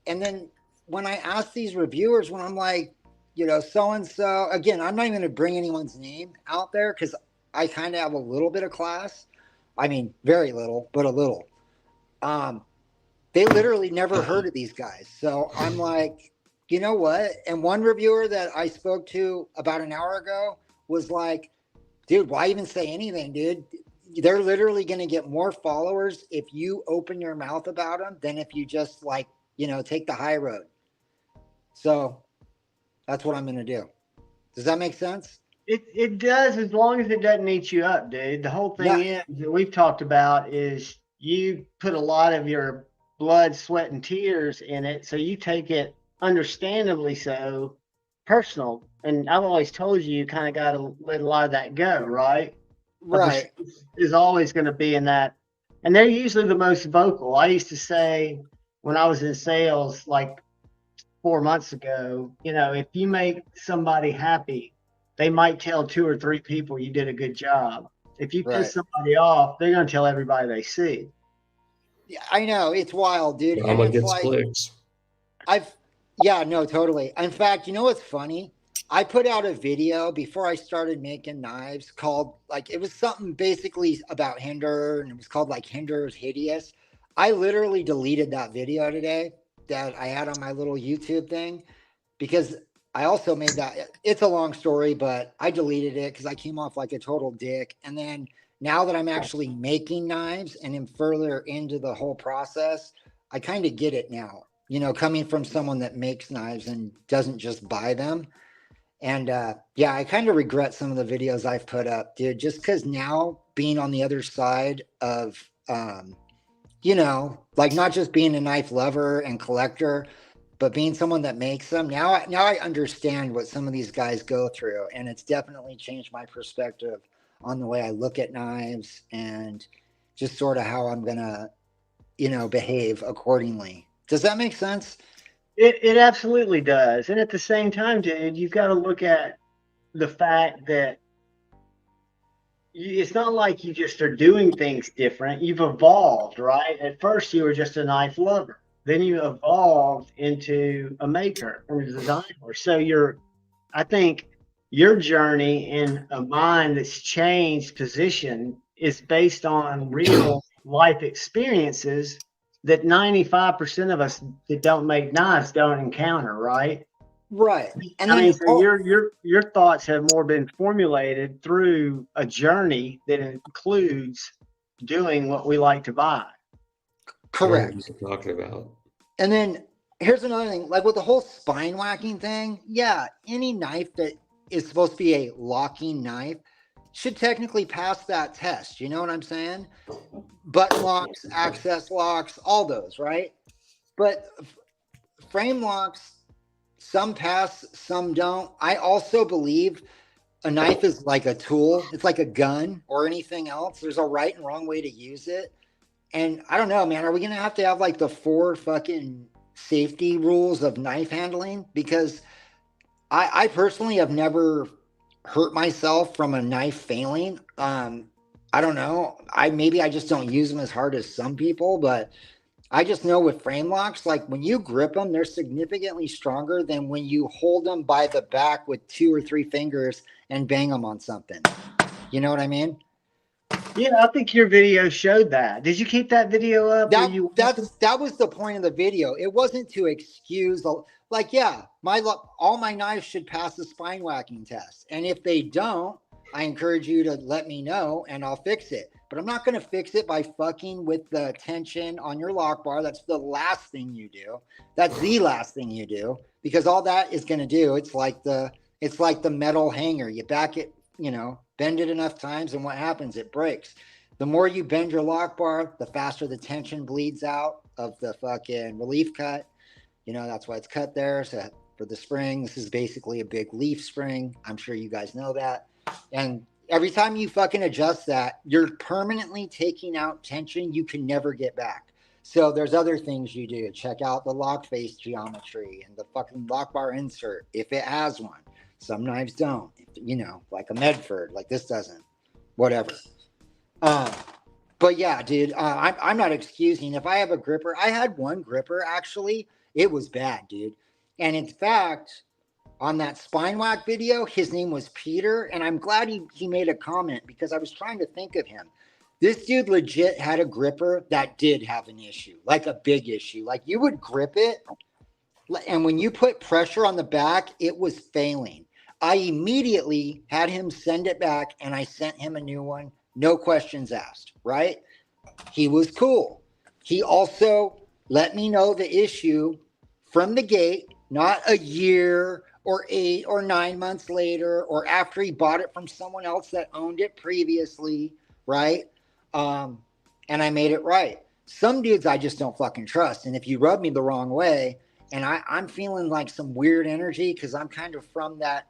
And then when I ask these reviewers, when I'm like, you know, so and so, again, I'm not even going to bring anyone's name out there because I kind of have a little bit of class. I mean, very little, but a little. They literally never heard of these guys. So I'm like, you know what? And one reviewer that I spoke to about an hour ago was like, dude, why even say anything, dude? They're literally going to get more followers if you open your mouth about them than if you just like, you know, take the high road. So that's what I'm going to do. Does that make sense?
It does, as long as it doesn't eat you up, dude. The whole thing is that we've talked about is you put a lot of your blood, sweat, and tears in it, so you take it, understandably so, personal. And I've always told you, you kind of got to let a lot of that go, right?
Right.
Is always going to be in that, and they're usually the most vocal. I used to say when I was in sales, like 4 months ago, you know, if you make somebody happy, they might tell 2 or 3 people you did a good job. If you piss somebody off, they're going to tell everybody they see.
Yeah, I know, it's wild, dude.
Drama
And it's
gets
like
clicks.
yeah, no, totally. In fact, you know what's funny? I put out a video before I started making knives called, like, it was something basically about Hinder, and it was called like Hinder's Hideous. I literally deleted that video today that I had on my little YouTube thing because I also made that. It's a long story, but I deleted it because I came off like a total dick. And then now that I'm actually making knives and am further into the whole process, I kind of get it now, you know, coming from someone that makes knives and doesn't just buy them. And yeah, I kind of regret some of the videos I've put up, dude, just because now being on the other side of, you know, like not just being a knife lover and collector, but being someone that makes them, now I understand what some of these guys go through, and it's definitely changed my perspective on the way I look at knives and just sort of how I'm gonna, you know, behave accordingly. Does that make sense?
It absolutely does. And at the same time, dude, you've got to look at the fact that it's not like you just are doing things different. You've evolved, right? At first, you were just a knife lover. Then you evolved into a maker and a designer. So I think your journey in a mind that's changed position is based on real life experiences that 95% of us that don't make knives don't encounter, right?
Right. And
I
then
mean, so your thoughts have more been formulated through a journey that includes doing what we like to buy.
I know what
correct.
you're talking about.
And then here's another thing, like with the whole spine whacking thing, yeah, any knife that is supposed to be a locking knife should technically pass that test. You know what I'm saying? Button locks, access locks, all those, right? But frame locks, some pass, some don't. I also believe a knife is like a tool. It's like a gun or anything else. There's a right and wrong way to use it. And I don't know, man, are we going to have like the 4 fucking safety rules of knife handling? Because I personally have never hurt myself from a knife failing. I don't know. Maybe I just don't use them as hard as some people, but I just know with frame locks, like when you grip them, they're significantly stronger than when you hold them by the back with 2 or 3 fingers and bang them on something. You know what I mean?
Yeah, I think your video showed that. Did you keep that video up?
That was the point of the video. It wasn't to excuse, like, yeah, all my knives should pass the spine whacking test, and if they don't, I encourage you to let me know and I'll fix it. But I'm not going to fix it by fucking with the tension on your lock bar. That's the last thing you do. That's the last thing you do, because all that is going to do, it's like the metal hanger. You back it, you know, bend it enough times, and what happens? It breaks. The more you bend your lock bar, the faster the tension bleeds out of the fucking relief cut. You know, that's why it's cut there. So for the spring, this is basically a big leaf spring. I'm sure you guys know that. And every time you fucking adjust that, you're permanently taking out tension you can never get back. So there's other things you do. Check out the lock face geometry and the fucking lock bar insert, if it has one. Some knives don't, you know, like a Medford, like this doesn't, whatever. But yeah, dude, I'm not excusing. If I have a gripper, I had one gripper actually, It was bad, dude. And in fact, on that spine whack video, his name was Peter. And I'm glad he made a comment because I was trying to think of him. This dude legit had a gripper that did have an issue, like a big issue. Like you would grip it, and when you put pressure on the back, it was failing. I immediately had him send it back, and I sent him a new one. No questions asked, right? He was cool. He also let me know the issue from the gate, not a year or 8 or 9 months later, or after he bought it from someone else that owned it previously, right? And I made it right. Some dudes I just don't fucking trust. And if you rub me the wrong way, and I'm feeling like some weird energy because I'm kind of from that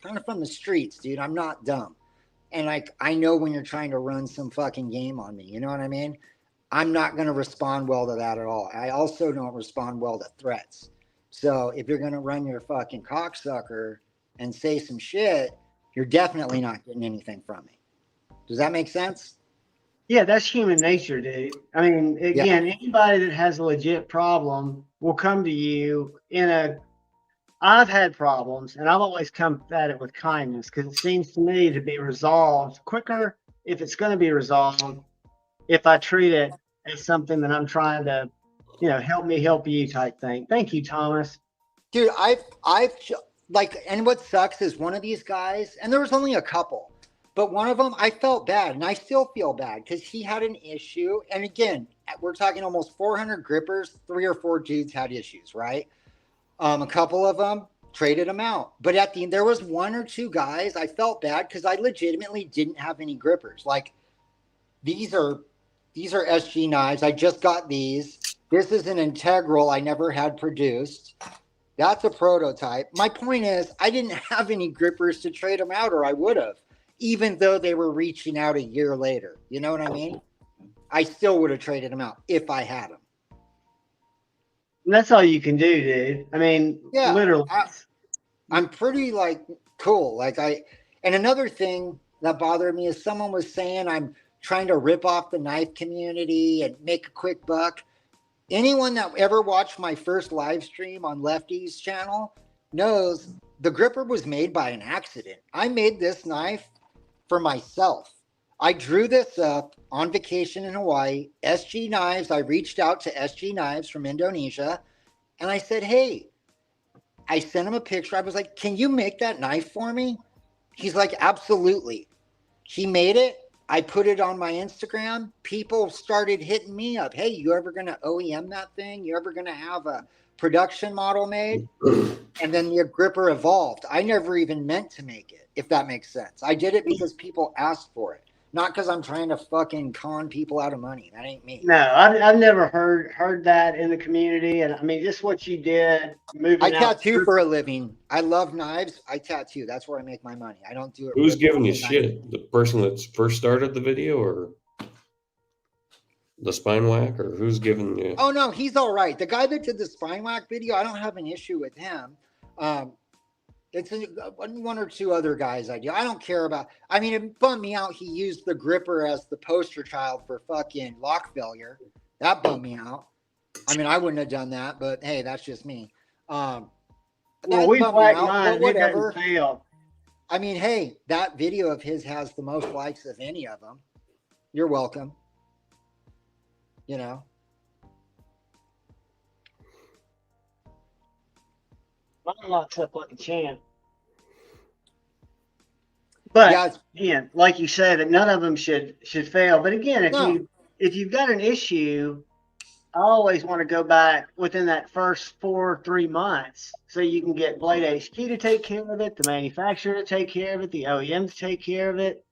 kind of from the streets, dude. I'm not dumb. And like I know when you're trying to run some fucking game on me, you know what I mean? I'm not going to respond well to that at all. I also don't respond well to threats. So if you're going to run your fucking cocksucker and say some shit, you're definitely not getting anything from me. Does that make sense?
Yeah, that's human nature, dude. I mean, again, anybody that has a legit problem will come to you I've had problems, and I've always come at it with kindness because it seems to me to be resolved quicker if it's going to be resolved, if I treat it as something that I'm trying to, help me help you type thing. Thank you, Thomas.
Dude, I've like, and what sucks is one of these guys, and there was only a couple, but one of them, I felt bad, and I still feel bad because he had an issue. And again, we're talking almost 400 grippers, 3 or 4 dudes had issues, right? A couple of them traded them out. But at the end, there was 1 or 2 guys, I felt bad because I legitimately didn't have any grippers. Like, these are SG knives. I just got these. This is an integral I never had produced. That's a prototype. My point is, I didn't have any grippers to trade them out, or I would have, even though they were reaching out a year later. You know what I mean? I still would have traded them out if I had them.
And that's all you can do, dude. I mean,
Yeah,
literally.
I'm pretty like cool. And another thing that bothered me is someone was saying I'm trying to rip off the knife community and make a quick buck. Anyone that ever watched my first live stream on Lefty's channel knows the gripper was made by an accident. I made this knife for myself. I drew this up on vacation in Hawaii. SG Knives, I reached out to SG Knives from Indonesia, and I said, hey, I sent him a picture. I was like, can you make that knife for me? He's like, absolutely. He made it. I put it on my Instagram. People started hitting me up. Hey, you ever going to OEM that thing? You ever going to have a production model made? And then the gripper evolved. I never even meant to make it, if that makes sense. I did it because people asked for it, not because I'm trying to fucking con people out of money. That ain't me.
No, I've never heard that in the community. And I mean, just what you did moving
I
out.
tattoo for a living. I love knives. I tattoo. That's where I make my money. I don't do it.
Who's giving you shit? The person that's first started the video, or the spine whack, or who's giving you?
Oh no, he's all right. The guy that did the spine whack video, I don't have an issue with him. It's 1 or 2 other guys I do. I don't care about. I mean, it bummed me out. He used the gripper as the poster child for fucking lock failure. That bummed me out. I mean, I wouldn't have done that, but hey, that's just me.
Well, we black mine. Whatever. Fail.
I mean, hey, that video of his has the most likes of any of them. You're welcome. You know.
Mine locks up like a champ. But
yeah,
again, like you said, none of them should fail. But again, if you've got an issue, I always want to go back within that first 4 or 3 months so you can get Blade HQ to take care of it, the manufacturer to take care of it, the OEM to take care of it.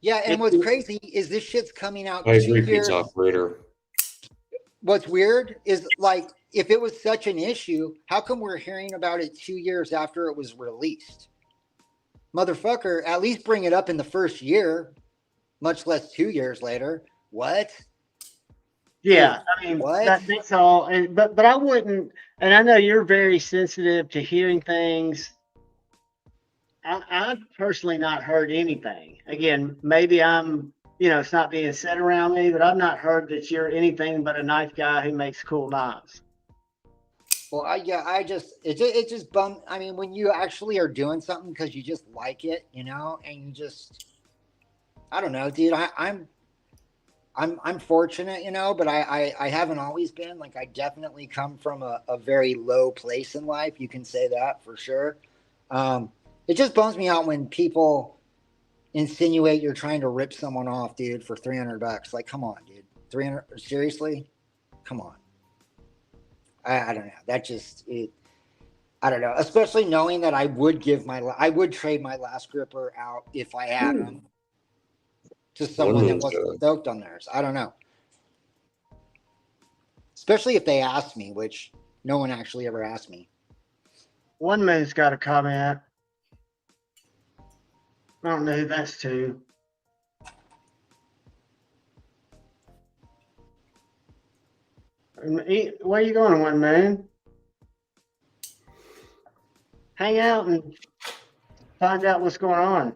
Yeah, and what's crazy is this shit's coming out.
I agree, pizza operator.
What's weird is, like, if it was such an issue, how come we're hearing about it 2 years after it was released? Motherfucker, at least bring it up in the first year, much less 2 years later. What?
Yeah, I mean, that's all. And but I wouldn't, and I know you're very sensitive to hearing things. I've personally not heard anything. Again, maybe I'm, it's not being said around me, but I've not heard that you're anything but a knife guy who makes cool knives.
Well, it just bum. I mean, when you actually are doing something because you just like it, and you just, I don't know, dude. I'm fortunate, but I haven't always been. Like, I definitely come from a very low place in life. You can say that for sure. It just bums me out when people insinuate you're trying to rip someone off, dude, for $300. Like, come on, dude. 300, seriously? Come on. I don't know. That just it. I don't know. Especially knowing that I would trade my last gripper out if I had them to someone that wasn't stoked on theirs. I don't know. Especially if they asked me, which no one actually ever asked me.
One man's got a comment. I don't know who that's to. Where you going, One Man? Hang out and find out what's going on.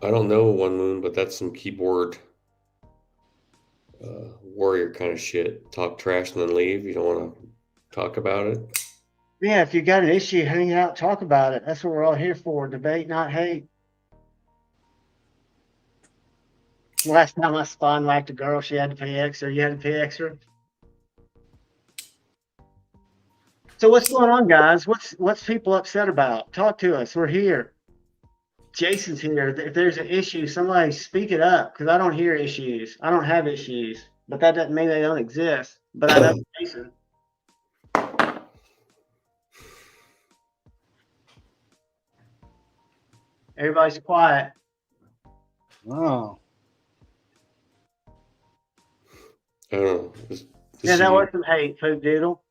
I don't know, One Moon, but that's some keyboard warrior kind of shit. Talk trash and then leave. You don't want to talk about it?
Yeah, if you got an issue, hang out, talk about it. That's what we're all here for. Debate, not hate. Last time I spawned like a girl, she had to pay extra. You had to pay extra. So what's going on, guys? What's people upset about? Talk to us. We're here. Jason's here. If there's an issue, somebody speak it up, because I don't hear issues. I don't have issues, but that doesn't mean they don't exist. But I know Jason. Everybody's quiet.
Oh.
I don't know.
Yeah, that was some hate, Poop Doodle.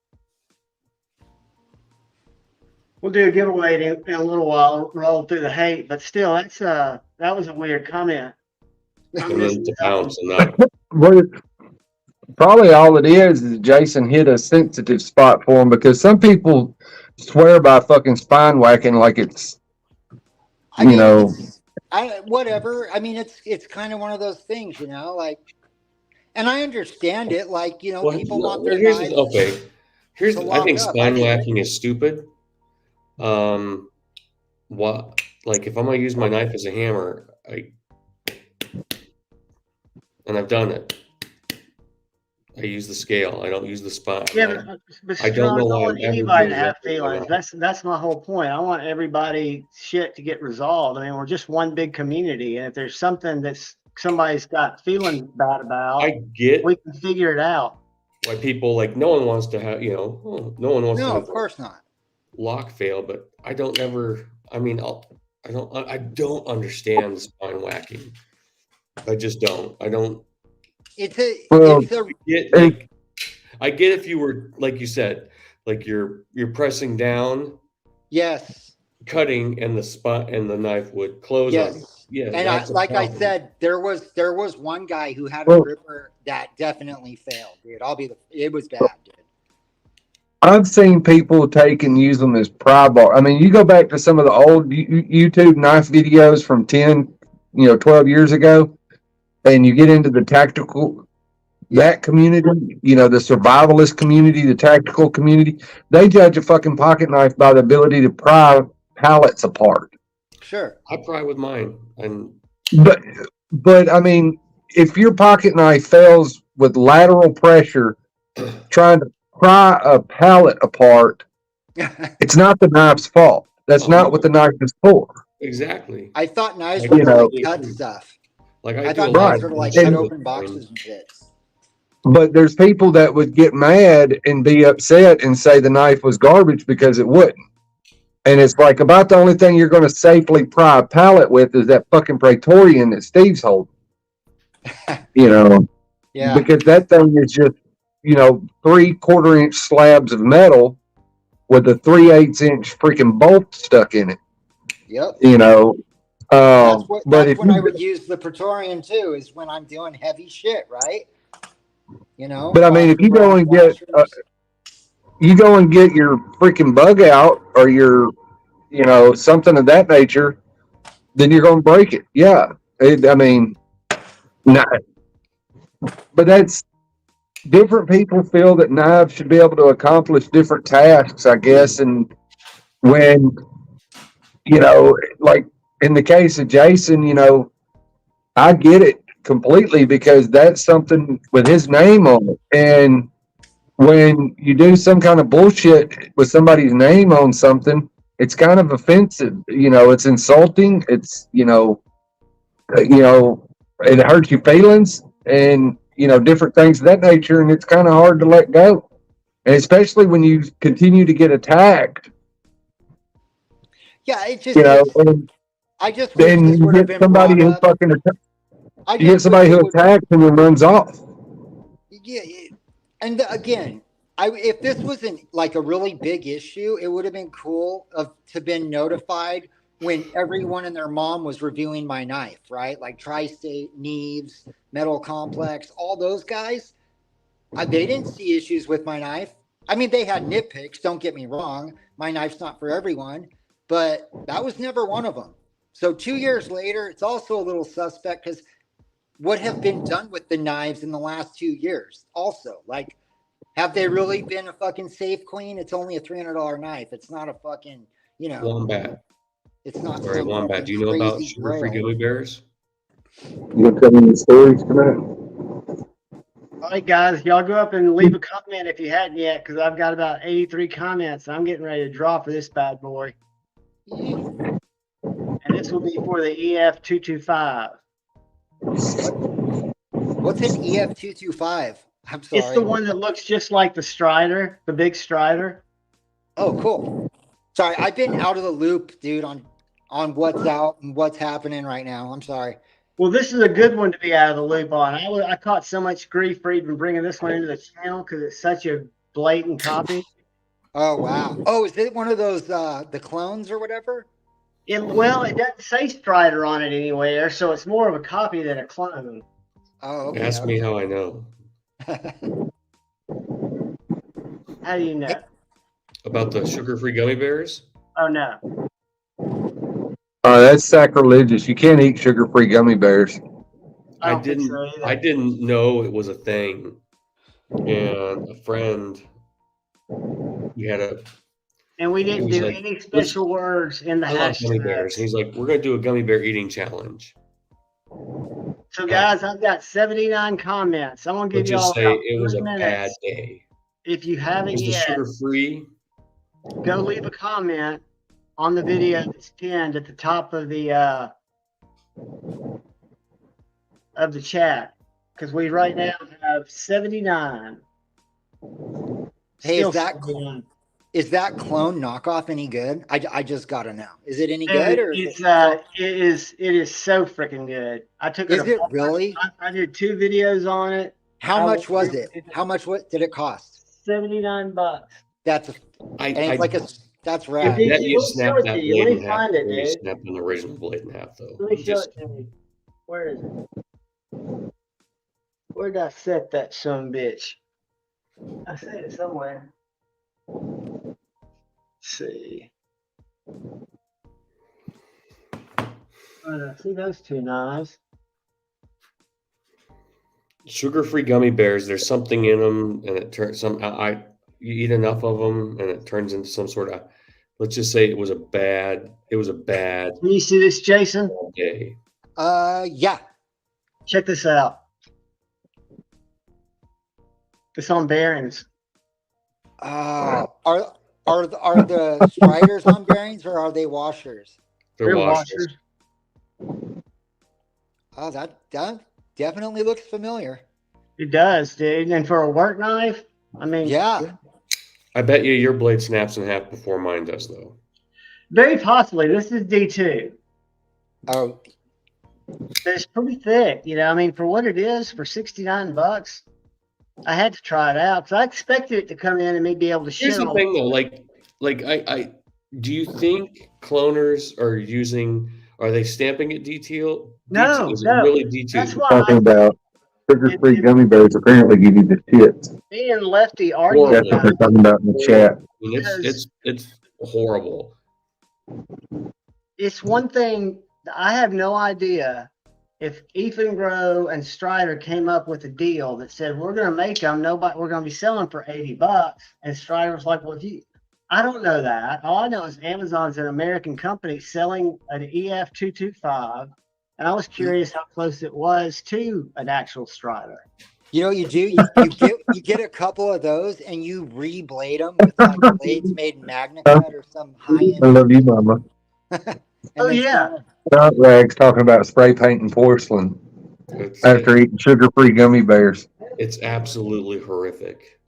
We'll do a giveaway in a little while, roll through the hate, but still, that was a weird comment.
And then to bounce and not.
Well, probably all it is Jason hit a sensitive spot for him, because some people swear by fucking spine whacking like it's,
whatever. I mean, it's kind of one of those things, like. And I understand it, like, people want their knives.
Okay. I think spine whacking is stupid. What, like, if I'm gonna use my knife as a hammer, and I've done it. I use the scale. I don't use the spine.
Yeah, but
I don't know why
want anybody to have feelings. That's my whole point. I want everybody shit to get resolved. I mean, we're just one big community, and if there's something that's somebody's got feelings bad about, we can figure it out.
Why people, like, no one wants to have, no one wants to have,
of course not,
lock fail, but I don't understand spine whacking. I just don't. I don't. I get if you were, like you said, like you're pressing down.
Yes.
Cutting, and the spot and the knife would close.
Yes.
On. Yeah.
And I said, there was one guy who had a gripper that definitely failed, dude. It was bad, dude.
I've seen people take and use them as pry bar. I mean, you go back to some of the old YouTube knife videos from 10, 12 years ago, and you get into the tactical, that community, the survivalist community, the tactical community, they judge a fucking pocket knife by the ability to pry pallets apart.
Sure.
I pry with mine.
But I mean, if your pocket knife fails with lateral pressure trying to pry a pallet apart, it's not the knife's fault. That's not what the knife is for.
Exactly.
I thought knives were like cut stuff.
Like
I thought knives were like cut open boxes and shit.
But there's people that would get mad and be upset and say the knife was garbage because it wouldn't. And it's like, about the only thing you're going to safely pry a pallet with is that fucking Praetorian that Steve's holding.
Yeah.
Because that thing is just, 3/4 inch slabs of metal with a 3/8 inch freaking bolt stuck in it.
Yep.
That's
when I would use the Praetorian too, is when I'm doing heavy shit, right?
But I mean, if you go and get your freaking bug out, or your, something of that nature, then you're going to break it. Yeah. but that's different people feel that knives should be able to accomplish different tasks, I guess. And when, like in the case of Jason, I get it completely because that's something with his name on it. And when you do some kind of bullshit with somebody's name on something, it's kind of offensive. It's insulting. It's, it hurts your feelings and, different things of that nature. And it's kind of hard to let go. And especially when you continue to get attacked,
Yeah, it just,
and
I just wish
then
this
you
would have
get
been
somebody
brought
who
up.
fucking,
I
you get
just
somebody
wish
who
it would,
attacks and then runs off.
yeah, and again, if this wasn't like a really big issue, it would have been cool to been notified when everyone and their mom was reviewing my knife, right? Like Tri-State, Neves, Metal Complex, all those guys. They didn't see issues with my knife. I mean, they had nitpicks. Don't get me wrong. My knife's not for everyone, but that was never one of them. So 2 years later, it's also a little suspect because what have been done with the knives in the last 2 years? Also, like, have they really been a fucking safe clean? It's only a $300 knife. It's not a fucking,
Wombat.
it's not
Sorry,
some
Wombat.
fucking
Do you know about
crazy
sugar-free
grail.
gummy bears?
You gonna tell me the stories tonight?
All right, guys, y'all go up and leave a comment if you hadn't yet, because I've got about 83 comments. I'm getting ready to draw for this bad boy. And this will be for the EF225.
What's an EF225? I'm sorry.
It's the one that looks just like the Strider, the big Strider.
Oh, cool. Sorry, I've been out of the loop, dude, on what's out and what's happening right now. I'm sorry.
Well, this is a good one to be out of the loop on. I caught so much grief for even bringing this one into the channel because it's such a blatant copy.
Oh, wow. Oh, is it one of those, the clones or whatever?
Well, it doesn't say Strider on it anywhere, so it's more of a copy than a clone.
Oh, okay.
Ask me how I know.
How do you know?
About the sugar-free gummy bears?
Oh, no.
That's sacrilegious. You can't eat sugar-free gummy bears.
I don't think so either.
I didn't know it was a thing. And a friend,
And we
He
didn't
was
do
like,
any special words in the
I love gummy bears.
hashtags.
And he's like, we're gonna do a gummy bear eating challenge.
So, guys, I've got 79 comments. I'm gonna give
Let's
you all
just say
about
it was
3
a bad
minutes.
day.
If you haven't
Was the
yet,
sugar-free?
go leave a comment on the video that's pinned at the top of the chat, because we right now have 79.
Hey,
Still
is that
79.
Is that clone knockoff any good? I just gotta know. Is it any
Dude,
good or
it is so freaking good. I took it
is it
apart.
really?
I did 2 videos on it.
How much was it? How much did it cost?
$79.
That's that's
I
rad.
bet you
Let me
snap
show it
that
to you.
blade
Let
in
me
half
find it,
before you
dude.
snap an original blade in half, though.
Let me show it to you. Where is it? Where did I set that son bitch? I set it somewhere. Let's see. See those 2 knives.
Sugar-free gummy bears. There's something in them, and it turns you eat enough of them, and it turns into some sort of. Let's just say it was a bad
Can you see this, Jason?
day.
Yeah.
Check this out. It's on bearings.
Are the Striders on bearings or are they washers?
They're washers.
Oh, that definitely looks familiar.
It does, dude. And for a work knife, I mean,
Yeah.
I bet you your blade snaps in half before mine does, though.
very possibly. This is D2.
Oh,
But it's pretty thick, I mean, for what it is, for $69, I had to try it out because I expected it to come in and me be able to shit
Here's the
on
thing,
it.
though. I do you think cloners are they stamping it detail?
No,
Is it
no.
really detail?
That's why
Talking about sugar-free gummy bears apparently give you the shits.
me and Lefty argued
That's what
about
they're
it.
talking about in the chat.
I mean, it's horrible.
It's one thing, I have no idea if Ethan Grow and Strider came up with a deal that said we're going to make them, we're going to be selling for $80, and Strider was like, well, I don't know that. All I know is Amazon's an American company selling an EF225, and I was curious how close it was to an actual Strider.
You know what you do? You get a couple of those and you re-blade them with like blades made in MagnaCut or some
I
high-end.
love you, Mama.
Oh, yeah.
Not Rags talking about spray painting porcelain after eating sugar-free gummy bears.
It's absolutely horrific.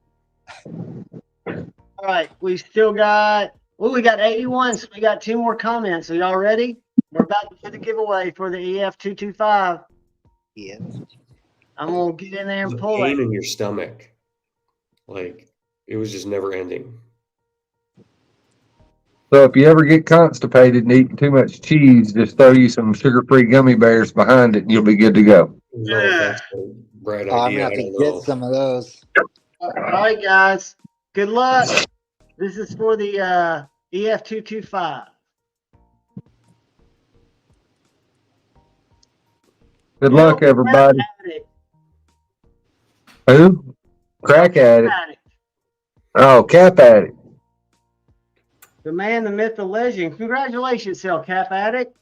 All right, we still got, we got 81, so we got 2 more comments. Are y'all ready? We're about to do the giveaway for the EF225.
Yeah.
I'm going to get in there and
The
pull
pain
it.
in your stomach. Like, it was just never ending.
So if you ever get constipated and eating too much cheese, just throw you some sugar-free gummy bears behind it and you'll be good to go.
No, if that's a bright
Oh, I'm
idea.
gonna
I
have to
don't
get
know.
some of those.
All right, guys. Good luck. This is for the EF225.
Good luck, everybody. Who? Crack at it. Oh, Cap Addict.
The man, the myth, the legend. Congratulations, Cap Addict.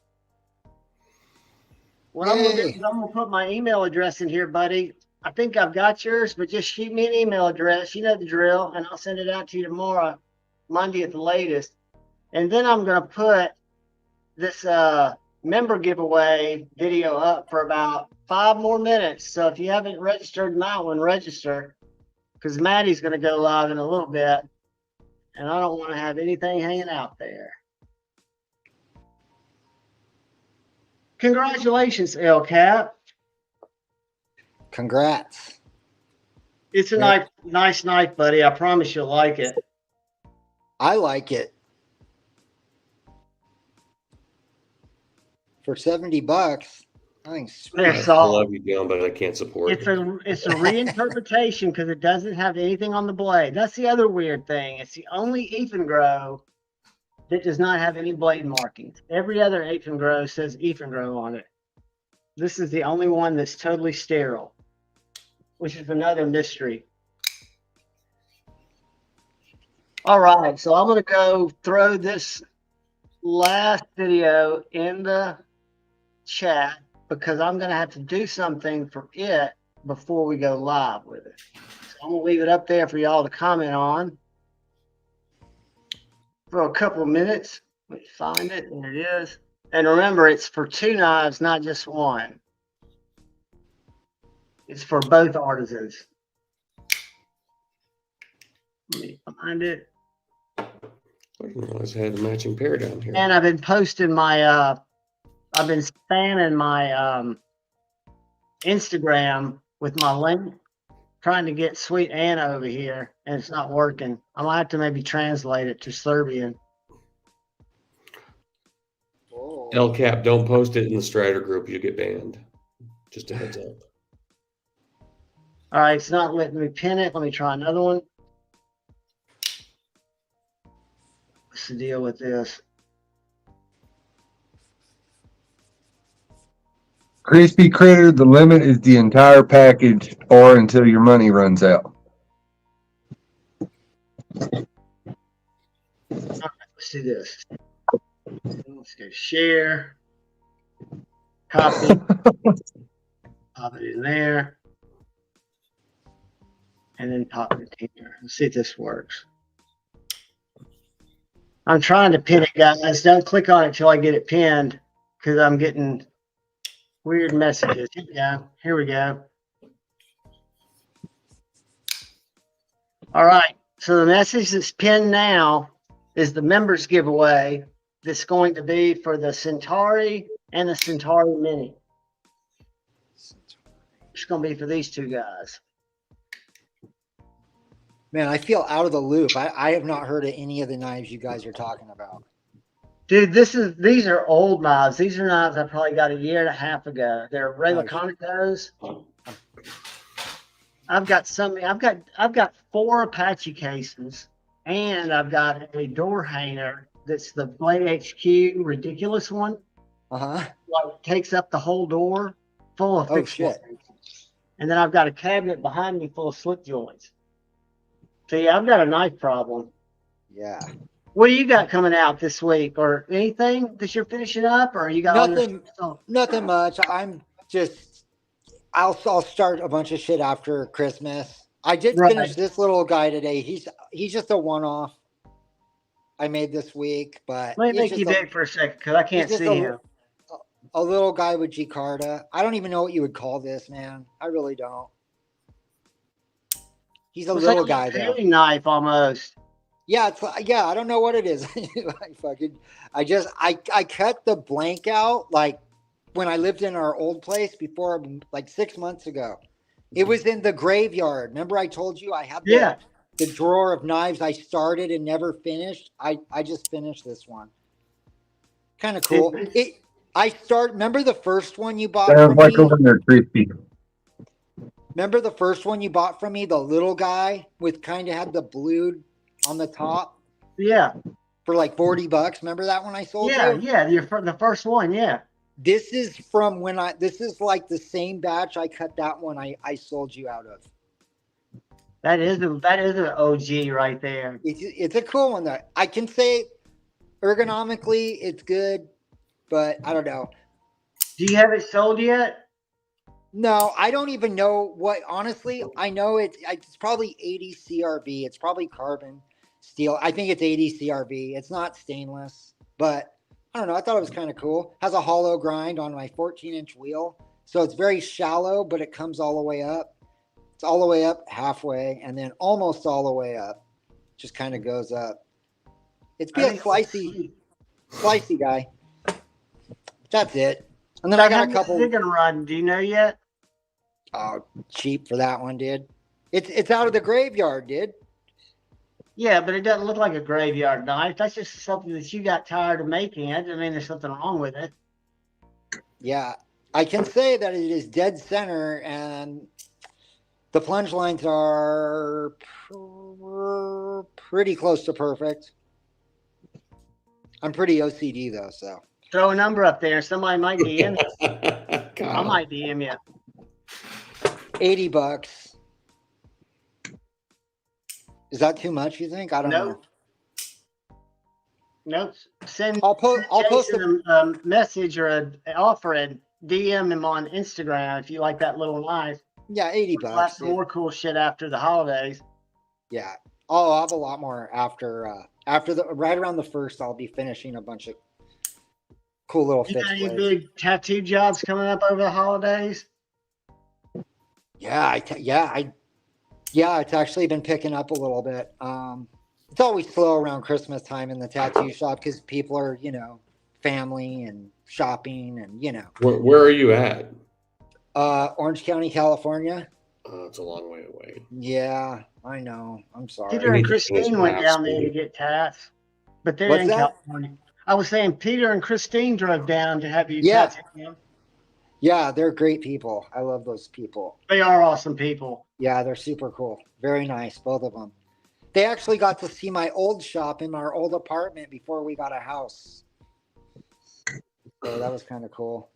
What I'm going to do is I'm going to put my email address in here, buddy. I think I've got yours, but just shoot me an email address. You know the drill, and I'll send it out to you tomorrow, Monday at the latest. And then I'm going to put this member giveaway video up for about 5 more minutes. So if you haven't registered now, register, because Maddie's going to go live in a little bit, and I don't want to have anything hanging out there. Congratulations, Cap.
Congrats.
It's a nice knife, buddy. I promise you'll like it.
I like it. For $70, I think sweet.
They're
I
solid.
love you, John, but I can't support
It's
it.
a reinterpretation because it doesn't have anything on the blade. That's the other weird thing. It's the only Ethan Grow that does not have any blade markings. Every other Ethan Grow says Ethan Grow on it. This is the only one that's totally sterile, which is another mystery. All right, so I'm going to go throw this last video in the chat because I'm going to have to do something for it before we go live with it. So I'm going to leave it up there for y'all to comment on for a couple of minutes. Let me find it. There it is. And remember, it's for 2 knives, not just one. It's for both artisans. Let me find it.
I didn't realize I had a matching pair down here.
And I've been posting my, I've been spamming my Instagram with my link, trying to get Sweet Anna over here, and it's not working. I might have to maybe translate it to Serbian.
Cap, don't post it in the Strider group. You get banned. Just a heads up.
All right, it's not letting me pin it. Let me try another one. What's the deal with this?
Crispy Critter, the limit is the entire package or until your money runs out.
All right, let's do this. Let's go share. Copy. Pop it in there. And then pop it in here. Let's see if this works. I'm trying to pin it, guys. Don't click on it till I get it pinned because I'm getting weird messages. Here we go. Here we go. All right. So the message that's pinned now is the members giveaway that's going to be for the Centauri and the Centauri Mini. It's going to be for these 2 guys.
Man, I feel out of the loop. I have not heard of any of the knives you guys are talking about.
Dude, these are old knives. These are knives I probably got 1.5 years ago. They're Ray Laconicos. I've got 4 Apache cases, and I've got a door hanger that's the Blade HQ ridiculous one.
Uh-huh.
Like takes up the whole door. full of
Oh,
fixed
shit.
blades. And then I've got a cabinet behind me full of slip joints. So yeah, I've got a knife problem.
Yeah.
What do you got coming out this week, or anything that you're finishing up, or you got all your
Nothing.
stuff?
Nothing much. I'm just. I'll start a bunch of shit after Christmas. I did finish
Right.
this little guy today. He's just a one-off I made this week, but
Let me
it's
make you
just a
big for a second because I
he's
can't
just
see him.
a little guy with Jakarta. I don't even know what you would call this, man. I really don't. He's a
Looks like
little
a
guy though.
paring knife almost.
Yeah, I don't know what it is. I cut the blank out like when I lived in our old place before, like 6 months ago. It was in the graveyard. Remember I told you I had
Yeah.
the drawer of knives I started and never finished. I just finished this one. Kind of cool. Remember the first one you bought
Sounds
from
like
me?
over there, crispy.
Remember the first one you bought from me, the little guy with kind of had the blue on the top
Yeah.
for like $40? Remember that one I sold
Yeah.
you?
Yeah. You're the first one. Yeah.
This is this is like the same batch I cut that one I sold you out of.
That is an OG right there.
It's a cool one though. I can say ergonomically it's good, but I don't know.
Do you have it sold yet?
No, I don't even know what. Honestly, I know it's probably 80 CRV. It's probably carbon steel. I think it's 80 CRV. It's not stainless, but I don't know. I thought it was kind of cool. Has a hollow grind on my 14-inch wheel, so it's very shallow, but it comes all the way up. It's all the way up halfway, and then almost all the way up. Just kind of goes up. It's be a slicey guy. That's it. And then I got a couple.
They're gonna run. Do you know yet?
Oh, cheap for that one, dude. It's out of the graveyard, dude.
Yeah, but it doesn't look like a graveyard knife. That's just something that you got tired of making. That doesn't mean there's something wrong with it.
Yeah, I can say that it is dead center, and the plunge lines are pretty close to perfect. I'm pretty OCD though, so
Throw a number up there. Somebody might DM you. I
God.
might DM you.
$80. Is that too much? You think? I don't know.
Nope. Send
I'll post
Jason a message or an offer and DM him on Instagram if you like that little knife.
Yeah, $80.
We'll have some more cool shit after the holidays.
Yeah. Oh, I'll have a lot more after right around the first. I'll be finishing a bunch of cool little
You
fixed
got any
blades.
big tattoo jobs coming up over the holidays?
Yeah, it's actually been picking up a little bit. It's always slow around Christmas time in the tattoo shop because people are, family and shopping and,
Where are you at?
Orange County, California.
It's a long way away.
Yeah, I know. I'm sorry.
Peter and Christine went down there to get tats, but they're
What's
in
that?
California. I was saying Peter and Christine drove down to have you
Yeah.
tattoo them.
Yeah, they're great people. I love those people.
They are awesome people.
Yeah, they're super cool. Very nice, both of them. They actually got to see my old shop in our old apartment before we got a house. So that was kind of cool.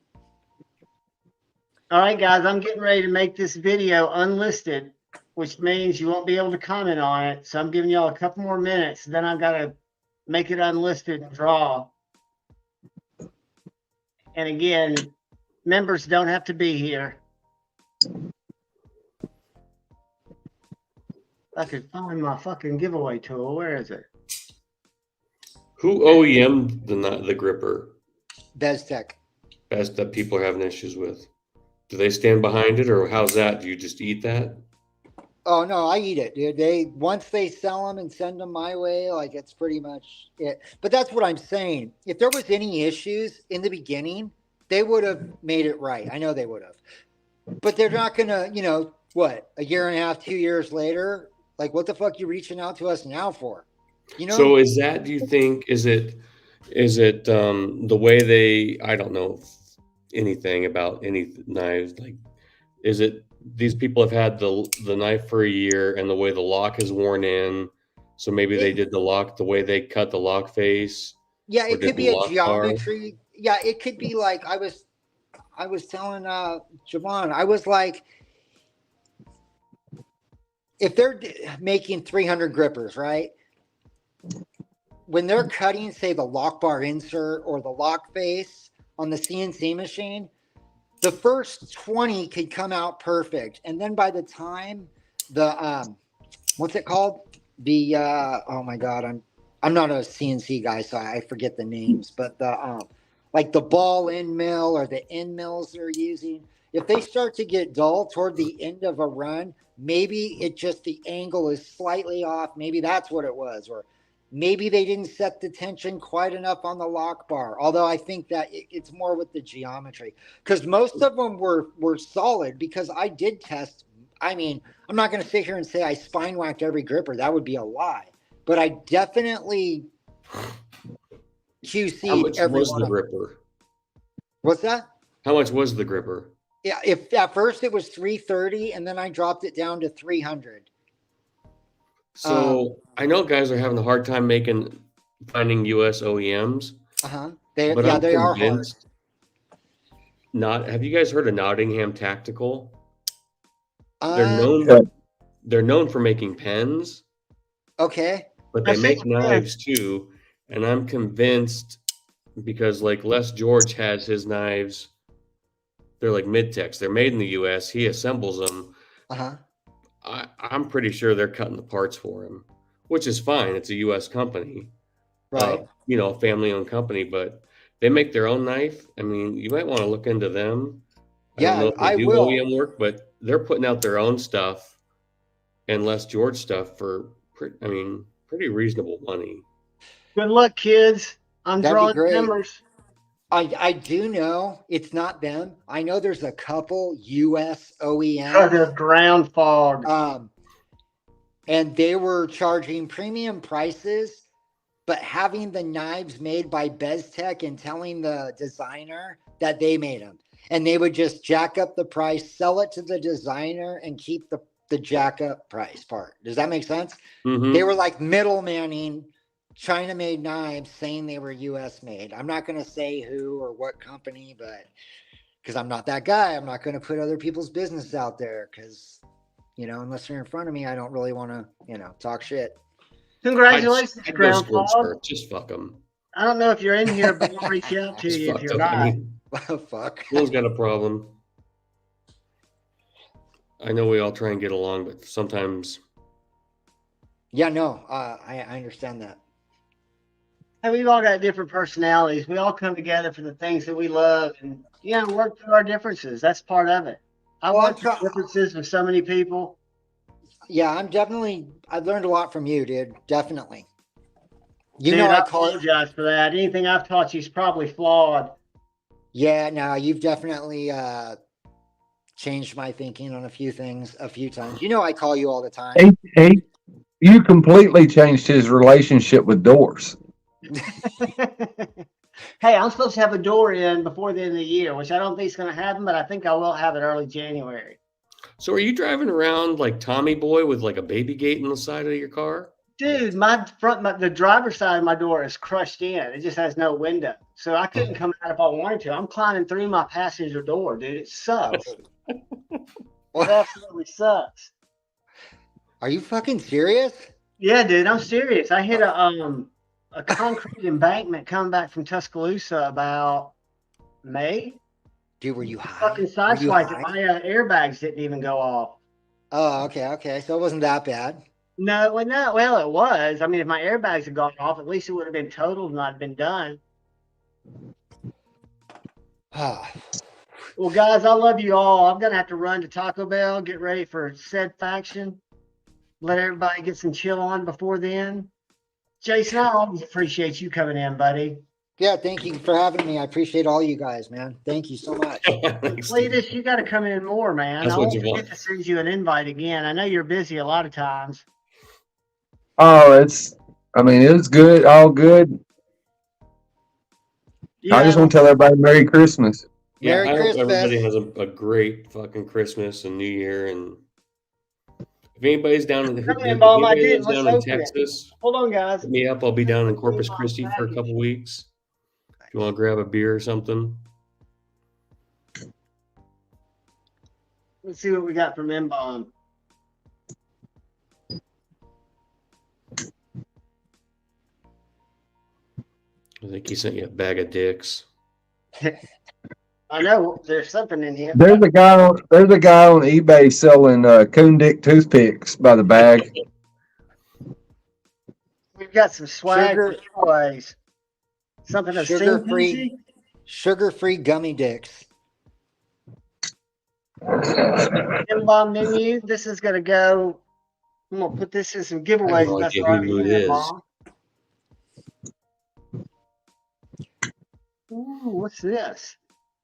All right, guys, I'm getting ready to make this video unlisted, which means you won't be able to comment on it. So I'm giving y'all a couple more minutes. Then I've got to make it unlisted and draw. And again, members don't have to be here. I could find my fucking giveaway tool. Where is it?
Who OEM'd the gripper?
Beztech.
Best that people are having issues with. Do they stand behind it, or how's that? Do you just eat that?
Oh no, I eat it, dude. Once they sell them and send them my way, like it's pretty much it. But that's what I'm saying. If there was any issues in the beginning, they would have made it right. I know they would have. But they're not gonna, what, a year and a half, 2 years later? Like, what the fuck you reaching out to us now for?
So is that? Do you think is it the way they? I don't know anything about any knives. Like, is it these people have had the knife for a year and the way the lock is worn in? So maybe they did the lock the way they cut the lock face.
Yeah, it could be a geometry. Yeah, it could be like I was telling Javon, I was like, if they're making 300 grippers, right? When they're cutting, say, the lock bar insert or the lock face on the CNC machine, the first 20 could come out perfect. And then by the time the, what's it called? The, oh my God, I'm not a CNC guy, so I forget the names, but the, like the ball end mill or the end mills they're using, if they start to get dull toward the end of a run, maybe it just the angle is slightly off. Maybe that's what it was. Or maybe they didn't set the tension quite enough on the lock bar. Although I think that it's more with the geometry. Because most of them were solid because I did test. I mean, I'm not going to sit here and say I spine whacked every gripper. That would be a lie. But I definitely QC'd
How much
every
was
one
the
of them.
gripper?
What's that?
How much was the gripper?
Yeah, if at first it was 330 and then I dropped it down to 300.
So I know guys are having a hard time finding US OEMs.
Uh-huh.
But
Yeah,
I'm
they are hard.
convinced have you guys heard of Nottingham Tactical? They're known for making pens,
Okay.
but they
I've
make
seen the pens.
knives too. And I'm convinced because like Les George has his knives, they're like mid-techs. They're made in the US. He assembles them.
Uh-huh.
I'm pretty sure they're cutting the parts for him, which is fine. It's a US company.
Right.
You know, a family-owned company, but they make their own knife. I mean, you might want to look into them.
Yeah,
I don't know if they
I
do
will.
OEM work, but they're putting out their own stuff and Les George stuff for, pretty reasonable money.
Good luck, kids. I'm
That'd be
drawing
great.
numbers.
I do know it's not them. I know there's a couple US
Oh, the
OEMs.
ground fog.
And they were charging premium prices, but having the knives made by BezTech and telling the designer that they made them. And they would just jack up the price, sell it to the designer, and keep the jack up price part. Does that make sense?
Mhm.
They were like middlemaning China-made knives saying they were US made. I'm not going to say who or what company, but because I'm not that guy, I'm not going to put other people's business out there because, unless they're in front of me, I don't really want to, talk shit.
Congratulations,
I'd go
ground
squirt
fog.
skirt. Just fuck them.
I don't know if you're in here, but I'll reach out to
Just
you if
fuck
you're
them.
not.
Fuck.
No one's got a problem. I know we all try and get along, but sometimes
Yeah, no, I understand that.
And we've all got different personalities. We all come together for the things that we love and, work through our differences. That's part of it. I've
Well,
worked through differences with so many people.
Yeah, I've learned a lot from you, dude. Definitely.
Dude, I apologize for that. Anything I've taught you is probably flawed.
Yeah, no, you've definitely changed my thinking on a few things a few times. I call you all the time.
You completely changed his relationship with doors.
Hey, I'm supposed to have a door in before the end of the year, which I don't think is going to happen, but I think I will have it early January.
So are you driving around like Tommy Boy with like a baby gate in the side of your car?
Dude, the driver's side of my door is crushed in. It just has no window. So I couldn't come out if I wanted to. I'm climbing through my passenger door, dude. It sucks. It absolutely sucks.
Are you fucking serious?
Yeah, dude, I'm serious. I hit a concrete embankment coming back from Tuscaloosa about May.
Dude, were you high?
Fucking sideswiped it. My airbags didn't even go off.
Oh, okay. So it wasn't that bad.
No, well, it was. I mean, if my airbags had gone off, at least it would have been totaled and I'd been done. Well, guys, I love you all. I'm going to have to run to Taco Bell, get ready for said faction. Let everybody get some chill on before then. Jason, I always appreciate you coming in, buddy.
Yeah, thank you for having me. I appreciate all you guys, man. Thank you so much.
Cletus, you got to come in more, man. I won't forget to send you an invite again. I know you're busy a lot of times.
Oh, it's good, all good. Yeah. I just want to tell everybody Merry Christmas.
Yeah, I hope everybody has a great fucking Christmas and New Year. And if anybody's down in Texas,
hold on, guys.
Hit me up. I'll be down in Corpus Christi for a couple weeks. If you want to grab a beer or something.
Let's see what we got from M-Bomb.
I think he sent you a bag of dicks.
I know there's something in here.
There's a guy on eBay selling coon dick toothpicks by the bag.
We've got some swag
Sugar-
giveaways. Something of
Sugar-free gummy dicks.
M-Bomb menu. This is gonna go. I'm gonna put this in some giveaways.
no
That's
idea
right
who it
here,
is.
M-Bomb. Ooh, what's this?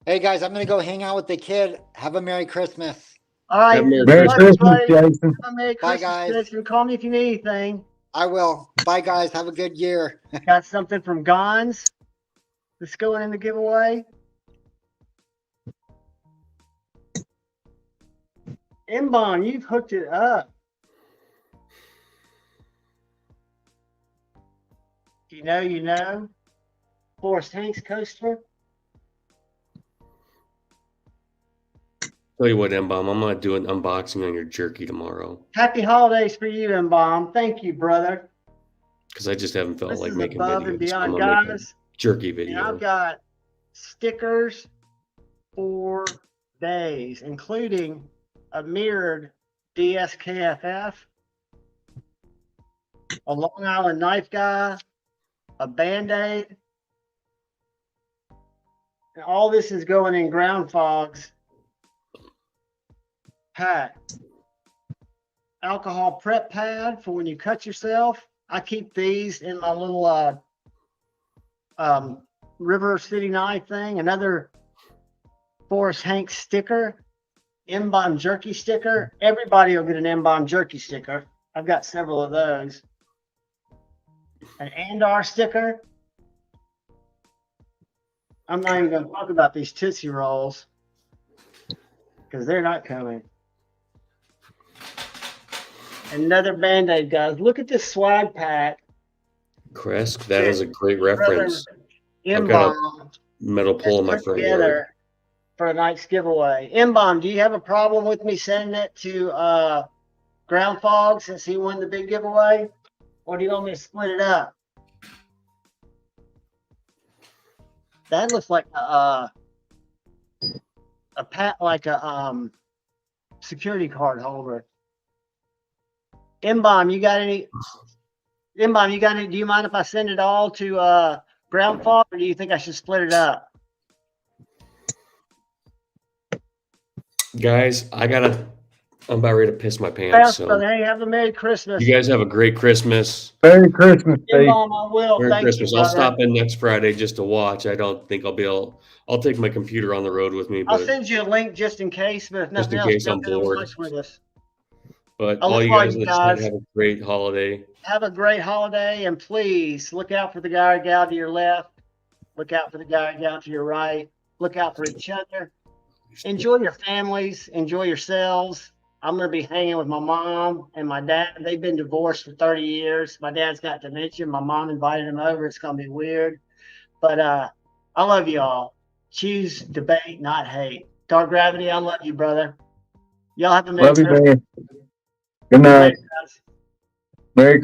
Hey guys, I'm gonna go hang out with the kid. Have a Merry Christmas.
All right.
Have Merry
Merry
Love
Christmas.
you,
Christmas,
buddy.
Jason.
Have a Merry
Bye,
Christmas,
guys.
Jason. Call me if you need anything.
I will. Bye guys. Have a good year.
Got something from Gons that's going in the giveaway. M-Bomb, you've hooked it up. You know. Forrest Hanks coaster.
Tell you what, M-Bomb, I'm gonna do an unboxing on your jerky tomorrow
Happy holidays for you, M-Bomb. Thank you, brother.
because I just haven't felt
This
like
is
making
above
videos.
and
So
beyond,
I'm gonna make a
guys.
jerky
And
video.
I've got stickers for days, including a mirrored DSKFF, a Long Island knife guy, a Band-Aid. And all this is going in Ground Fog's pack. Alcohol prep pad for when you cut yourself. I keep these in my little River City knife thing. Another Forrest Hanks sticker. M-Bomb jerky sticker. Everybody will get an M-Bomb jerky sticker. I've got several of those. An Andar sticker. I'm not even going to talk about these Tootsie Rolls because they're not coming. Another Band-Aid, guys. Look at this swag pack.
Kresk, that is a great reference. I've got a
M-Bomb
metal pole in my
put
front yard.
together for a night's giveaway. M-Bomb, do you have a problem with me sending it to Ground Fog since he won the big giveaway? Or do you want me to split it up? That looks like a security card holder. M-Bomb, you got any? M-Bomb, you got any? Do you mind if I send it all to Ground Fog, or do you think I should split it up?
Guys, I'm about ready to piss my pants. So
Hey, have a Merry Christmas.
you guys have a great Christmas.
Merry Christmas, Steve.
M-Bomb, I will.
Merry
Thank
Christmas.
you,
I'll
brother.
stop in next Friday just to watch. I don't think I'll be able. I'll take my computer on the road with me,
I'll
but
send you a link just in case, but if
Just
nothing
in
else,
case I'm
jump in and
bored.
watch with us.
but
I
all
look
you
forward
guys
to
in the
you
chat
guys.
have a great holiday.
Have a great holiday, and please look out for the guy or gal to your left. Look out for the guy or gal to your right. Look out for each other. Enjoy your families. Enjoy yourselves. I'm going to be hanging with my mom and my dad. They've been divorced for 30 years. My dad's got dementia. My mom invited him over. It's going to be weird. But I love you all. Choose debate, not hate. Dark Gravity, I love you, brother. Y'all have a Merry
Love you,
Christmas.
man. Good night.
Later, guys.
Merry